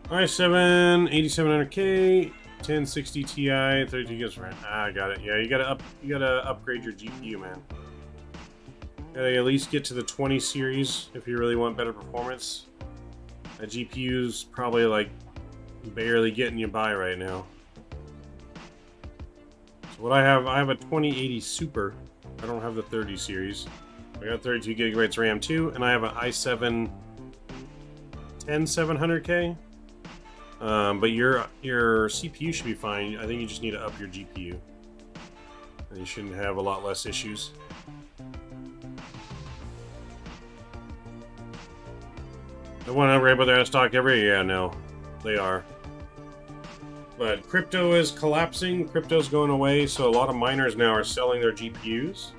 i7 8700K 1060 Ti 32 gigs RAM. I got it. Yeah, you gotta upgrade your GPU, man. Gotta at least get to the 20 series if you really want better performance. That GPU's probably like barely getting you by right now. So what I have a 2080 Super. I don't have the 30 series. I got 32 gigabytes RAM too, and I have an i7 10700K. But your CPU should be fine. I think you just need to up your GPU, and you shouldn't have a lot less issues. The one upgrade, but they're out of stock every year. Yeah, no, they are. But crypto is collapsing. Crypto's going away, so a lot of miners now are selling their GPUs.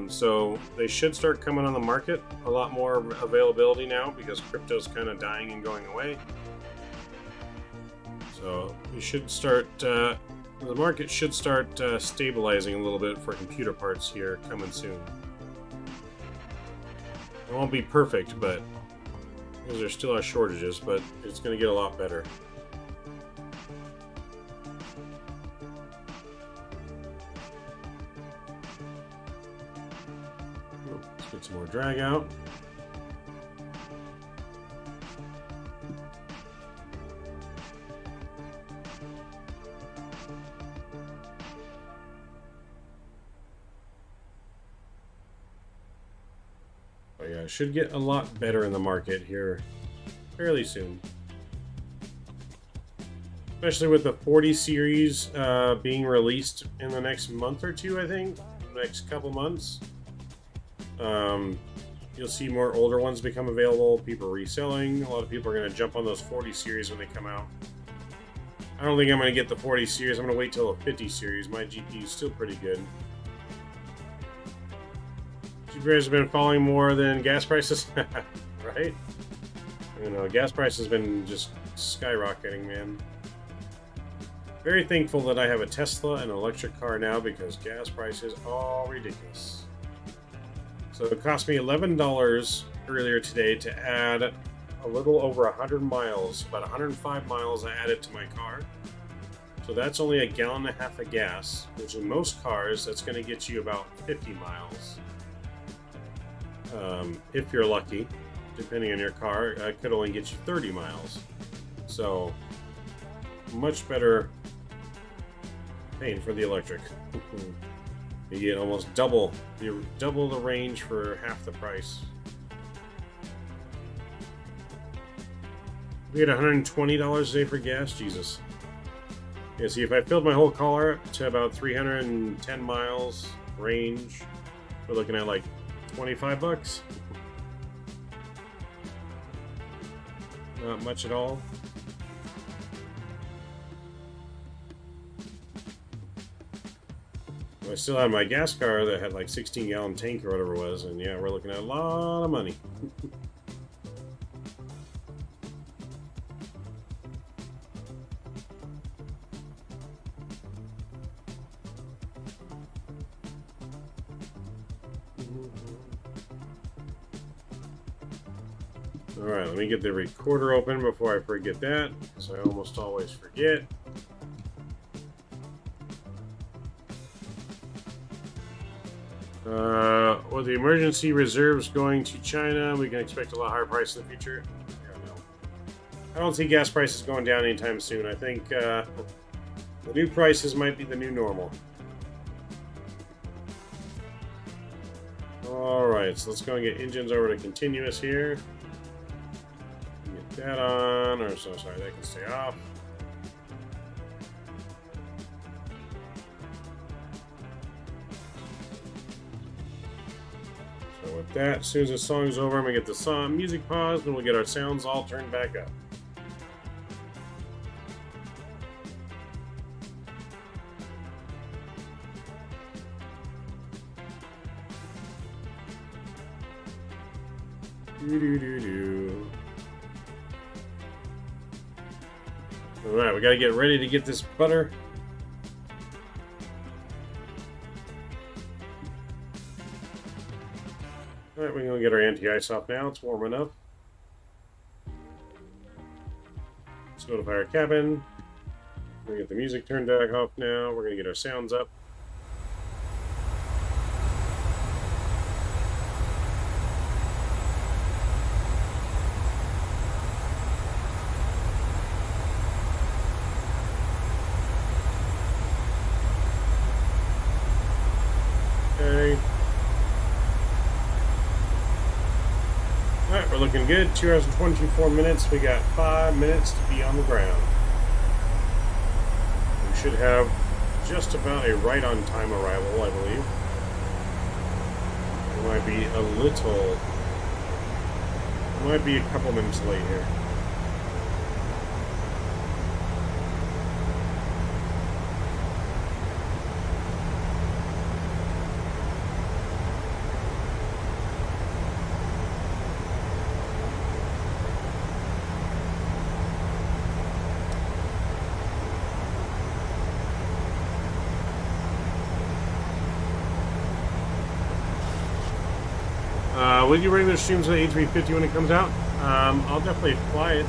So they should start coming on the market. A lot more availability now because crypto's kind of dying and going away. So you should start. The market should start stabilizing a little bit for computer parts here coming soon. It won't be perfect, but because there still are shortages, but it's going to get a lot better. Let's get some more drag out. But yeah, it should get a lot better in the market here fairly soon. Especially with the 40 series being released in the next month or two, I think. Next couple months. You'll see more older ones become available, people reselling. A lot of people are going to jump on those 40 series when they come out. I don't think I'm going to get the 40 series. I'm going to wait till the 50 series. My GPU is still pretty good. GPUs have been falling more than gas prices, right? You know, gas prices has been just skyrocketing, man. Very thankful that I have a Tesla and an electric car now because gas prices are ridiculous. So it cost me $11 earlier today to add a little over 100 miles, about 105 miles I added to my car. So that's only a gallon and a half of gas, which in most cars, that's going to get you about 50 miles. If you're lucky, depending on your car, it could only get you 30 miles. So much better paying for the electric. You get almost double the range for half the price. We had $120 a day for gas. Jesus. Yeah, see, if I filled my whole car up to about 310 miles range, we're looking at like 25 bucks. Not much at all. I still had my gas car that had like 16-gallon tank or whatever it was, and yeah, we're looking at a lot of money. Alright, let me get the recorder open before I forget that, because I almost always forget. With the emergency reserves going to China, we can expect a lot higher price in the future. I don't know. I don't see gas prices going down anytime soon. I think the new prices might be the new normal. Alright, so let's go and get engines over to continuous here. Get that on, or so sorry, that can stay off. So with that, as soon as the song's over, I'm gonna get the music paused, and we'll get our sounds all turned back up. Alright, we gotta get ready to get this butter. Alright, we're gonna get our anti-ice off now. It's warm enough. Let's notify our cabin. We're gonna get the music turned back off now. We're gonna get our sounds up. Alright, we're looking good. 2 hours and 24 minutes. We got 5 minutes to be on the ground. We should have just about a right on time arrival, I believe. It might be a little... It might be a couple minutes late here. Will you regular streams on the A350 when it comes out? I'll definitely fly it.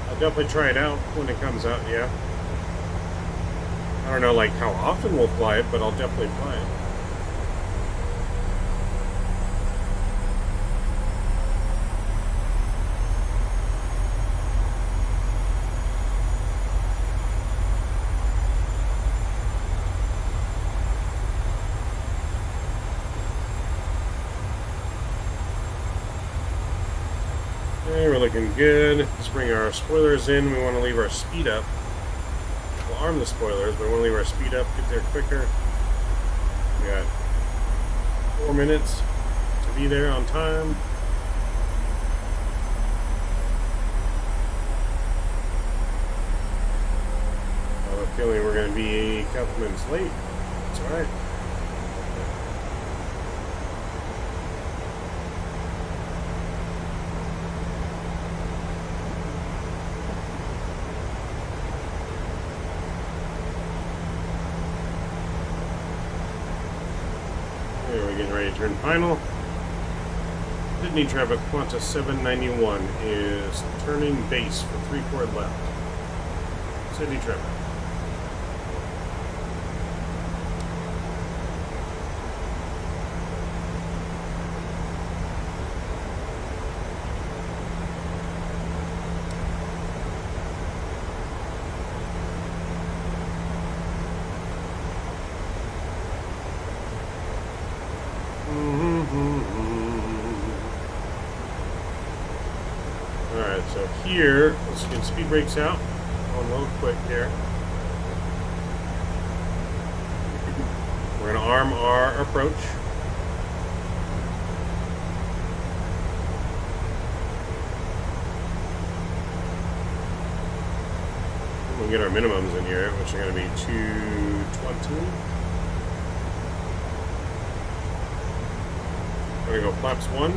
I'll definitely try it out when it comes out, yeah. I don't know, like, how often we'll fly it, but I'll definitely fly it. Okay, we're looking good. Let's bring our spoilers in. We want to leave our speed up. We'll arm the spoilers, but we want to leave our speed up, get there quicker. We got 4 minutes to be there on time. I have a feeling we're going to be a couple minutes late. That's alright. We're getting ready to turn final. Sydney traffic, Qantas 791 is turning base for 3-4 left. Sydney traffic. Alright, so here, let's get speed brakes out. Going a little quick here. We're going to arm our approach. We'll get our minimums in here, which are going to be 220. We're going to go flaps 1.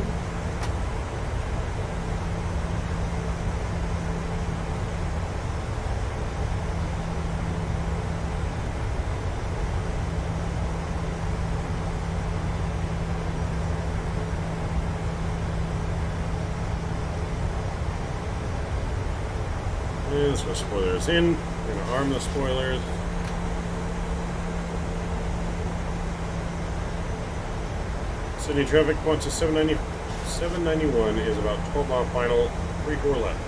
And let's go spoilers in. We're going to arm the spoilers. Sydney traffic, Qantas 791 is about 12 mile final, 3-4 left.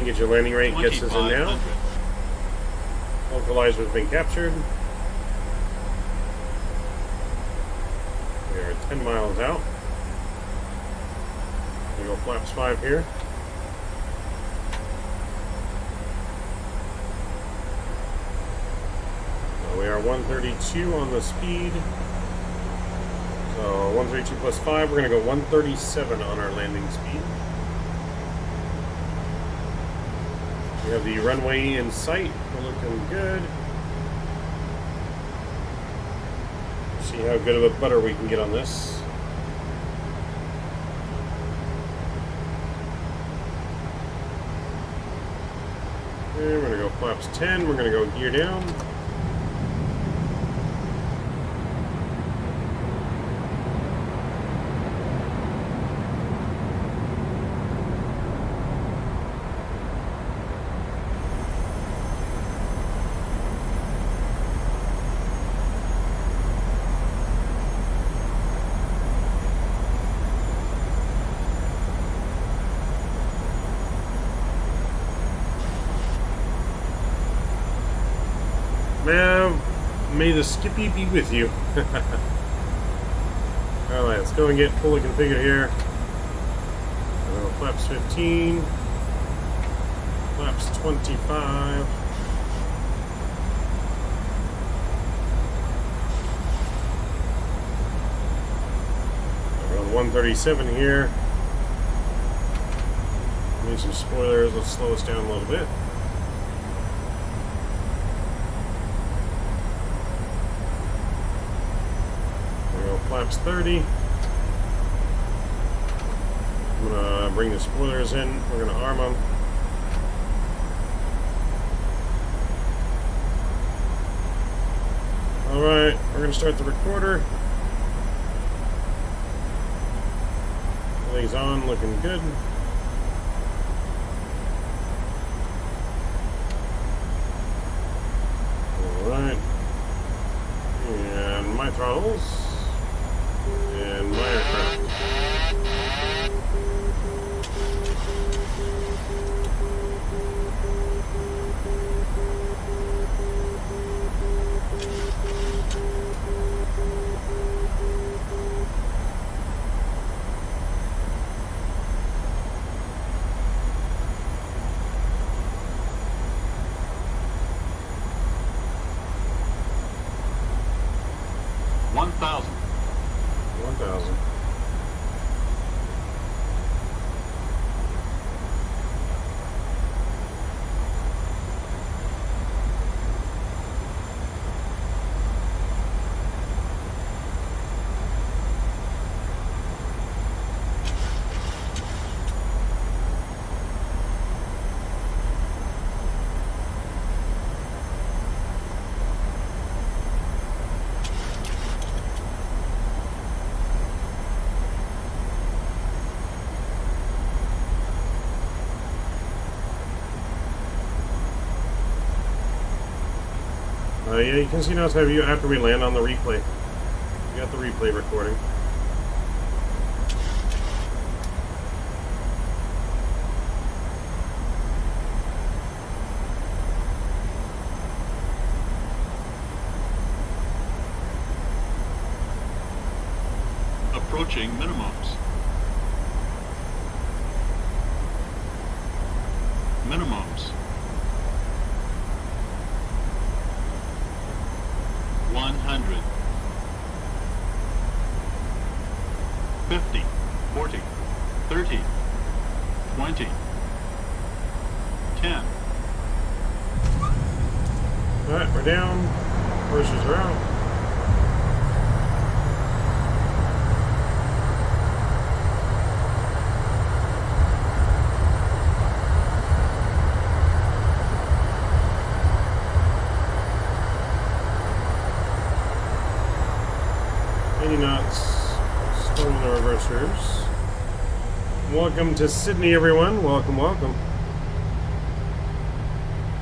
Get your landing rate, gets us in now. Localizer has been captured. We are 10 miles out. We go flaps 5 here. So we are 132 on the speed. So 132 plus 5, we're going to go 137 on our landing speed. We have the runway in sight. We're looking good. See how good of a butter we can get on this. And we're going to go flaps 10. We're going to go gear down. May the Skippy be with you. Alright, let's go and get fully configured here. Flaps 15. Flaps 25. Around 137 here. Need some spoilers. Let's slow us down a little bit. flaps 30. I'm gonna bring the spoilers in. We're gonna arm them. Alright, we're gonna start the recorder. Everything's on, looking good. Alright. And my throttles. And my aircraft. Yeah, you can see now after we land on the replay. We got the replay recording. Approaching minimums. Minimums. 100. 50. 40. 30. 20. 10. Alright, we're down. Horses are out. Knots, stolen the reversers. Welcome to Sydney, everyone. Welcome, welcome.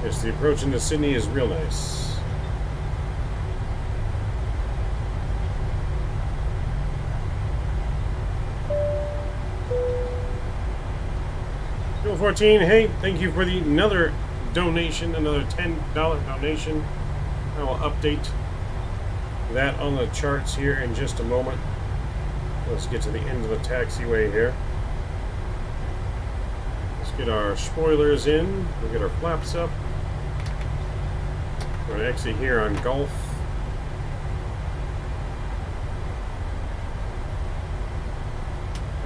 Yes, the approach into Sydney is real nice. Bill 14, hey, thank you for another donation, another $10 donation. I will update that on the charts here in just a moment. Let's get to the end of the taxiway here. Let's get our spoilers in. We'll get our flaps up. We're going to exit here on Gulf.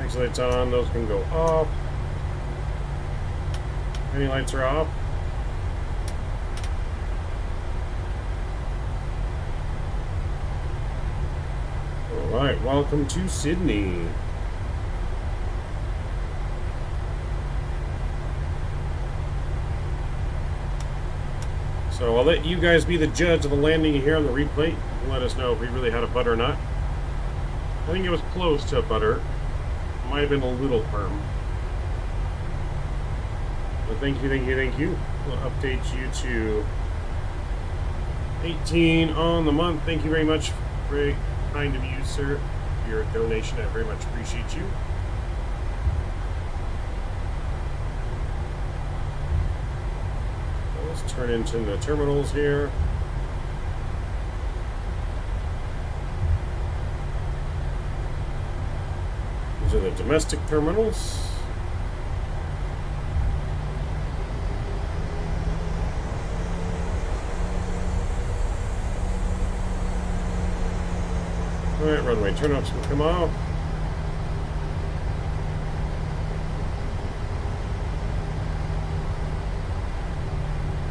Exit lights on, those can go off. Any lights are off. Alright, welcome to Sydney. So I'll let you guys be the judge of the landing here on the replay. Let us know if we really had a butter or not. I think it was close to a butter. Might have been a little firm. But thank you, thank you, thank you. We'll update you to 18 on the month. Thank you very much. Very kind of you, sir. Your donation, I very much appreciate you. Let's turn into the terminals here. These are the domestic terminals. Alright, runway turnouts will come off.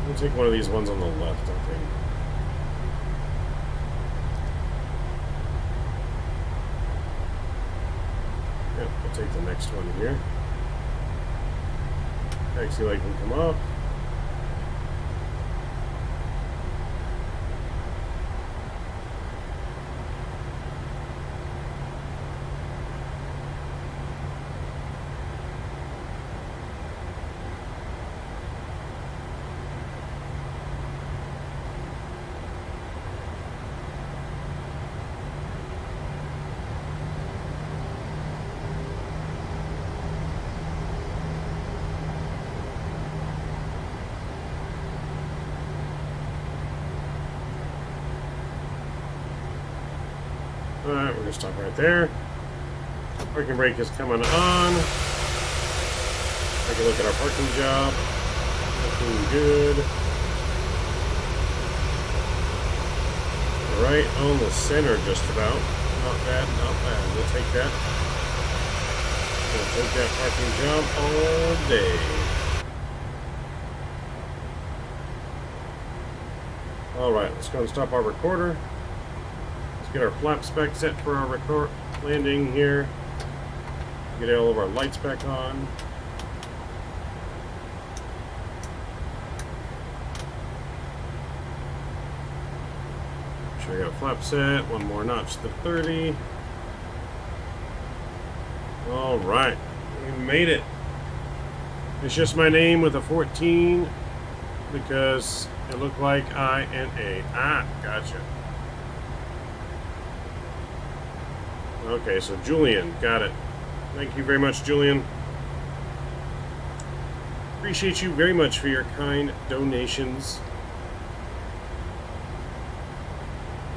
We'll take one of these ones on the left, I think. take the next one here. Taxi light can come off. Alright, we're going to stop right there. Parking brake is coming on. Take a look at our parking job. Looking good. Right on the center, just about. Not bad, not bad. We'll take that. We'll take that parking job all day. Alright, let's go and stop our recorder. Get our flap spec set for our record landing here. Get all of our lights back on. Make sure I got flap set. One more notch to 30. All right, we made it. It's just my name with a 14 because it looked like INA. Ah, gotcha. Okay, so Julian, got it. Thank you very much, Julian. Appreciate you very much for your kind donations.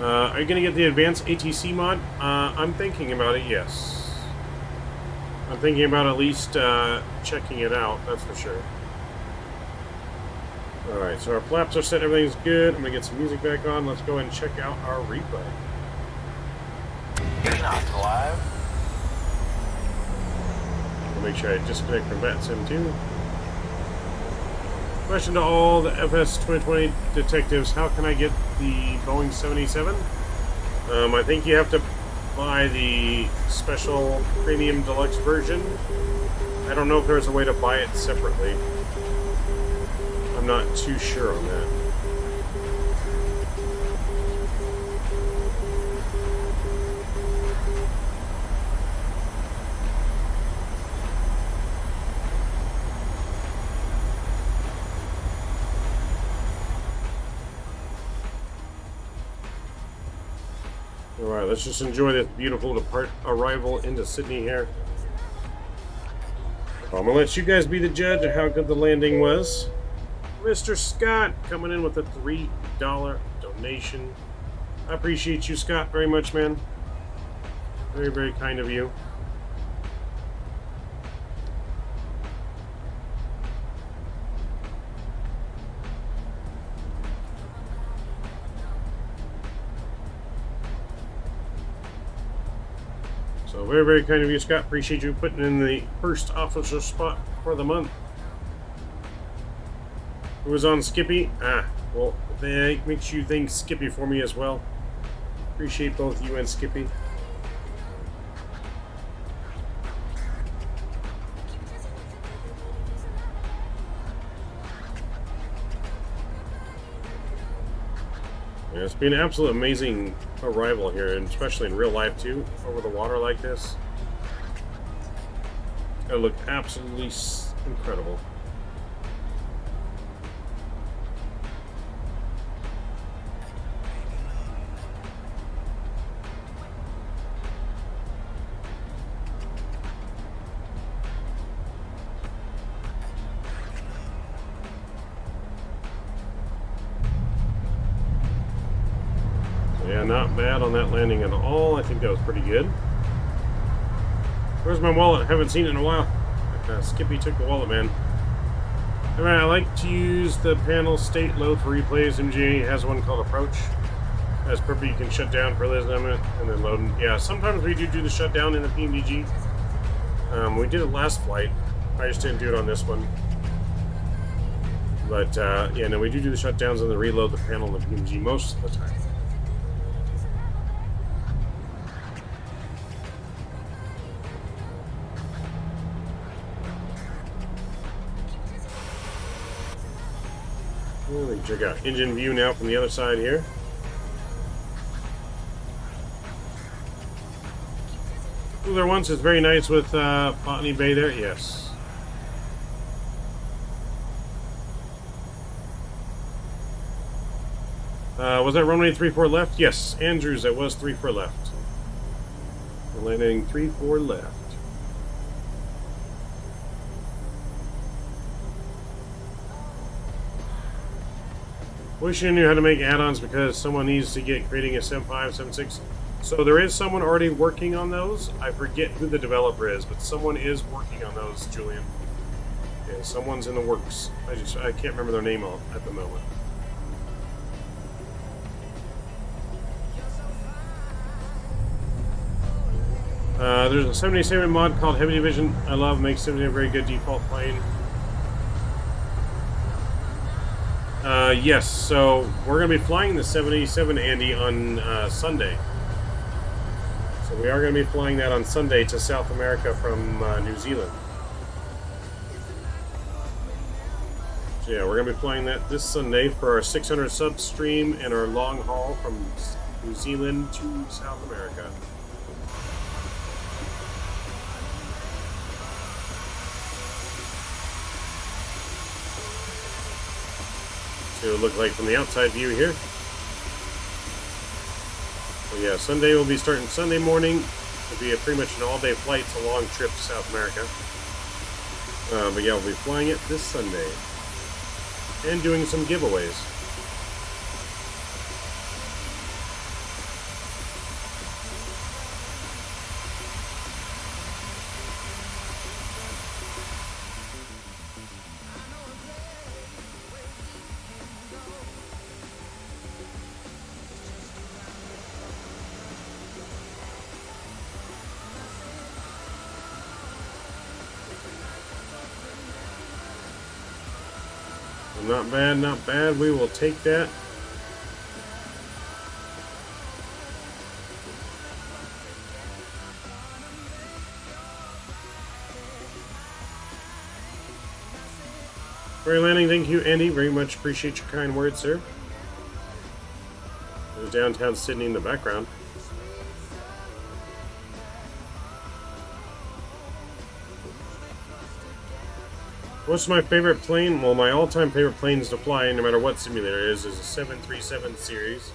Are you going to get the advanced ATC mod? I'm thinking about it, yes. I'm thinking about at least checking it out, that's for sure. Alright, so our flaps are set, everything's good. I'm going to get some music back on. Let's go ahead and check out our replay. Getting off alive. I'll make sure I disconnect from Vatsim too. Question to all the FS 2020 detectives: how can I get the Boeing 787? I think you have to buy the special premium deluxe version. I don't know if there's a way to buy it separately. I'm not too sure on that. Alright, let's just enjoy this beautiful arrival into Sydney here. I'm gonna let you guys be the judge of how good the landing was. Mr. Scott coming in with a $3 donation. I appreciate you, Scott, very much, man. Very, very kind of you. So very, very kind of you, Scott. Appreciate you putting in the first officer spot for the month. Who was on Skippy? Ah, well, that makes you think Skippy for me as well. Appreciate both you and Skippy. Yeah, it's been an absolute amazing arrival here, and especially in real life too, over the water like this. It's gonna look absolutely incredible. Yeah, not bad on that landing at all. I think that was pretty good. Where's my wallet? Haven't seen it in a while. Skippy took the wallet, man. Alright, I like to use the panel state load for replays. MGA has one called Approach. As per, you can shut down for limit and then load. Yeah, sometimes we do the shutdown in the PMDG. We did it last flight. I just didn't do it on this one. But yeah, no, we do the shutdowns and then reload the panel in the PMDG most of the time. Let me check out engine view now from the other side here. Ooh, there once is very nice with Botany Bay there. Yes. Was that runway 34 left? Yes, Andrews, that was 34 left. We're landing 34 left. Wish I knew how to make add-ons because someone needs to get creating a 7.5, 7.6. So there is someone already working on those. I forget who the developer is, but someone is working on those, Julian. Yeah, someone's in the works. I can't remember their name at the moment. There's a 77 mod called Heavy Division. I love, makes 70 a very good default plane. Yes, so we're going to be flying the 77, Andy, on Sunday. So we are going to be flying that on Sunday to South America from New Zealand. So yeah, we're going to be flying that this Sunday for our 600 sub stream and our long haul from New Zealand to South America. See what it look like from the outside view here. So yeah, Sunday will be starting Sunday morning. It'll be pretty much an all-day flight. It's a long trip to South America. But yeah, we'll be flying it this Sunday. And doing some giveaways. Not bad, not bad. We will take that. Great landing. Thank you, Andy. Very much appreciate your kind words, sir. There's downtown Sydney in the background. What's my favorite plane? Well, my all-time favorite planes to fly, no matter what simulator it is a 737 series.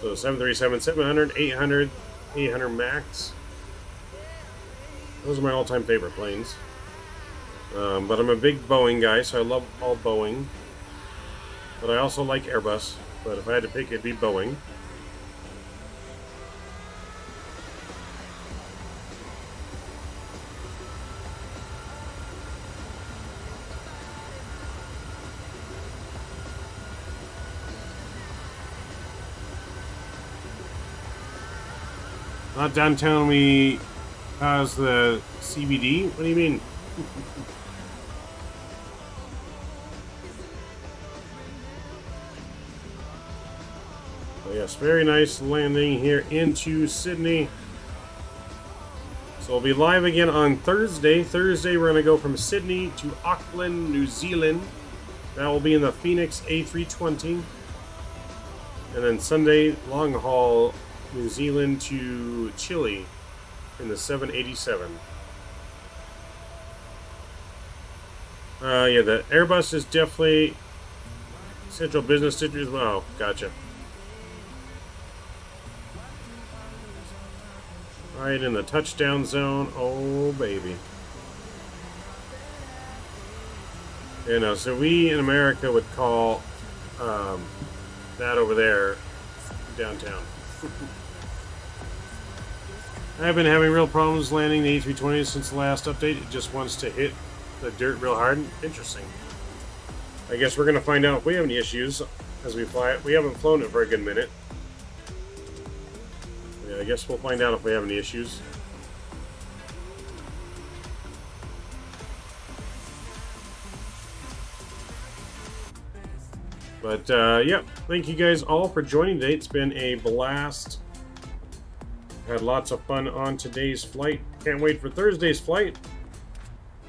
So 737, 700, 800, 800 Max. Those are my all-time favorite planes. But I'm a big Boeing guy, so I love all Boeing. But I also like Airbus. But if I had to pick, it'd be Boeing. Not downtown, we has the CBD? What do you mean? Oh yes, very nice landing here into Sydney. So we'll be live again on Thursday. Thursday we're going to go from Sydney to Auckland, New Zealand. That will be in the Phoenix A320. And then Sunday, long haul, New Zealand to Chile in the 787. Yeah, the Airbus is definitely Central Business District as well. Gotcha. Right in the touchdown zone. Oh, baby. You know, so we in America would call that over there downtown. I've been having real problems landing the A320 since the last update. It just wants to hit the dirt real hard. Interesting. I guess we're going to find out if we have any issues as we fly it. We haven't flown it for a good minute. Yeah, I guess we'll find out if we have any issues. But, yeah, thank you guys all for joining today. It's been a blast. Had lots of fun on today's flight. Can't wait for Thursday's flight.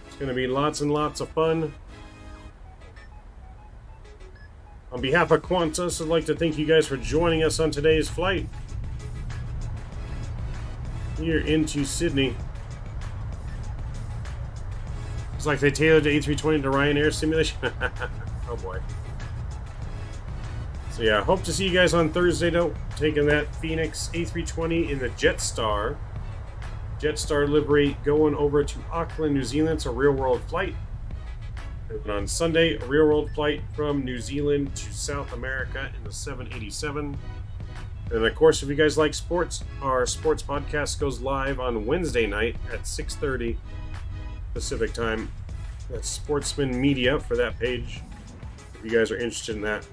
It's going to be lots and lots of fun. On behalf of Qantas, I'd like to thank you guys for joining us on today's flight here into Sydney. It's like they tailored the A320 to Ryanair simulation. Oh boy. So yeah, hope to see you guys on Thursday though, taking that Phoenix A320 in the Jetstar livery, going over to Auckland, New Zealand. It's a real-world flight. And on Sunday, a real-world flight from New Zealand to South America in the 787. And of course, if you guys like sports, our sports podcast goes live on Wednesday night at 6:30 Pacific time. That's Sportsman Media for that page, if you guys are interested in that.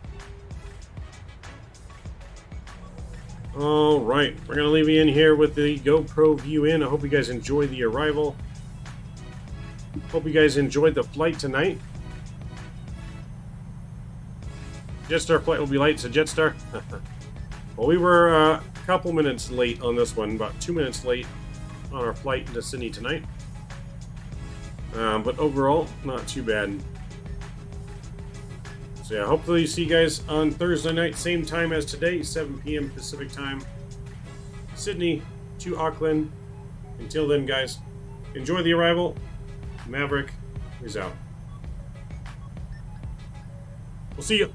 Alright, we're going to leave you in here with the GoPro view in. I hope you guys enjoyed the arrival. Hope you guys enjoyed the flight tonight. Jetstar flight will be late, so Jetstar. Well, we were a couple minutes late on this one, about 2 minutes late on our flight into Sydney tonight. But overall, not too bad. So yeah, hopefully see you guys on Thursday night, same time as today, 7 p.m. Pacific time. Sydney to Auckland. Until then, guys, enjoy the arrival. Maverick is out. We'll see you.